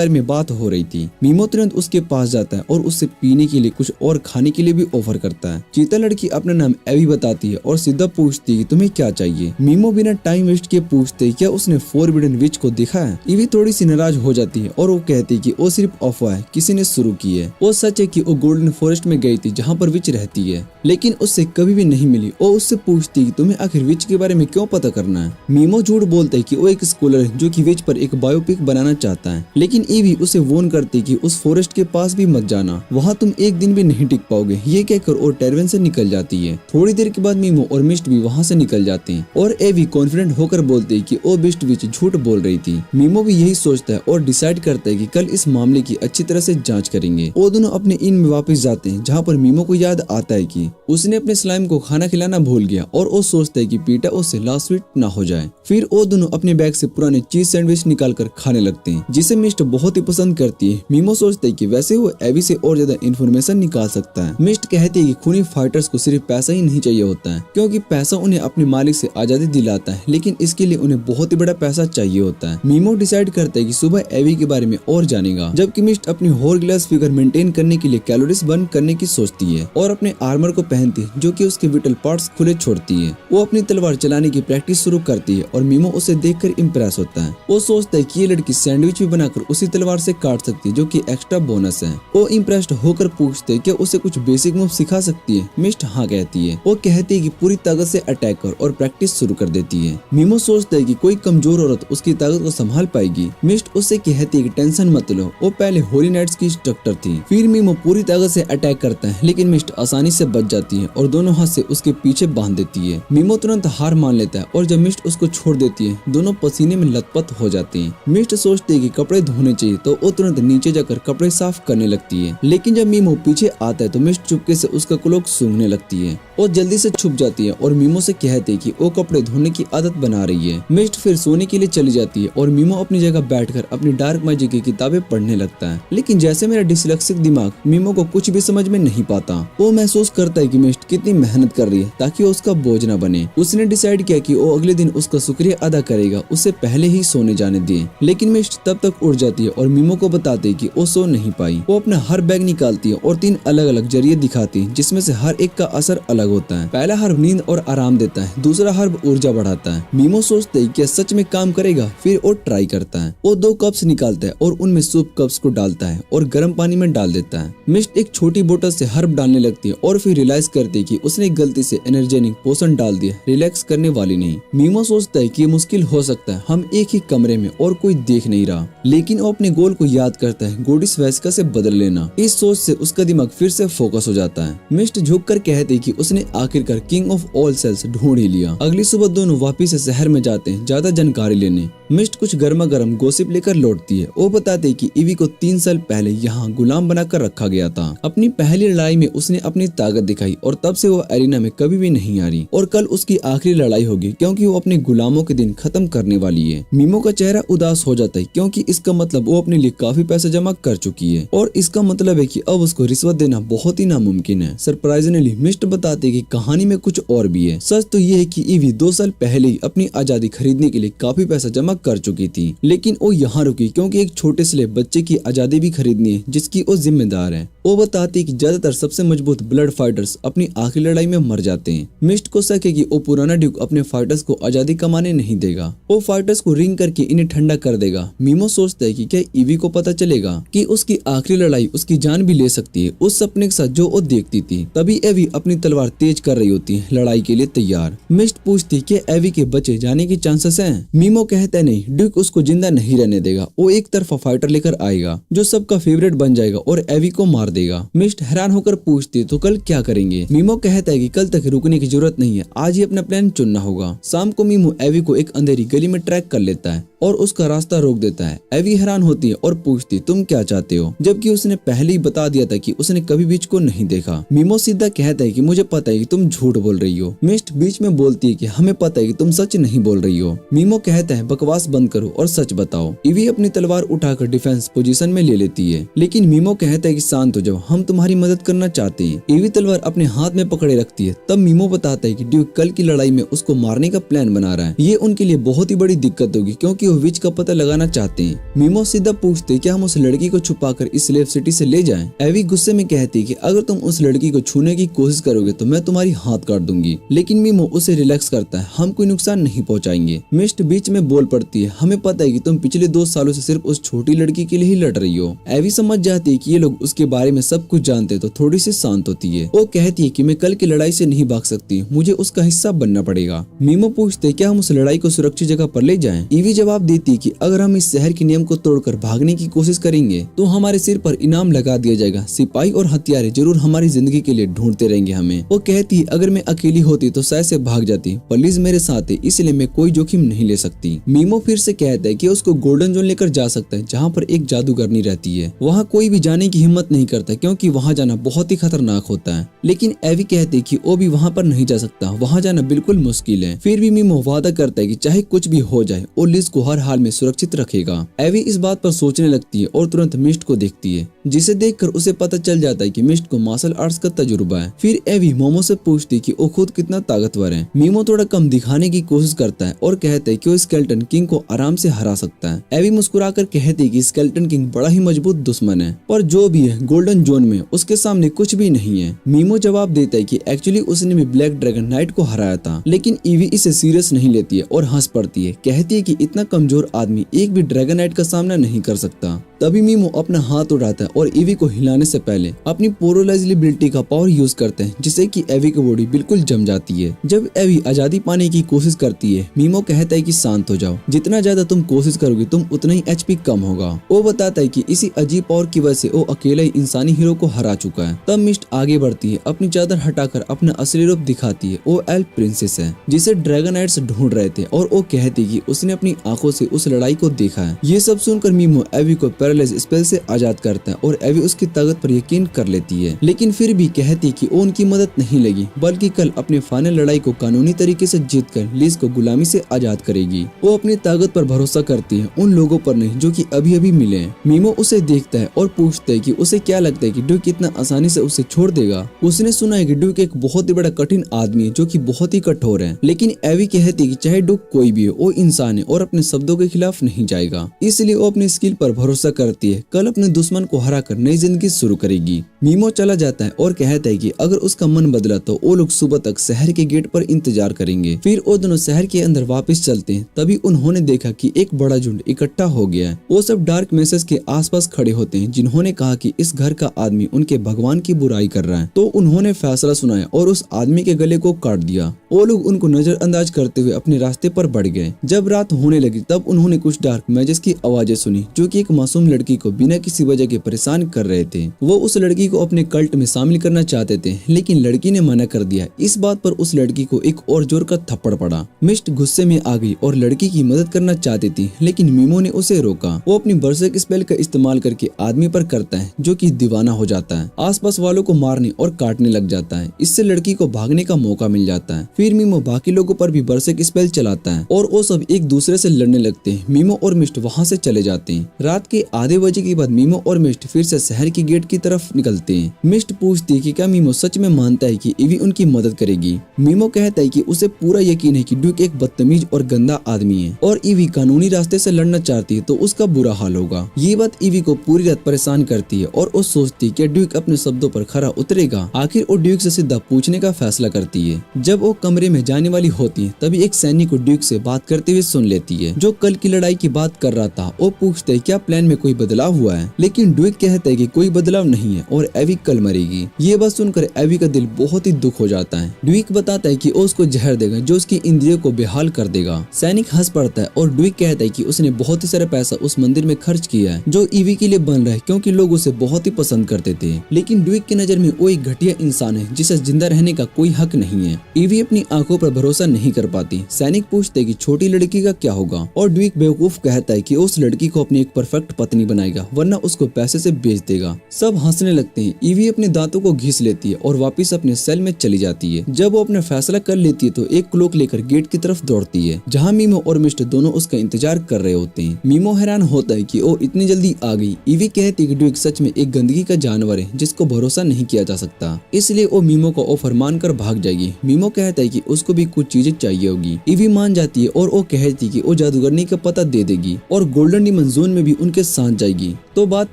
में बात हो रही थी। मीमो तुरंत उसके पास जाता है और उससे पीने के लिए कुछ और खाने के लिए भी ऑफर करता है। चीता लड़की अपना नाम एवी बताती है और सीधा पूछती है कि तुम्हें क्या चाहिए। मीमो बिना टाइम वेस्ट किए पूछते क्या उसने फोरबिडन विच को देखा है। एवी थोड़ी सी नाराज हो जाती है और वो कहती है कि वो सिर्फ अफवाह है, किसी ने शुरू की है। वो सच है कि वो गोल्डन फॉरेस्ट में गई थी जहाँ पर विच रहती है, लेकिन उससे कभी भी नहीं मिली। वो उससे पूछती है तुम्हें आखिर विच के बारे में क्यों पता करना है। मीमो झूठ बोलता है कि वो एक स्कॉलर है जो कि विच पर एक बायोपिक बनाना चाहता है, लेकिन एवी उसे वॉर्न करती है कि उस फॉरेस्ट के पास भी मत जाना, वहाँ तुम एक दिन भी नहीं टिक पाओगे। ये कहकर और टैरवेन से निकल जाती है। थोड़ी देर के बाद मीमो और मिस्ट भी वहाँ से निकल जाते हैं और एवी कॉन्फिडेंट होकर बोलते हैं कि वो बिस्ट विच झूठ बोल रही थी। मीमो भी यही सोचता है और डिसाइड करता है कि कल इस मामले की अच्छी तरह से जांच करेंगे। वो दोनों अपने इन में वापस जाते हैं जहाँ पर मीमो को याद आता है कि उसने अपने स्लाइम को खाना खिलाना भूल गया और वो सोचता है कि पीटा उससे लास्ट स्वीट ना हो जाए। फिर वो दोनों अपने बैग से पुराने चीज सैंडविच निकाल कर खाने लगते हैं, जिसे मिस्ट बहुत ही पसंद करती है। मीमो सोचता है कि वैसे वो एवी से और ज्यादा इन्फॉर्मेशन निकाल सकता है। मिस्ट कहती है कि खूनी फाइटर्स को सिर्फ पैसा ही नहीं चाहिए होता है, क्योंकि पैसा उन्हें अपने मालिक से आजादी दिलाता है, लेकिन इसके लिए उन्हें बहुत ही बड़ा पैसा चाहिए होता है। मीमो डिसाइड करता है कि सुबह एवी के बारे में और जानेगा, जबकि मिस्ट अपनी होरग्लास फिगर मेंटेन करने के लिए कैलोरीज बर्न करने की सोचती है और अपने आर्मर को पहनती है जो कि उसके विटल पार्ट्स खुले छोड़ती है। वो अपनी तलवार चलाने की प्रैक्टिस शुरू करती है और मीमो उसे देखकर इम्प्रेस होता है। वो सोचता है कि ये लड़की सैंडविच भी बनाकर उसी तलवार से काट सकती है, जो कि एक्स्ट्रा बोनस है। वो इम्प्रेस्ड होकर पूछते क्या उसे कुछ बेसिक मूव सिखा सकती है। मिस्ट हाँ कहती है। वो कहती है कि पूरी ताकत से अटैक कर और प्रैक्टिस शुरू कर देती है। मीमो सोचता है कि कोई कमजोर औरत उसकी ताकत को संभाल पाएगी। मिस्ट उससे कहती है कि टेंशन मत लो, वो पहले होली नाइट्स की इंस्ट्रक्टर थी। फिर मीमो पूरी ताकत से अटैक करता है, लेकिन मिस्ट आसानी से बच जाती है और दोनों हाथ से उसके पीछे बांध देती है। मीमो तुरंत हार मान लेता है और जब मिस्ट उसको छोड़ देती है, दोनों पसीने में लथपथ हो जाते हैं। मिस्ट सोचती है कि कपड़े धोने चाहिए, तो वो तुरंत नीचे जाकर कपड़े साफ करने लगती है, लेकिन जब मीमो पीछे आता है तो मिस्ट चुपके से उसका क्लोक सूंघने लगती है। वो जल्दी से छुप जाती है और मीमो से कहती है कि वो कपड़े धोने की आदत बना रही है। मिस्ट फिर सोने के लिए चली जाती है और मीमो अपनी जगह बैठकर अपनी डार्क मैजिक की किताबें पढ़ने लगता है, लेकिन जैसे मेरा डिसलेक्सिक दिमाग मीमो को कुछ भी समझ में नहीं पाता। वो महसूस करता है कि मिस्ट कितनी मेहनत कर रही है ताकि उसका बोझ न बने। उसने डिसाइड किया कि वो अगले दिन उसका शुक्रिया अदा करेगा, उससे पहले ही सोने जाने दे। लेकिन मिस्ट तब तक उठ जाती है और मीमो को बताती है कि वो सो नहीं पाई। वो अपना हर बैग निकालती है और 3 अलग अलग जरिए दिखाती है, जिसमें से हर एक का असर अलग होता है। पहला हर्ब नींद और आराम देता है, दूसरा हर्ब ऊर्जा बढ़ाता है। मीमो सोचता है कि सच में काम करेगा, फिर वो ट्राई करता है। वो 2 कप्स निकालता है और उनमें सूप कप्स को डालता है और गर्म पानी में डाल देता है। मिस्ट एक छोटी बोतल से हर्ब डालने लगती है और फिर रियलाइज करती है कि उसने गलती से एनर्जेटिक पोशन डाल दिया, रिलैक्स करने वाली नहीं। मीमो सोचता है कि ये मुश्किल हो सकता है, हम एक ही कमरे में और कोई देख नहीं रहा, लेकिन वो अपने गोल को याद करता है, गोडिस वैस्का से बदल लेना। इस सोच से उसका दिमाग फिर से फोकस हो जाता है। मिस्ट झुक कर कहती कि उसने आखिरकार किंग ऑफ ऑल सेल्स ढूंढ ही लिया। अगली सुबह दोनों वापिस से शहर में जाते हैं ज्यादा जानकारी लेने। मिस्ट कुछ गर्मा गर्म गोसिप लेकर लौटती है। वो बताते कि ईवी को 3 साल पहले यहाँ गुलाम बनाकर रखा गया था। अपनी पहली लड़ाई में उसने अपनी ताकत दिखाई और तब से वो एरिना में कभी भी नहीं आ रही और कल उसकी आखिरी लड़ाई होगी क्योंकि वो अपने गुलामों के दिन खत्म करने वाली है। मीमो का चेहरा उदास हो जाता है क्योंकि इसका मतलब वो अपने लिए काफी पैसे जमा कर चुकी है और इसका मतलब है कि अब उसको रिश्वत देना बहुत ही नामुमकिन है। सरप्राइजिंगली मिस्ट बताते कि कहानी में कुछ और भी है। सच तो ये है कि ईवी 2 साल पहले ही अपनी आजादी खरीदने के लिए काफी पैसा जमा कर चुकी थी, लेकिन वो यहाँ रुकी क्योंकि एक छोटे से बच्चे की आजादी भी खरीदनी है जिसकी वो जिम्मेदार है। वो बताती है कि ज्यादातर सबसे मजबूत ब्लड फाइटर्स अपनी आखिरी लड़ाई में मर जाते हैं। मिस्ट को शक है कि वो पुराना ड्यूक अपने फाइटर्स को आजादी कमाने नहीं देगा। वो फाइटर्स को रिंग करके इन्हें ठंडा कर देगा। मीमो सोचता है कि क्या ईवी को पता चलेगा कि उसकी आखिरी लड़ाई उसकी जान भी ले सकती है उस सपने के साथ जो वो देखती थी। तभी एवी अपनी तलवार तेज कर रही होती है, लड़ाई के लिए तैयार। मिस्ट पूछती है कि एवी के बचे जाने की चांसेस हैं। मीमो कहता है नहीं, ड्यूक उसको जिंदा नहीं रहने देगा। वो एक तरफा फाइटर लेकर आएगा जो सबका फेवरेट बन जाएगा और एवी को मार देगा। मिस्ट हैरान होकर पूछती है तो कल क्या करेंगे। मीमो कहता है कि कल तक रुकने की जरूरत नहीं है, आज ही अपना प्लान चुनना होगा। शाम को मीमो एवी को एक अंधेरी गली में ट्रैक कर लेता है और उसका रास्ता रोक देता है। एवी हैरान होती है और पूछती तुम क्या चाहते हो, जबकि उसने पहले ही बता दिया था कि उसने कभी बीच को नहीं देखा। मीमो सीधा कहता है कि मुझे पता है कि तुम झूठ बोल रही हो। मिस्ट बीच में बोलती है कि हमें पता है कि तुम सच नहीं बोल रही हो। मीमो कहता है बकवास बंद करो और सच बताओ। ईवी अपनी तलवार उठाकर डिफेंस पोजीशन में ले लेती है, लेकिन मीमो कहता है कि शांत हो जाओ, हम तुम्हारी मदद करना चाहते हैं। ईवी तलवार अपने हाथ में पकड़े रखती है। तब मीमो बताता है कि ड्यूक कल की लड़ाई में उसको मारने का प्लान बना रहा है। ये उनके लिए बहुत ही बड़ी दिक्कत होगी क्योंकि वो विच का पता लगाना चाहते हैं। मीमो सीधा पूछते क्या हम उस लड़की को छुपाकर इस स्लेव सिटी से ले जाएं? एवी गुस्से में कहती है कि अगर तुम उस लड़की को छूने की कोशिश करोगे तो मैं तुम्हारी हाथ काट दूंगी, लेकिन मीमो उसे रिलैक्स करता है, हम कोई नुकसान नहीं पहुंचाएंगे। मिस्ट बीच में बोल पड़ती है हमें पता है कि तुम पिछले 2 सालों से सिर्फ उस छोटी लड़की के लिए ही लड़ रही हो। एवी समझ जाती है कि ये लोग उसके बारे में सब कुछ जानते तो थोड़ी सी शांत होती है। वो कहती है कि मैं कल की लड़ाई से नहीं भाग सकती, मुझे उसका हिस्सा बनना पड़ेगा। मीमो पूछते क्या हम उस लड़ाई को सुरक्षित जगह पर ले जाएं? ईवी जवाब देती है कि अगर हम इस शहर के नियम को तोड़कर भागने की कोशिश करेंगे तो हमारे सिर पर इनाम लगा दिया जाएगा। सिपाही और हथियारे जरूर हमारी जिंदगी के लिए ढूंढते रहेंगे हमें। वो कहती है अगर मैं अकेली होती तो शायद से भाग जाती, पुलिस मेरे साथ है इसलिए मैं कोई जोखिम नहीं ले सकती। मीमो फिर से कहता है कि उसको गोल्डन जोन लेकर जा सकता है जहाँ पर एक जादूगरनी रहती है। वहाँ कोई भी जाने की हिम्मत नहीं करता क्योंकि वहाँ जाना बहुत ही खतरनाक होता है, लेकिन एवी कहती है कि वो भी वहाँ पर नहीं जा सकता, वहाँ जाना बिल्कुल मुश्किल है। फिर भी मीमो वादा करता है कि चाहे कुछ भी हो जाए वो लिज को हर हाल में सुरक्षित रखेगा। एवी इस बात पर सोचने लगती है और तुरंत मिस्ट को देखती है, जिसे देखकर उसे पता चल जाता है कि मिस्ट को मार्शल आर्ट्स का तजुर्बा है। फिर एवी मोमो से पूछती है कि वो खुद कितना ताकतवर है। मीमो थोड़ा कम दिखाने की कोशिश करता है और कहता है कि वो स्केलेटन किंग को आराम से हरा सकता है। एवी मुस्कुराकर कहती है कि स्केलेटन किंग बड़ा ही मजबूत दुश्मन है, पर जो भी है गोल्डन जोन में उसके सामने कुछ भी नहीं है। मीमो जवाब देता है कि एक्चुअली उसने भी ब्लैक ड्रैगन नाइट को हराया था, लेकिन ईवी इसे सीरियस नहीं लेती है और हंस पड़ती है। कहती है कि इतना कमजोर आदमी एक भी ड्रैगन नाइट का सामना नहीं कर सकता। तभी मीमो अपना हाथ उठाता है और ईवी को हिलाने से पहले अपनी पोरोलाइजेबिलिटी का पावर यूज करते हैं, जिससे कि एवी की बॉडी बिल्कुल जम जाती है। जब एवी आजादी पाने की कोशिश करती है, मीमो कहता है कि शांत हो जाओ, जितना ज्यादा तुम कोशिश करोगे तुम उतना ही एचपी कम होगा। वो बताता है कि इसी अजीब पावर की वजह से वो अकेला ही इंसानी हीरो को हरा चुका है। तब मिस्ट आगे बढ़ती है, अपनी चादर हटाकर अपना असली रूप दिखाती है। वो एल्फ प्रिंसेस है जिसे ड्रैगनाइट्स ढूंढ रहे थे और वो कहती कि उसने अपनी आंखों से उस लड़ाई को देखा है। ये सब सुनकर मीमो एवी को पैरालाइज स्पेल से आजाद करता है और एवी उसकी ताकत पर यकीन कर लेती है, लेकिन फिर भी कहती कि वो उनकी मदद नहीं लगी, बल्कि कल अपने फाइनल लड़ाई को कानूनी तरीके से जीतकर लिज को गुलामी से आजाद करेगी। वो अपनी ताकत पर भरोसा करती है, उन लोगों पर नहीं जो कि अभी अभी मिले हैं। मीमो उसे देखता है और पूछता है कि उसे क्या लगता है कि ड्यूक इतना आसानी से उसे छोड़ देगा। उसने सुना है कि ड्यूक एक बहुत ही बड़ा कठिन आदमी है जो कि बहुत ही कठोर है, लेकिन एवी कहती है कि चाहे ड्यूक कोई भी हो वो इंसान है और अपने शब्दों के खिलाफ नहीं जाएगा, इसलिए वो अपनी स्किल पर भरोसा करती है। कल अपने दुश्मन को हराकर नई जिंदगी शुरू करेगी। मीमो चला जाता है और कहता है कि अगर उसका मन बदला तो वो लोग सुबह तक शहर के गेट पर इंतजार करेंगे। फिर वो दोनों शहर के अंदर वापस चलते हैं। तभी उन्होंने देखा कि एक बड़ा झुंड इकट्ठा हो गया है। वो सब डार्क मैसेज के आसपास खड़े होते हैं, जिन्होंने कहा कि इस घर का आदमी उनके भगवान की बुराई कर रहा है। तो उन्होंने फैसला सुनाया और उस आदमी के गले को काट दिया। वो लोग उनको नजरअंदाज करते हुए अपने रास्ते पर बढ़ गए। जब रात होने लगी तब उन्होंने कुछ डार्क मैसेज की आवाजें सुनी जो कि एक मासूम मासूम लड़की को बिना किसी वजह के परेशान कर रहे थे। वो उस लड़की को अपने कल्ट में शामिल करना चाहते थे, लेकिन लड़की ने मना कर दिया। इस बात पर उस लड़की को एक और जोर का थप्पड़ पड़ा। मिस्ट गुस्से में आ गई और लड़की की मदद करना चाहती थी, लेकिन मीमो ने उसे रोका। वो अपनी बरसक स्पेल का इस्तेमाल करके आदमी पर करता है, जो कि दीवाना हो जाता है। आसपास वालों को मारने और काटने लग जाता है। इससे लड़की को भागने का मौका मिल जाता है। फिर मीमो बाकी लोगों पर भी बरसक स्पेल चलाता है और वो सब एक दूसरे से लड़ने लगते हैं। मीमो और मिस्ट वहाँ से चले जाते हैं। रात के आधे बजे के बाद मीमो और मिस्ट फिर से शहर की गेट की तरफ निकलते हैं। मिस्ट पूछती है कि क्या मीमो सच में मानता है कि ईवी उनकी मदद करेगी। मीमो कहता है कि उसे पूरा यकीन है कि ड्यूक एक बदतमीज और गंदा आदमी है और ईवी कानूनी रास्ते से लड़ना चाहती है तो उसका बुरा हाल होगा। ये बात ईवी को पूरी रात परेशान करती है और वो सोचती है कि ड्यूक अपने शब्दों पर खरा उतरेगा। आखिर वो ड्यूक से सीधा पूछने का फैसला करती है। जब वो कमरे में जाने वाली होती है तभी एक सैनिक को ड्यूक से बात करते हुए सुन लेती है, जो कल की लड़ाई की बात कर रहा था। वो पूछते है क्या प्लान में कोई बदलाव हुआ है, लेकिन ड्यूक कहता है कि कोई बदलाव नहीं है और एवी कल मरेगी। ये बात सुनकर एवी का दिल बहुत ही दुख हो जाता है। ड्यूक बताता है कि वो उसको जहर देगा जो उसकी इंद्रियों को बेहाल कर देगा। सैनिक हंस पड़ता है और ड्यूक कहता है कि उसने बहुत ही सारा पैसा उस मंदिर में खर्च किया है जो ईवी के लिए बन रहा है, क्योंकि लोग उसे बहुत ही पसंद करते थे। लेकिन ड्यूक की नजर में वो एक घटिया इंसान है जिसे जिंदा रहने का कोई हक नहीं है। ईवी अपनी आंखों पर भरोसा नहीं कर पाती। सैनिक पूछते है कि छोटी लड़की का क्या होगा और ड्यूक बेवकूफ कहता है कि उस लड़की को अपनी एक परफेक्ट पत्नी बनाएगा, वरना उसको पैसे से बेच देगा। सब हंसने लगते हैं। ईवी अपने दांतों को घिस लेती है और वापस अपने सेल में चली जाती है। जब वो अपना फैसला कर लेती है तो एक क्लॉक लेकर गेट की तरफ दौड़ती है, जहाँ मीमो और मिस्ट दोनों उसका इंतजार कर रहे होते हैं। मीमो हैरान होता है कि वो इतनी जल्दी आ गई। ईवी कहती है कि ड्यूक सच में एक गंदगी का जानवर है जिसको भरोसा नहीं किया जा सकता, इसलिए वो मीमो को ऑफर मानकर भाग जाएगी। मीमो कहता है कि उसको भी कुछ चीजें चाहिए होगी। ईवी मान जाती है और वो कहती है कि वो जादूगरनी का पता दे देगी और गोल्डन डिमन जोन में भी उनके साथ जाएगी। तो बात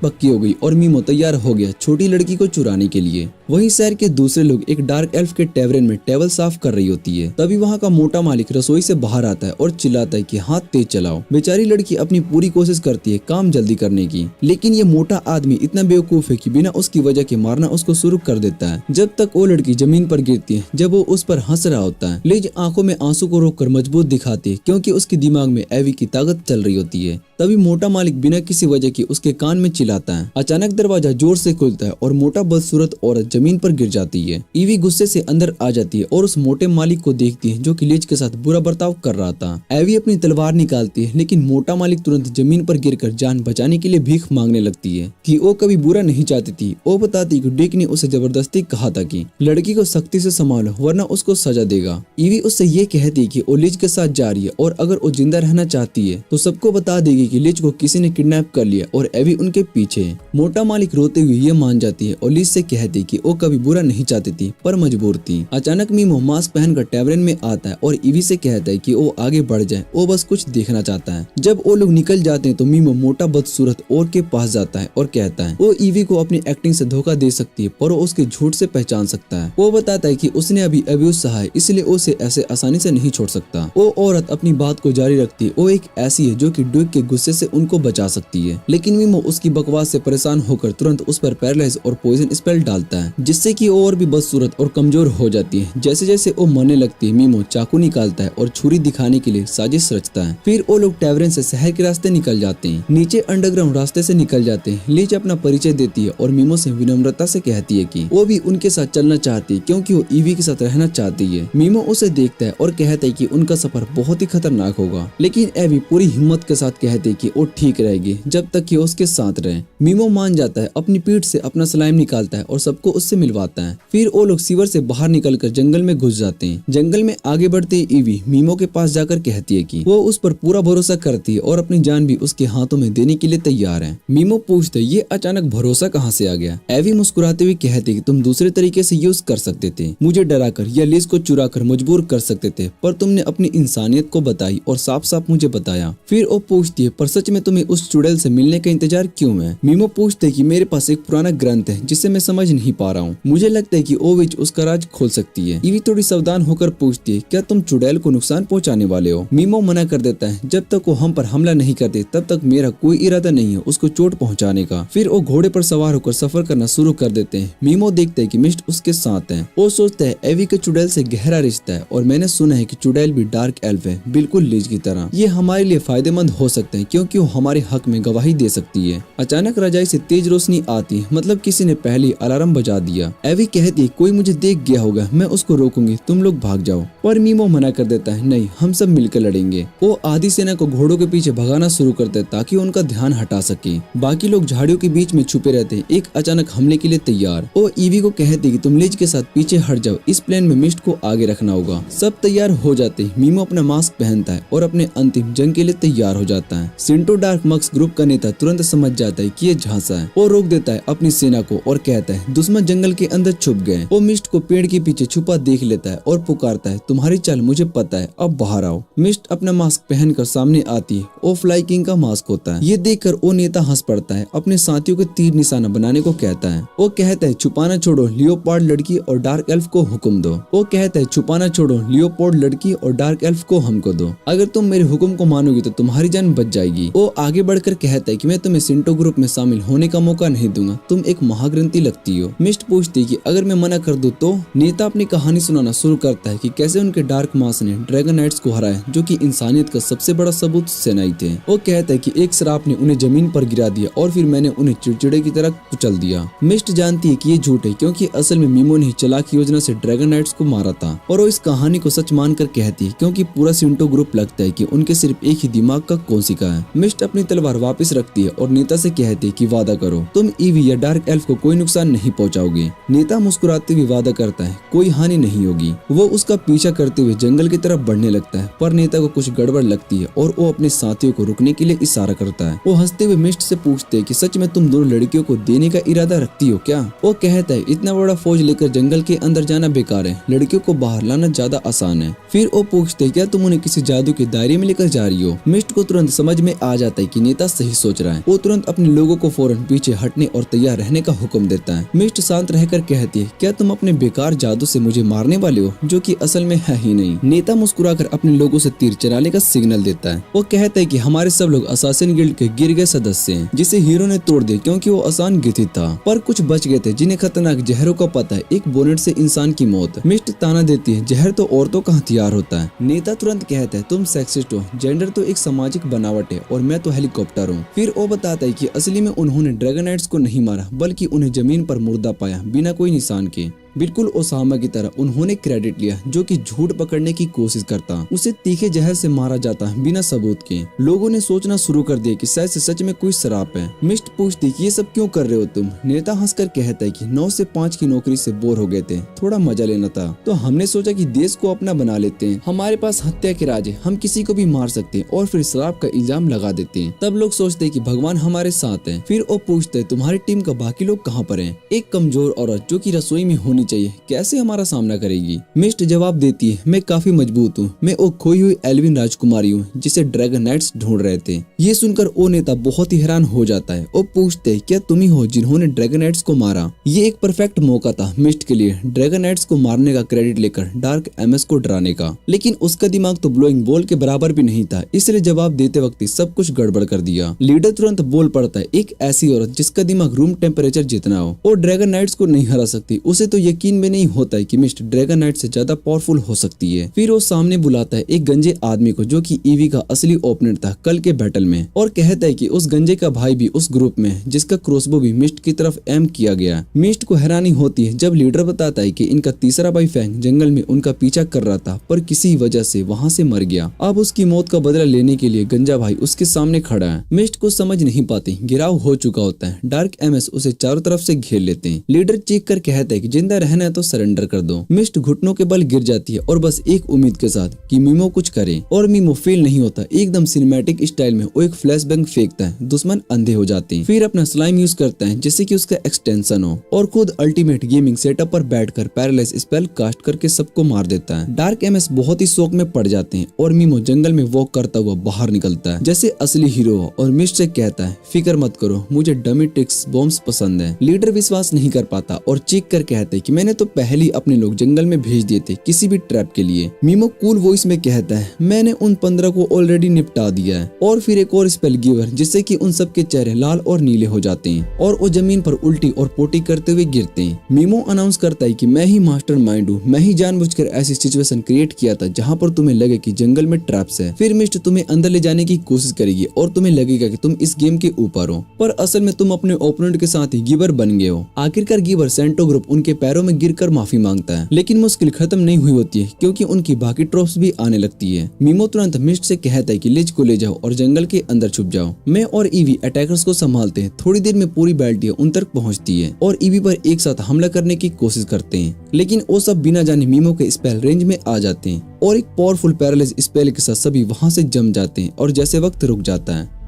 पक्की हो गई और मीमो तैयार हो गया छोटी लड़की को चुराने के लिए। वहीं शहर के दूसरे लोग एक डार्क एल्फ के टेवरेन में टेबल साफ कर रही होती है। तभी वहाँ का मोटा मालिक रसोई से बाहर आता है और चिल्लाता है कि हाथ तेज चलाओ। बेचारी लड़की अपनी पूरी कोशिश करती है काम जल्दी करने की, लेकिन ये मोटा आदमी इतना बेवकूफ है कि बिना उसकी वजह के मारना उसको शुरू कर देता है। जब तक वो लड़की जमीन पर गिरती है, जब वो उस पर हंस रहा होता है। लिज आंखों में आंसू को रोककर मजबूत दिखाती है, क्योंकि उसके दिमाग में एवी की ताकत चल रही होती है। तभी मोटा मालिक बिना किसी वजह के उसके कान में चिल्लाता है। अचानक दरवाजा जोर से खुलता है और मोटा बदसूरत औरत जमीन पर गिर जाती है। ईवी गुस्से से अंदर आ जाती है और उस मोटे मालिक को देखती है जो कि लिज के साथ बुरा बर्ताव कर रहा था। एवी अपनी तलवार निकालती है, लेकिन मोटा मालिक तुरंत जमीन पर गिरकर जान बचाने के लिए भीख मांगने लगती है कि वो कभी बुरा नहीं चाहती थी। वो बताती है कि ड्यूक ने उसे जबरदस्ती कहा था कि लड़की को सख्ती से संभालो वरना उसको सजा देगा। ईवी उससे ये कहती है कि वो लिज के साथ जा रही है और अगर वो जिंदा रहना चाहती है तो सबको बता देगी कि लिज को किसी ने किडनैप कर लिया और एवी उनके पीछे है। मोटा मालिक रोते हुए ये मान जाती है और लिज से कहती कि वो कभी बुरा नहीं चाहती थी पर मजबूर थी। अचानक मीमो मास्क पहनकर टेवरेन में आता है और ईवी से कहता है कि वो आगे बढ़ जाए, वो बस कुछ देखना चाहता है। जब वो लोग निकल जाते हैं तो मीमो मोटा बदसूरत और के पास जाता है और कहता है वो ईवी को अपनी एक्टिंग से धोखा दे सकती है पर वो उसके झूठ से पहचान सकता है। वो बताता है कि उसने अभी अब्यूज सहा है, इसलिए उसे ऐसे आसानी से नहीं छोड़ सकता। वो औरत अपनी बात को जारी रखती है। वो एक ऐसी है जो कि ड्यूक के गुस्से से उनको बचा सकती है, लेकिन मीमो उसकी बकवास से परेशान होकर तुरंत उस पर पैरालाइज और पॉइजन स्पेल डालता है, जिससे कि वो और भी बदसूरत और कमजोर हो जाती है। जैसे जैसे वो मरने लगती है मीमो चाकू निकालता है और छुरी दिखाने के लिए साजिश रचता है। फिर वो लोग टेवरेन से शहर के रास्ते निकल जाते हैं, नीचे अंडरग्राउंड रास्ते से निकल जाते हैं। लिज अपना परिचय देती है और मीमो से विनम्रता से कहती है कि वो भी उनके साथ चलना चाहती है क्योंकि वो ईवी के साथ रहना चाहती है। मीमो उसे देखता है और कहता है कि उनका सफर बहुत ही खतरनाक होगा, लेकिन एवी पूरी हिम्मत के साथ कहती है कि वो ठीक रहेगी जब तक कि उसके साथ रहे। मीमो मान जाता है, अपनी पीठ से अपना स्लाइम निकालता है और सबको उससे मिलवाता है। फिर वो लोग सीवर से बाहर निकलकर जंगल में घुस जाते हैं। जंगल में आगे बढ़ते ही ईवी मीमो के पास जाकर कहती है कि वो उस पर पूरा भरोसा करती है और अपनी जान भी उसके हाथों में देने के लिए तैयार है। मीमो पूछते ये अचानक भरोसा कहाँ से आ गया। एवी मुस्कुराते हुए कहती कि तुम दूसरे तरीके से यूज कर सकते थे, मुझे डराकर या लिज को चुरा कर मजबूर कर सकते थे, पर तुमने अपनी इंसानियत को बताई और साफ साफ मुझे बताया। फिर वो पूछती है पर सच में तुम्हें उस चुड़ैल से मिलने का इंतजार क्यों है। मीमो पूछते है कि मेरे पास एक पुराना ग्रंथ है जिसे मैं समझ नहीं पा रहा हूँ, मुझे लगता है कि ओविच उसका राज खोल सकती है। ईवी थोड़ी सावधान होकर पूछती है क्या तुम चुड़ैल को नुकसान पहुँचाने वाले हो। मीमो मना कर देता है, जब तक वो हम पर हमला नहीं करते तब तक मेरा कोई इरादा नहीं है उसको चोट पहुँचाने का। फिर वो घोड़े पर सवार होकर सफर करना शुरू कर देते हैं। मीमो देखते है कि मिस्ट उसके साथ है। वो सोचता है एवी के चुड़ैल से गहरा रिश्ता है और मैंने सुना है कि चुड़ैल भी डार्क एल्फ है, बिल्कुल लिज की तरह। ये हमारे लिए फायदेमंद हो सकते हैं क्योंकि वो हमारे हक में गवाही गवाही दे सकती है। अचानक रजाई से तेज रोशनी आती, मतलब किसी ने पहले अलार्म बजा दिया। एवी कहती है कोई मुझे देख गया होगा, मैं उसको रोकूंगी, तुम लोग भाग जाओ। पर मीमो मना कर देता है, नहीं, हम सब मिलकर लड़ेंगे। वो आधी सेना को घोड़ों के पीछे भगाना शुरू करता है ताकि उनका ध्यान हटा सके। बाकी लोग झाड़ियों के बीच में छुपे रहते हैं, एक अचानक हमले के लिए तैयार। वो ईवी को कहती है कि तुम लिज के साथ पीछे हट जाओ, इस प्लान में मिस्ट को आगे रखना होगा। सब तैयार हो जाते हैं। मीमो अपना मास्क पहनता है और अपने अंतिम जंग के लिए तैयार हो जाता है। सिंटो डार्क मक्स ग्रुप का नेता तुरंत समझ जाता है कि ये झांसा है। वो रोक देता है अपनी सेना को और कहता है दुश्मन जंगल के अंदर छुप गए। वो मिस्ट को पेड़ के पीछे छुपा देख लेता है और पुकारता है, तुम्हारी चाल मुझे पता है, अब बाहर आओ। मिस्ट अपना मास्क पहनकर सामने आती है। वो फ्लाई किंग का मास्क होता है। ये देखकर वो नेता हंस पड़ता है, अपने साथियों को तीर निशाना बनाने को कहता है। वो कहता है छुपाना छोड़ो, लियोपार्ड लड़की और डार्क एल्फ को हुक्म दो। वो कहता है छुपाना छोड़ो, लियोपार्ड लड़की और डार्क एल्फ को हमको दो। अगर तुम मेरे हुक्म को मानोगी तो तुम्हारी जान बच जाएगी। वो आगे बढ़कर कहता है कि मैं तुम्हें सिंटो ग्रुप में शामिल होने का मौका नहीं दूंगा, तुम एक महाग्रंथी लगती हो। मिस्ट पूछती है कि अगर मैं मना कर दूं तो? नेता अपनी कहानी सुनाना शुरू करता है कि कैसे उनके डार्क मास ने ड्रैगन नाइट्स को हराया, जो कि इंसानियत का सबसे बड़ा सबूत सेनाई थे। वो कहता है कि एक श्राप ने उन्हें जमीन पर गिरा दिया और फिर मैंने उन्हें चिड़चिड़े की तरह कुचल दिया। मिस्ट जानती है कि ये झूठ है, क्योंकि असल में मीमो ने चालाक योजना से ड्रैगन नाइट्स को मारा था। और वो इस कहानी को सच मानकर कहती है, क्योंकि पूरा सिंटो ग्रुप लगता है कि उनके सिर्फ एक ही दिमाग का कोशिका है। मिस्ट अपनी तलवार वापस रखती है और नेता से कहती है कि वादा करो तुम ईवी या डार्क एल्फ को कोई नुकसान नहीं पहुंचाओगे। नेता मुस्कुराते हुए वादा करता है कोई हानि नहीं होगी। वो उसका पीछा करते हुए जंगल की तरफ बढ़ने लगता है, पर नेता को कुछ गड़बड़ लगती है और वो अपने साथियों को रुकने के लिए इशारा करता है। वो हंसते हुए मिस्ट से पूछते हैं कि सच में तुम दोनों लड़कियों को देने का इरादा रखती हो क्या? वो कहता है इतना बड़ा फौज लेकर जंगल के अंदर जाना बेकार है, लड़कियों को बाहर लाना ज्यादा आसान है। फिर वो पूछते हैं क्या तुम उन्हें किसी जादू के दायरे में लेकर जा रही हो? मिस्ट को तुरंत समझ में आ जाता है कि नेता सही सोच रहा है। वो तुरंत अपने लोगों को फौरन पीछे हटने और तैयार रहने का हुक्म देता है। मिस्ट शांत रहकर कहती है क्या तुम अपने बेकार जादू से मुझे मारने वाले हो, जो कि असल में है ही नहीं। नेता मुस्कुराकर अपने लोगों से तीर चलाने का सिग्नल देता है। वो कहता है कि हमारे सब लोग असासिन गिल्ड के गिर गए सदस्य हैं, जिसे हीरो ने तोड़ दिया क्योंकि वो आसान गिथित था, पर कुछ बच गए थे जिन्हें खतरनाक जहरों का पता है, एक बोनेट से इंसान की मौत। मिस्ट ताना देती है जहर तो औरतों का हथियार होता है। नेता तुरंत कहता है तुम सेक्सिस्ट हो, जेंडर तो एक सामाजिक बनावट है और मैं तो हेलीकॉप्टर हूँ। फिर वो बताता है कि असली में उन्होंने ड्रैगन नाइट्स को नहीं मारा, बल्कि उन्हें जमीन पर मुर्दा पाया बिना कोई निशान के। बिल्कुल ओसामा की तरह उन्होंने क्रेडिट लिया, जो कि झूठ पकड़ने की कोशिश करता। उसे तीखे जहर से मारा जाता बिना सबूत के। लोगों ने सोचना शुरू कर दिया कि शायद से सच में कोई श्राप है। मिस्ट पूछती कि ये सब क्यों कर रहे हो तुम? नेता हंसकर कहता है कि 9 से 5 की नौकरी से बोर हो गए थे, थोड़ा मजा लेना था, तो हमने सोचा कि देश को अपना बना लेते हैं। हमारे पास हत्या के राज है, हम किसी को भी मार सकते हैं और फिर श्राप का इल्जाम लगा देते हैं। तब लोग सोचते हैं कि भगवान हमारे साथ है। फिर वो पूछते हैं तुम्हारी टीम का बाकी लोग कहाँ पर हैं? एक कमजोर औरत जो कि रसोई में होनी चाहिए कैसे हमारा सामना करेगी? मिस्ट जवाब देती है मैं काफी मजबूत हूँ, मैं वो खोई हुई एल्विन राजकुमारी हूँ जिसे ड्रैगन नाइट्स ढूंढ रहे थे। ये सुनकर वो नेता बहुत ही हैरान हो जाता है। वो पूछते क्या तुम ही हो जिन्होंने ड्रैगन नाइट्स को मारा? ये एक परफेक्ट मौका था मिस्ट के लिए ड्रैगन नाइट्स को मारने का क्रेडिट लेकर डार्क एमएस को डराने का, लेकिन उसका दिमाग तो ब्लोइंग बॉल के बराबर भी नहीं था, इसलिए जवाब देते वक्त सब कुछ गड़बड़ कर दिया। लीडर तुरंत बोल पड़ता है एक ऐसी औरत जिसका दिमाग रूम टेम्परेचर जितना हो और ड्रैगन नाइट्स को नहीं हरा सकती, उसे तो यकीन भी नहीं होता है कि मिस्ट ड्रैगन नाइट से ज्यादा पावरफुल हो सकती है। फिर वो सामने बुलाता है एक गंजे आदमी को, जो कि ईवी का असली ओपोनेंट था कल के बैटल में, और कहता है कि उस गंजे का भाई भी उस ग्रुप में है जिसका क्रॉसबो भी मिस्ट की तरफ एम किया गया। मिस्ट को हैरानी होती है जब लीडर बताता है कि इनका तीसरा भाई फैंग जंगल में उनका पीछा कर रहा था, पर किसी वजह से वहाँ से मर गया। अब उसकी मौत का बदला लेने के लिए गंजा भाई उसके सामने खड़ा है। मिस्ट को समझ नहीं पाती, गिराव हो चुका होता है। डार्क एमएस उसे चारों तरफ से घेर लेते हैं। लीडर चीख कर कहता है कि जिंदा रहना है तो सरेंडर कर दो। मिस्ट घुटनों के बल गिर जाती है और बस एक उम्मीद के साथ कि मीमो कुछ करे, और मीमो फेल नहीं होता। एकदम सिनेमैटिक स्टाइल में वो एक फ्लैशबैंग फेंकता है, दुश्मन अंधे हो जाते हैं। फिर अपना स्लाइम यूज करता है जिससे कि उसका एक्सटेंशन हो, और खुद अल्टीमेट गेमिंग सेटअप पर बैठकर पैरालाइज स्पेल कास्ट करके सबको मार देता है। डार्क एमएस बहुत ही शौक में पड़ जाते हैं और मीमो जंगल में वॉक करता हुआ बाहर निकलता है जैसे असली हीरो हो, और मिस्ट से कहता है फिक्र मत करो, मुझे डमी ट्रिक्स बॉम्ब्स पसंद है। लीडर विश्वास नहीं कर पाता और चीख कर कहते हैं कि कि मैंने तो पहले ही अपने लोग जंगल में भेज दिए थे किसी भी ट्रैप के लिए। मीमो कूल वॉइस में कहता है, मैंने उन 15 को ऑलरेडी निपटा दिया है। और फिर एक और स्पेल गिवर जिससे कि उन सब के चेहरे लाल और नीले हो जाते हैं और वो जमीन पर उल्टी और पोटी करते हुए गिरते हैं। मीमो अनाउंस करता है कि मैं ही मास्टर माइंड हूँ, मैं ही जानबूझकर ऐसी सिचुएशन क्रिएट किया था जहाँ पर तुम्हें लगे कि जंगल में ट्रैप्स है। फिर मिस्ट तुम्हें अंदर ले जाने की कोशिश करेगी और तुम्हें लगेगा कि तुम इस गेम के ऊपर हो, पर असल में तुम अपने ओपोनेंट के साथ ही गिवर बन गए हो। आखिरकार गिवर सेंटो ग्रुप उनके पैरों में गिरकर माफी मांगता है, लेकिन मुश्किल खत्म नहीं हुई होती है क्योंकि उनकी बाकी ट्रॉप्स भी आने लगती है। मीमो तुरंत मिस्ट से कहता है कि लिज को ले जाओ और जंगल के अंदर छुप जाओ। मैं और ईवी अटैकर्स को संभालते हैं। थोड़ी देर में पूरी बैल्टियां उन तक पहुंचती है और ईवी पर एक साथ हमला करने की कोशिश करते हैं, लेकिन वो सब बिना जाने मीमो के स्पेल रेंज में आ जाते हैं और एक पावरफुल पैरालाइज स्पेल के साथ सभी वहां से जम जाते हैं और जैसे वक्त रुक जाता है।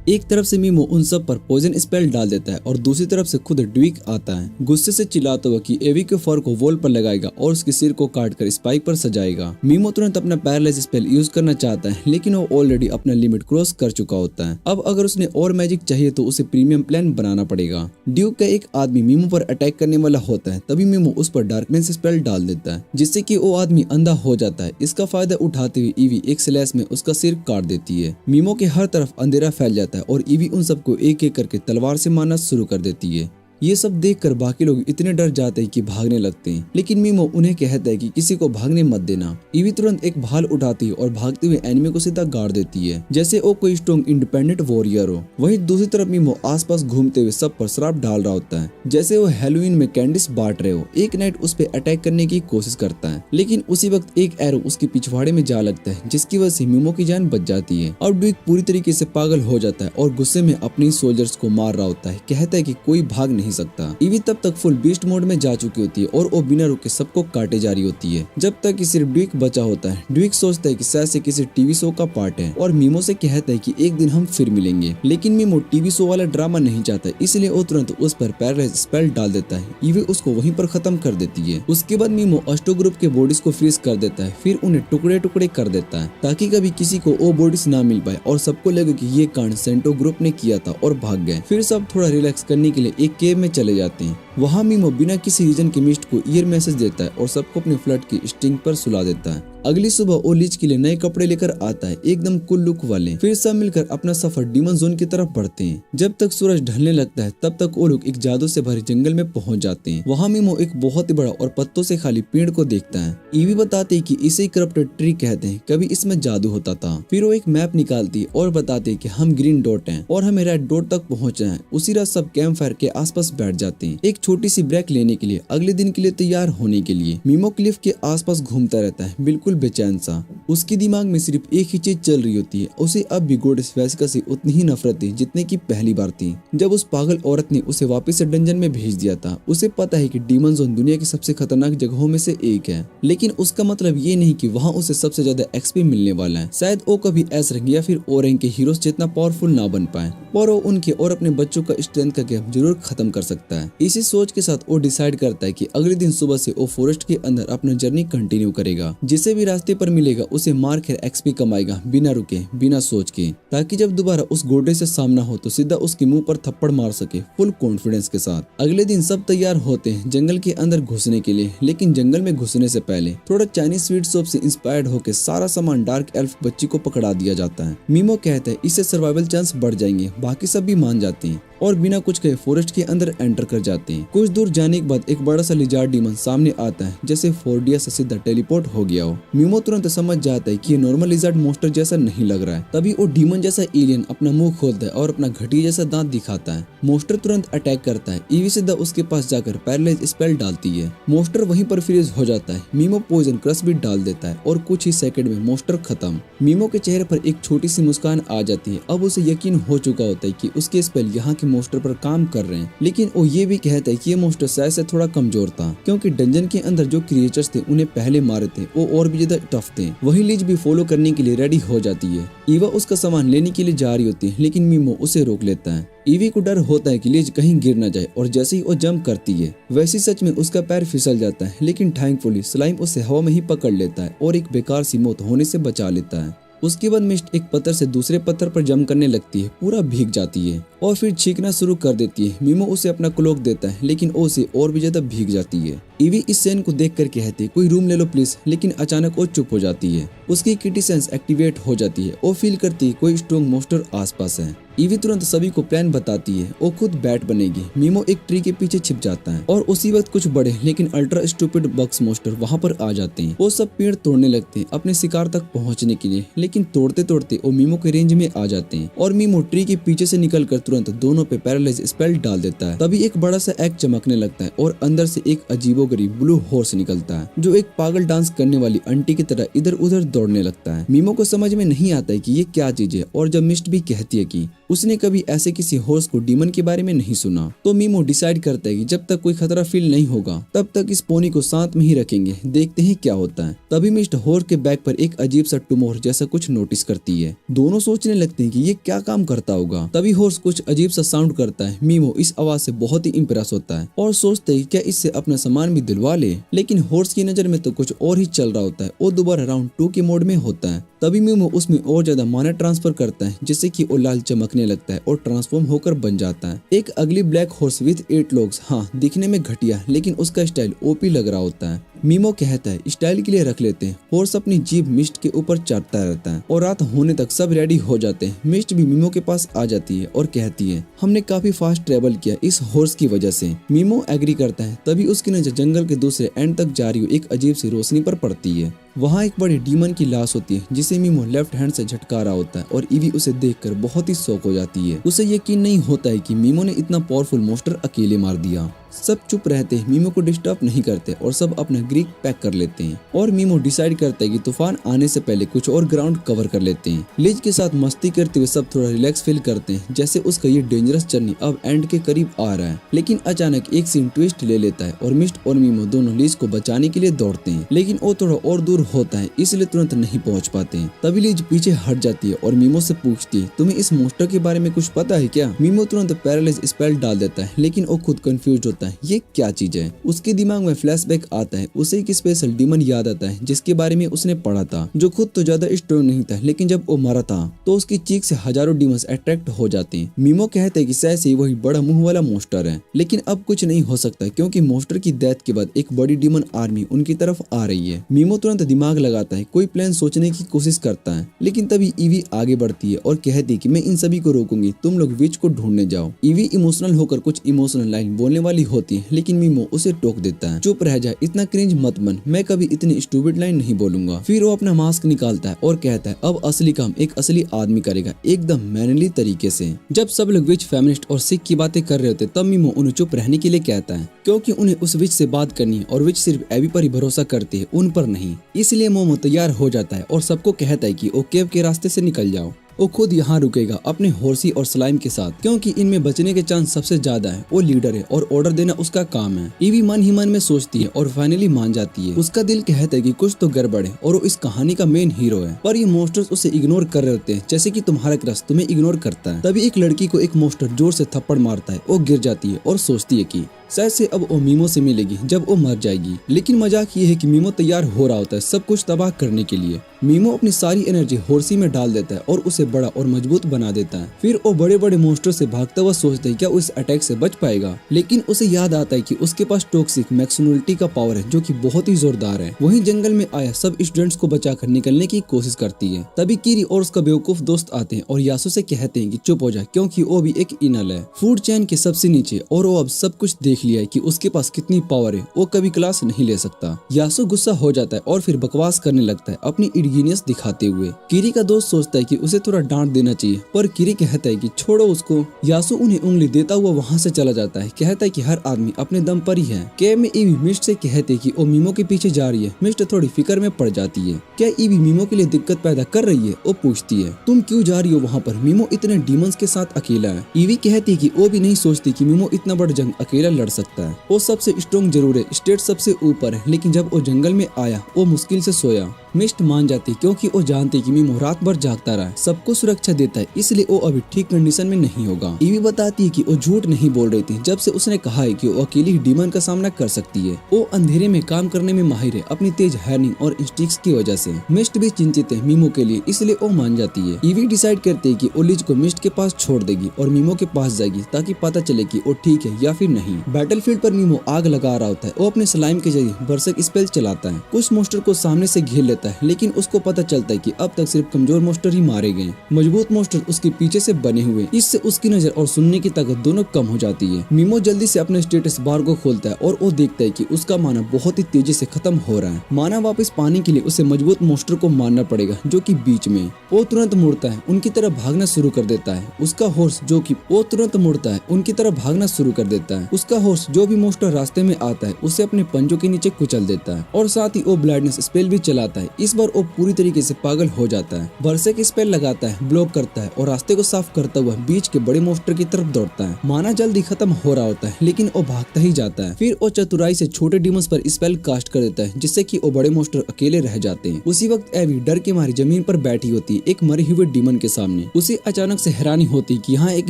एक तरफ से मीमो उन सब पर पॉइजन स्पेल डाल देता है और दूसरी तरफ से खुद ड्विक आता है, गुस्से से चिल्लाता हुआ कि एवी के फर को वॉल पर लगाएगा और उसके सिर को काटकर स्पाइक पर सजाएगा। मीमो तुरंत अपना पैरालाइज स्पेल यूज करना चाहता है, लेकिन वो ऑलरेडी अपना लिमिट क्रॉस कर चुका होता है। अब अगर उसने और मैजिक चाहिए तो उसे प्रीमियम प्लान बनाना पड़ेगा। ड्यूक का एक आदमी मीमो पर अटैक करने वाला होता है, तभी मीमो उस पर डार्कनेस स्पेल डाल देता है जिससे कि वो आदमी अंधा हो जाता है। इसका फायदा उठाते हुए ईवी एक स्लैश में उसका सिर काट देती है। मीमो के हर तरफ अंधेरा फैल जाता है और ईवी उन सबको एक एक करके तलवार से मारना शुरू कर देती है। ये सब देखकर बाकी लोग इतने डर जाते हैं कि भागने लगते हैं, लेकिन मीमो उन्हें कहता है कि किसी को भागने मत देना। ईवी तुरंत एक भाल उठाती है और भागते हुए एनिमे को सीधा गाड़ देती है जैसे वो कोई स्ट्रॉन्ग इंडिपेंडेंट वॉरियर हो। वहीं दूसरी तरफ मीमो आसपास घूमते हुए सब पर श्राप डाल रहा होता है जैसे वो हैलोवीन में कैंडिस बांट रहे हो। एक नाइट उस पर अटैक करने की कोशिश करता है, लेकिन उसी वक्त एक एरो उसके पिछवाड़े में जा लगता है जिसकी वजह से मीमो की जान बच जाती है। और ड्यूक पूरी तरीके से पागल हो जाता है और गुस्से में अपने सोल्जर्स को मार रहा होता है, कहता है कि कोई भाग नहीं सकता। ईवी तब तक फुल बीस्ट मोड में जा चुकी होती है और वो बिना रुके सबको काटे जा रही होती है जब तक कि सिर्फ ड्यूक बचा होता है। ड्यूक सोचता है कि शायद से किसी टीवी शो का पार्ट है और मीमो से कहता है कि एक दिन हम फिर मिलेंगे, लेकिन मीमो टीवी शो वाला ड्रामा नहीं चाहता, इसलिए वो तुरंत उस पर पैरालाइज स्पेल डाल देता है। ईवी उसको वहीं पर खत्म कर देती है। उसके बाद मीमो अष्टो ग्रुप के बॉडीज को फ्रीज कर देता है, फिर उन्हें टुकड़े टुकड़े कर देता है ताकि कभी किसी को वो बॉडीज ना मिल पाए और सबको लगे कि ये कांड सेंटो ग्रुप ने किया था और भाग गए। फिर सब थोड़ा रिलैक्स करने के लिए एक केव में चले जाते हैं। वहाँ मीमो बिना किसी रीजन के मिस्ट को ईयर मैसेज देता है और सबको अपने फ्लड की स्टिंग पर सुला देता है। अगली सुबह वो लीच के लिए नए कपड़े लेकर आता है, एकदम कूल लुक वाले। फिर सब मिलकर अपना सफर डीमन जोन की तरफ बढ़ते हैं। जब तक सूरज ढलने लगता है तब तक वो लोग एक जादू से भरे जंगल में पहुंच जाते हैं। वहाँ मीमो एक बहुत ही बड़ा और पत्तों से खाली पेड़ को देखता है। ईवी बताते है कि इसे करप्टेड ट्री कहते हैं, कभी इसमें जादू होता था। फिर वो एक मैप निकालती है और बताते है कि हम ग्रीन डॉट हैं और हमें रेड डॉट तक पहुँचना है। उसी रात सब कैंप फायर के आसपास बैठ जाते हैं एक छोटी सी ब्रेक लेने के लिए, अगले दिन के लिए तैयार होने के लिए। मीमो क्लिफ के आसपास घूमता रहता है बिल्कुल बेचैन सा। उसके दिमाग में सिर्फ एक ही चीज चल रही होती है, उसे अब भी गॉडेस वेसिका से उतनी ही नफरत थी जितनी की पहली बार थी जब उस पागल औरत ने उसे वापस से डंजन में भेज दिया था। उसे पता है कि डीमन जोन दुनिया की सबसे खतरनाक जगहों में से एक है, लेकिन उसका मतलब ये नहीं कि वहाँ उसे सबसे ज्यादा एक्सपी मिलने वाला है। शायद वो कभी एस रैंक या फिर ओ रैंक के हीरोज जितना पावरफुल ना बन पाए, पर वो उनके और अपने बच्चों का स्ट्रेंथ का गैप जरूर खत्म कर सकता है। इसी सोच के साथ वो डिसाइड करता है कि अगले दिन सुबह से वो फॉरेस्ट के अंदर अपना जर्नी कंटिन्यू करेगा। जिसे भी रास्ते पर मिलेगा उसे मार कर एक्सपी कमाएगा बिना रुके बिना सोच के, ताकि जब दोबारा उस गोडे से सामना हो तो सीधा उसके मुंह पर थप्पड़ मार सके फुल कॉन्फिडेंस के साथ। अगले दिन सब तैयार होते हैं जंगल के अंदर घुसने के लिए, लेकिन जंगल में घुसने से पहले थोड़ा चाइनीज स्वीट शॉप से इंस्पायर्ड होकर सारा सामान डार्क एल्फ बच्ची को पकड़ा दिया जाता है। मीमो कहता है इससे सर्वाइवल चांस बढ़ जाएंगे। बाकी सब भी मान जाते हैं और बिना कुछ कहे फॉरेस्ट के अंदर एंटर कर जाते हैं। कुछ दूर जाने के बाद एक बड़ा सा लिजार्ड डीमन सामने आता है जैसे फोर्डिया से सीधा टेलीपोर्ट हो गया हो। मीमो तुरंत समझ जाता है कि ये नॉर्मल लिजार्ड मॉन्स्टर जैसा नहीं लग रहा है। तभी वो डीमन जैसा एलियन अपना मुंह खोलता है और अपना घटिया जैसा दांत दिखाता है। मॉन्स्टर तुरंत अटैक करता है। ईवी सीधा उसके पास जाकर पैरालाइज स्पेल डालती है। मॉन्स्टर वहीं पर फ्रीज हो जाता है। मीमो पॉइजन क्रश भी डाल देता है और कुछ ही सेकंड में मॉन्स्टर खत्म। मीमो के चेहरे पर एक छोटी सी मुस्कान आ जाती है। अब उसे यकीन हो चुका होता है कि उसके स्पेल यहाँ के मॉन्स्टर पर काम कर रहे हैं, लेकिन वो ये भी कहता है कि ये मॉन्स्टर शायद से थोड़ा कमजोर था क्योंकि डंजन के अंदर जो क्रिएचर्स थे उन्हें पहले मारे थे वो और भी ज्यादा टफ थे। वही लीज भी फॉलो करने के लिए रेडी हो जाती है। ईवा उसका सामान लेने के लिए जा रही होती है, लेकिन मीमो उसे रोक लेता है। ईवी को डर होता है कि लीज कहीं गिर न जाए और जैसे ही वो जंप करती है वैसे सच में उसका पैर फिसल जाता है, लेकिन थैंकफुली स्लाइम उसे हवा में ही पकड़ लेता है और एक बेकार सी मौत होने से बचा लेता है। उसके बाद मिस्ट एक पत्थर से दूसरे पत्थर पर जंप करने लगती है, पूरा भीग जाती है और फिर छींकना शुरू कर देती है। मीमो उसे अपना क्लोक देता है लेकिन वो उसे और भी ज्यादा भीग जाती है। ईवी इस सीन को देख कर कहती है कोई रूम ले लो प्लीज, लेकिन अचानक वो चुप हो जाती है। उसकी किटी सेंस एक्टिवेट हो जाती है। वो फील करती है कोई स्ट्रॉन्ग मॉन्स्टर आसपास है। ईवी तुरंत सभी को प्लान बताती है। वो खुद बैट बनेगी। मीमो एक ट्री के पीछे छिप जाता है और उसी वक्त कुछ बड़े लेकिन अल्ट्रा स्टूपिड बग्स मॉन्स्टर वहाँ पर आ जाते हैं। वो सब पेड़ तोड़ने लगते हैं अपने शिकार तक पहुँचने के लिए, लेकिन तोड़ते तोड़ते वो मीमो के रेंज में आ जाते हैं और मीमो ट्री के पीछे से निकलकर तुरंत दोनों पे पैरालाइज स्पेल डाल देता है। तभी एक बड़ा सा एग चमकने लगता है और अंदर से एक अजीबोगरीब ब्लू हॉर्स निकलता है जो एक पागल डांस करने वाली आंटी की तरह इधर उधर दौड़ने लगता है। मीमो को समझ में नहीं आता है कि ये क्या चीज है, और जब मिस्ट भी कहती है कि उसने कभी ऐसे किसी हॉर्स को डीमन के बारे में नहीं सुना, तो मीमो डिसाइड करता है कि जब तक कोई खतरा फील नहीं होगा तब तक इस पोनी को शांत में ही रखेंगे, देखते हैं क्या होता है। तभी मिस्ट हॉर्स के बैक पर एक अजीब सा टुमोर जैसा कुछ नोटिस करती है। दोनों सोचने लगते हैं कि ये क्या काम करता होगा। तभी हॉर्स कुछ अजीब सा साउंड करता है। मीमो इस आवाज से बहुत ही इम्प्रेस होता है और सोचते है क्या इससे अपना सामान भी दिलवा ले, लेकिन हॉर्स की नजर में तो कुछ और ही चल रहा होता है। वो दोबारा राउंड 2 के मोड में होता है। तभी मीमो उसमें और ज्यादा माना ट्रांसफर करता है जिससे कि वो लाल चमकने लगता है और ट्रांसफॉर्म होकर बन जाता है एक अगली ब्लैक हॉर्स विद 8 लॉग्स। हाँ, दिखने में घटिया लेकिन उसका स्टाइल ओपी लग रहा होता है। मीमो कहता है स्टाइल के लिए रख लेते हैं। हॉर्स अपनी जीभ मिस्ट के ऊपर चाटता रहता है और रात होने तक सब रेडी हो जाते हैं। मिस्ट भी मीमो के पास आ जाती है और कहती है हमने काफी फास्ट ट्रेवल किया इस हॉर्स की वजह से। मीमो एग्री करता है। तभी उसकी नजर जंगल के दूसरे एंड तक जा रही एक अजीब सी रोशनी पर पड़ती है। वहाँ एक बड़ी डीमन की लाश होती है जिसे मीमो लेफ्ट हैंड से झटका रहा होता है और ईवी उसे देखकर बहुत ही शॉक हो जाती है। उसे यकीन नहीं होता है कि मीमो ने इतना पावरफुल मॉन्स्टर अकेले मार दिया। सब चुप रहते हैं, मीमो को डिस्टर्ब नहीं करते और सब अपना ग्रीक पैक कर लेते हैं। और मीमो डिसाइड करता है कि तूफान आने से पहले कुछ और ग्राउंड कवर कर लेते हैं। लिज के साथ मस्ती करते हुए सब थोड़ा रिलैक्स फील करते हैं, जैसे उसका ये डेंजरस जर्नी अब एंड के करीब आ रहा है। लेकिन अचानक एक सीन ट्विस्ट ले लेता है और मिस्ट और मीमो दोनों लिज को बचाने के लिए दौड़ते हैं, लेकिन वो थोड़ा और दूर होता है इसलिए तुरंत नहीं पहुंच पाते हैं। तभी लिज पीछे हट जाती है और मीमो से पूछती है तुम्हें इस मॉन्स्टर के बारे में कुछ पता है क्या? मीमो तुरंत पैरालाइज स्पेल डाल देता है, लेकिन वो खुद कंफ्यूज होता है ये क्या चीज है। उसके दिमाग में फ्लैशबैक आता है। उसे एक स्पेशल डीमन याद आता है जिसके बारे में उसने पढ़ा था, जो खुद तो ज्यादा स्ट्रॉन्ग नहीं था, लेकिन जब वो मरा था तो उसकी चीख से हजारों डीमंस अट्रैक्ट हो जाते हैं। मीमो कहते हैं कि शायद से वही बड़ा मुंह वाला मॉन्स्टर है, लेकिन अब कुछ नहीं हो सकता क्योंकि मॉन्स्टर की डेथ के बाद एक बड़ी डीमन आर्मी उनकी तरफ आ रही है। मीमो तुरंत दिमाग लगाता है, कोई प्लान सोचने की कोशिश करता है, लेकिन तभी ईवी आगे बढ़ती है और कहती है कि मैं इन सभी को रोकूंगी, तुम लोग विच को ढूंढने जाओ। ईवी इमोशनल होकर कुछ इमोशनल लाइन बोलने वाली होती है, लेकिन मीमो उसे टोक देता है, चुप रह जा, इतना क्रिंज मत बन, मैं कभी इतनी स्टूपिड लाइन नहीं बोलूंगा। फिर वो अपना मास्क निकालता है और कहता है अब असली काम एक असली आदमी करेगा, एकदम मैनली तरीके से। जब सब लोग विच, फेमिनिस्ट और सिख की बातें कर रहे होते तब मीमो उन्हें चुप रहने के लिए कहता है, क्योंकि उन्हें उस विच से बात करनी है और विच सिर्फ एबी पर ही भरोसा करती है, उन पर नहीं। इसलिए मोमो तैयार हो जाता है और सबको कहता है कि वो केव के रास्ते से निकल जाओ। वो खुद यहाँ रुकेगा अपने हॉर्सी और स्लाइम के साथ, क्योंकि इनमें बचने के चांस सबसे ज्यादा है। वो लीडर है और ऑर्डर देना उसका काम है। ईवी मन ही मन में सोचती है और फाइनली मान जाती है। उसका दिल कहता है कि कुछ तो गड़बड़ है और वो इस कहानी का मेन हीरो है, पर ये मॉन्स्टर्स उसे इग्नोर कर रहे होते हैं, जैसे कि तुम्हारा क्रश तुम्हें इग्नोर करता है। तभी एक लड़की को एक मॉन्स्टर जोर से थप्पड़ मारता है। वो गिर जाती है और सोचती है कि शायद से अब वो मीमो से मिलेगी जब वो मर जाएगी। लेकिन मजाक ये है कि मीमो तैयार हो रहा होता है सब कुछ तबाह करने के लिए। मीमो अपनी सारी एनर्जी हॉर्सी में डाल देता है और उसे बड़ा और मजबूत बना देता है। फिर वो बड़े बड़े मॉन्स्टर से भागता हुआ सोचता है क्या वो इस अटैक से बच पाएगा, लेकिन उसे याद आता है कि उसके पास टॉक्सिक मैक्सिनोलिटी का पावर है जो कि बहुत ही जोरदार है। वहीं जंगल में आया सब स्टूडेंट्स को बचाकर निकलने की कोशिश करती है। तभी कीरी और उसका बेवकूफ दोस्त आते हैं और यासु से कहते हैं कि चुप हो जा, क्योंकि वो भी एक इनल है फूड चेन के सबसे नीचे, और वो अब सब कुछ देख लिया है कि उसके पास कितनी पावर है, वो कभी क्लास नहीं ले सकता। यासु गुस्सा हो जाता है और फिर बकवास करने लगता है अपनी इडियनियस दिखाते हुए। कीरी का दोस्त सोचता है कि उसे थोड़ा डांट देना चाहिए, पर कीरी कहता है कि छोड़ो उसको। यासु उन्हें उंगली देता हुआ वहाँ से चला जाता है। कहता है कि हर आदमी अपने दम पर ही है। केव में ईवी मिस्ट से कहते हैं कि वो मीमो के पीछे जा रही है। मिस्ट थोड़ी फिक्र में पड़ जाती है। क्या ईवी मीमो के लिए दिक्कत पैदा कर रही है? वो पूछती है तुम क्यों जा रही हो वहाँ पर, मीमो इतने डीमंस के साथ अकेला है। ईवी कहती है कि वो भी नहीं सोचती कि मीमो इतना बड़ा जंग अकेला लड़ सकता है। वो सबसे स्ट्रॉन्ग जरूर है, स्टेट सबसे ऊपर है, लेकिन जब वो जंगल में आया वो मुश्किल से सोया। मिस्ट मान जाती क्योंकि वो जानती कि मीमो रात भर जागता रहा, सबको सुरक्षा देता है, इसलिए वो अभी ठीक कंडीशन में नहीं होगा। ईवी बताती है कि वो झूठ नहीं बोल रही थी जब से उसने कहा है कि वो अकेली ही डीमन का सामना कर सकती है। वो अंधेरे में काम करने में माहिर है अपनी तेज हर्निंग और इंस्टिंक्ट्स की वजह से। मिस्ट भी चिंतित है मीमो के लिए, इसलिए वो मान जाती है। ईवी डिसाइड करती है कि वो लिज को मिस्ट के पास छोड़ देगी और मीमो के पास जाएगी ताकि पता चले कि वो ठीक है या फिर नहीं। बैटलफील्ड पर मीमो आग लगा रहा होता है। वो अपने स्लाइम के जरिए बरसक स्पेल चलाता है, कुछ मोस्टर को सामने से घेर लेता है, लेकिन उसको पता चलता है कि अब तक सिर्फ कमजोर मोस्टर ही मारे गए, मजबूत मोस्टर उसके पीछे से बने हुए। इससे उसकी नजर और सुनने की ताकत दोनों कम हो जाती है। मीमो जल्दी से अपने स्टेटस बार को खोलता है और वो देखता है कि उसका माना बहुत ही तेजी से खत्म हो रहा है। माना वापस पाने के लिए उसे मजबूत मोस्टर को मारना पड़ेगा जो कि बीच में। वो तुरंत मुड़ता है, उनकी तरफ भागना शुरू कर देता है। उसका हॉर्स जो कि वो तुरंत मुड़ता है, उनकी तरफ भागना शुरू कर देता है। उसका हॉर्स जो भी मोस्टर रास्ते में आता है उसे अपने पंजों के नीचे कुचल देता है और साथ ही वो ब्लाइंडनेस स्पेल भी चलाता है। इस बार वो पूरी तरीके से पागल हो जाता है। बरसे की स्पेल लगाता है, ब्लॉक करता है और रास्ते को साफ करता हुआ बीच के बड़े मोस्टर की तरफ दौड़ता है। माना जल्दी खत्म हो रहा होता है लेकिन वो भागता ही जाता है। फिर वो चतुराई से छोटे डीमंस पर स्पेल कास्ट कर देता है जिससे कि वो बड़े मोस्टर अकेले रह जाते हैं। उसी वक्त एवी डर के मारी जमीन पर बैठी होती है एक मरे हुए डीमन के सामने। उसे अचानक से हैरानी होती कि यहाँ एक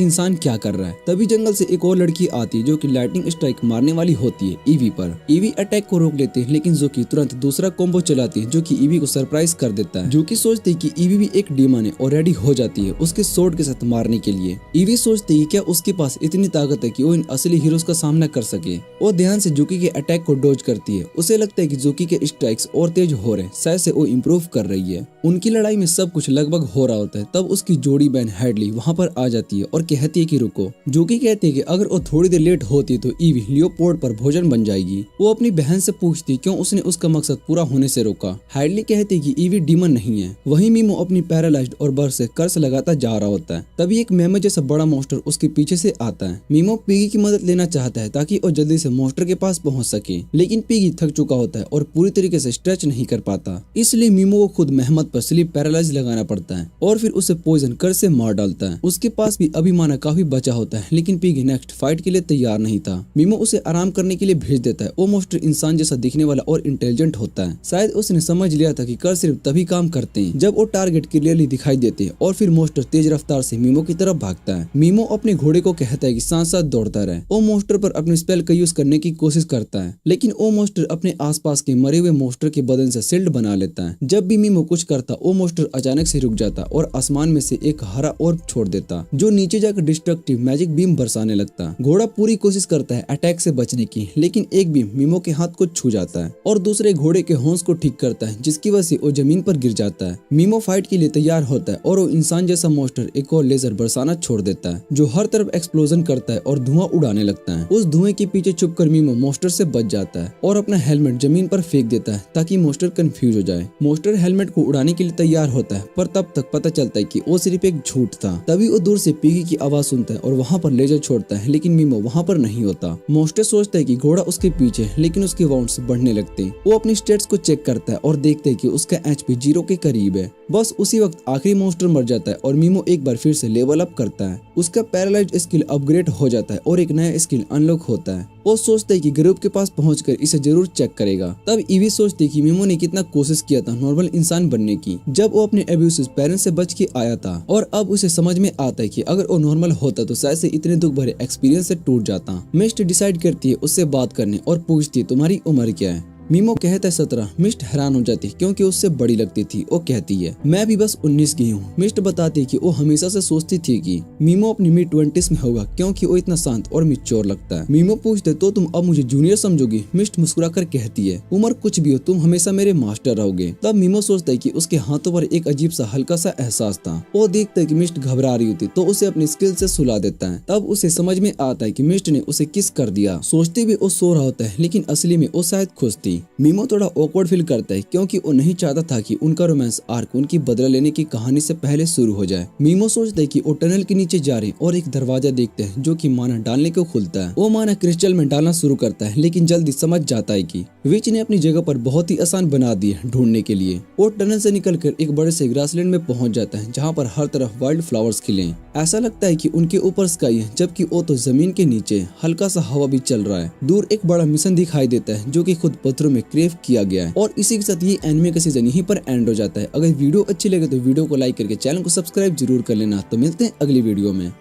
इंसान क्या कर रहा है। तभी जंगल से एक और लड़की आती है जो कि लाइटनिंग स्ट्राइक मारने वाली होती है ईवी पर। ईवी अटैक को रोक लेते हैं लेकिन जोकी तुरंत दूसरा कॉम्बो चलाती है जो कि ईवी को सरप्राइज कर देता है। जो कि सोचती है कि ईवी भी एक डीमन है और रेडी हो जाती है उसके स्वॉर्ड के साथ मारने के लिए। ईवी सोचती है क्या उसके पास इतनी ताकत है कि वो इन असली हीरोज का सामना कर सके। वो ध्यान से जोकी के अटैक को डॉज करती है। उसे लगता है कि जोकी के स्ट्राइक्स और तेज हो रहे हैं, शायद से वो इम्प्रूव कर रही है। उनकी लड़ाई में सब कुछ लगभग हो रहा होता है तब उसकी जोड़ी बहन हैडली वहाँ पर आ जाती है और कहती है कि रुको। जोकी कहती है कि अगर वो थोड़ी देर लेट होती तो ईवी लियोपोल्ड पर भोजन बन जाएगी। वो अपनी बहन से पूछती क्यों उसने उसका मकसद पूरा होने से रोका। हैडली कहती है कि ईवी डीमन नहीं है। वहीं मीमो अपनी पैरालाइज्ड और बर्फ से कर्स लगाता जा रहा होता है। तभी एक मेमो जैसा बड़ा मॉन्स्टर उसके पीछे से आता है। मीमो पिगी की मदद लेना चाहता है ताकि वो जल्दी से मॉन्स्टर के पास पहुंच सके, लेकिन पिगी थक चुका होता है और पूरी तरीके से स्ट्रेच नहीं कर पाता। इसलिए मीमो को खुद मेहमत पर स्लीप पैरालाइज लगाना पड़ता है और फिर उसे पॉइजन कर से मार डालता है। उसके पास भी अभिमाना काफी बचा होता है लेकिन पिगी नेक्स्ट फाइट के लिए तैयार नहीं था। मीमो उसे आराम करने के लिए भेज देता है। वो मॉन्स्टर इंसान जैसा दिखने वाला और इंटेलिजेंट होता है। शायद उसने समझ लिया था कि कर सिर्फ तभी काम करते हैं जब वो टारगेट क्लियरली दिखाई देते हैं और फिर मॉन्स्टर तेज रफ्तार से मीमो की तरफ भागता है। मीमो अपने घोड़े को कहता है कि साथ साथ दौड़ता रहे। वो मॉन्स्टर पर अपने स्पेल का यूज करने की कोशिश करता है लेकिन वो मॉन्स्टर अपने आसपास के मरे हुए मॉन्स्टर के बदन से शील्ड बना लेता है। जब भी मीमो कुछ करता वो मॉन्स्टर अचानक से रुक जाता और आसमान में से एक हरा ऑर्ब छोड़ देता जो नीचे जाकर डिस्ट्रक्टिव मैजिक बीम बरसाने लगता। घोड़ा पूरी कोशिश करता है अटैक से बचने की लेकिन एक बीम मीमो के हाथ को छू जाता है और दूसरे घोड़े के हौंस को ठीक करता है जिसकी वजह से वो जमीन पर गिर जाता है। मीमो फाइट के लिए तैयार होता है और वो इंसान जैसा मॉन्स्टर एक और लेजर बरसाना छोड़ देता है जो हर तरफ एक्सप्लोजन करता है और धुआं उड़ाने लगता है। उस धुएं के पीछे छुपकर मीमो मॉन्स्टर से बच जाता है और अपना हेलमेट जमीन पर फेंक देता है ताकि मॉन्स्टर कंफ्यूज हो जाए। मॉन्स्टर हेलमेट को उड़ाने के लिए तैयार होता है पर तब तक पता चलता है कि वो सिर्फ एक झूठ था। तभी वो दूर से पिगी की आवाज सुनता है और वहाँ पर लेजर छोड़ता है लेकिन मीमो वहाँ पर नहीं होता। मॉन्स्टर सोचता है कि घोड़ा उसके पीछे लेकिन उसके वाउंड्स बढ़ने लगते हैं। वो अपनी स्टेट्स को चेक करता है और देखते है कि उसका एचपी 0 के करीब है। बस उसी वक्त आखिरी मॉन्स्टर मर जाता है और मीमो एक बार फिर से लेवल अप करता है। उसका पैरालाइज्ड स्किल अपग्रेड हो जाता है और एक नया स्किल अनलॉक होता है। वो सोचता है कि ग्रुप के पास पहुंचकर इसे जरूर चेक करेगा। तब ईवी सोचती है कि मीमो ने कितना कोशिश किया था नॉर्मल इंसान बनने की जब वो अपने अब्यूसिव पेरेंट्स से बच के आया था और अब उसे समझ में आता है कि अगर वो नॉर्मल होता तो शायद से इतने दुख भरे एक्सपीरियंस से टूट जाता। मिस्ट डिसाइड करती है उससे बात करने और पूछती है तुम्हारी उम्र क्या है। मीमो कहता है 17। मिस्ट हैरान हो जाती क्योंकि उससे बड़ी लगती थी। वो कहती है मैं भी बस 19 की हूँ। मिस्ट बताती कि वो हमेशा से सोचती थी कि मीमो अपनी मिड 20s में होगा क्योंकि वो इतना शांत और मिच्योर लगता है। मीमो पूछते तो तुम अब मुझे जूनियर समझोगी। मिस्ट मुस्कुराकर कहती है उम्र कुछ भी हो तुम हमेशा मेरे मास्टर रहोगे। तब मीमो सोचता है कि उसके हाथों पर एक अजीब सा हल्का सा एहसास था। वो देखता है कि मिस्ट घबरा रही होती तो उसे अपनी स्किल से सुला देता है। तब उसे समझ में आता है कि मिस्ट ने उसे किस कर दिया। सोचते भी वो सो रहा होता है लेकिन असली में वो शायद खुश थी। मीमो थोड़ा ऑकवर्ड फील करता है क्योंकि वो नहीं चाहता था कि उनका रोमांस आर्क उनकी बदला लेने की कहानी से पहले शुरू हो जाए। मीमो सोचता है कि वो टनल के नीचे जा रहे हैं और एक दरवाजा देखते हैं जो कि माना डालने को खुलता है। वो माना क्रिस्टल में डालना शुरू करता है लेकिन जल्दी समझ जाता है कि विच ने अपनी जगह पर बहुत ही आसान बना दी है ढूंढने के लिए। वो टनल से निकलकर एक बड़े से ग्रासलैंड में पहुंच जाता है जहाँ पर हर तरफ वाइल्ड फ्लावर्स खिले हैं। ऐसा लगता है कि उनके ऊपर स्काई है जबकि वो तो जमीन के नीचे हल्का सा हवा भी चल रहा है। दूर एक बड़ा मिशन दिखाई देता है जो कि खुद पत्थरों में क्रेव किया गया है। और इसी के साथ ये एनिमे का सीजन यहीं पर एंड हो जाता है। अगर वीडियो अच्छी लगे तो वीडियो को लाइक करके चैनल को सब्सक्राइब जरूर कर लेना। तो मिलते हैं अगली वीडियो में।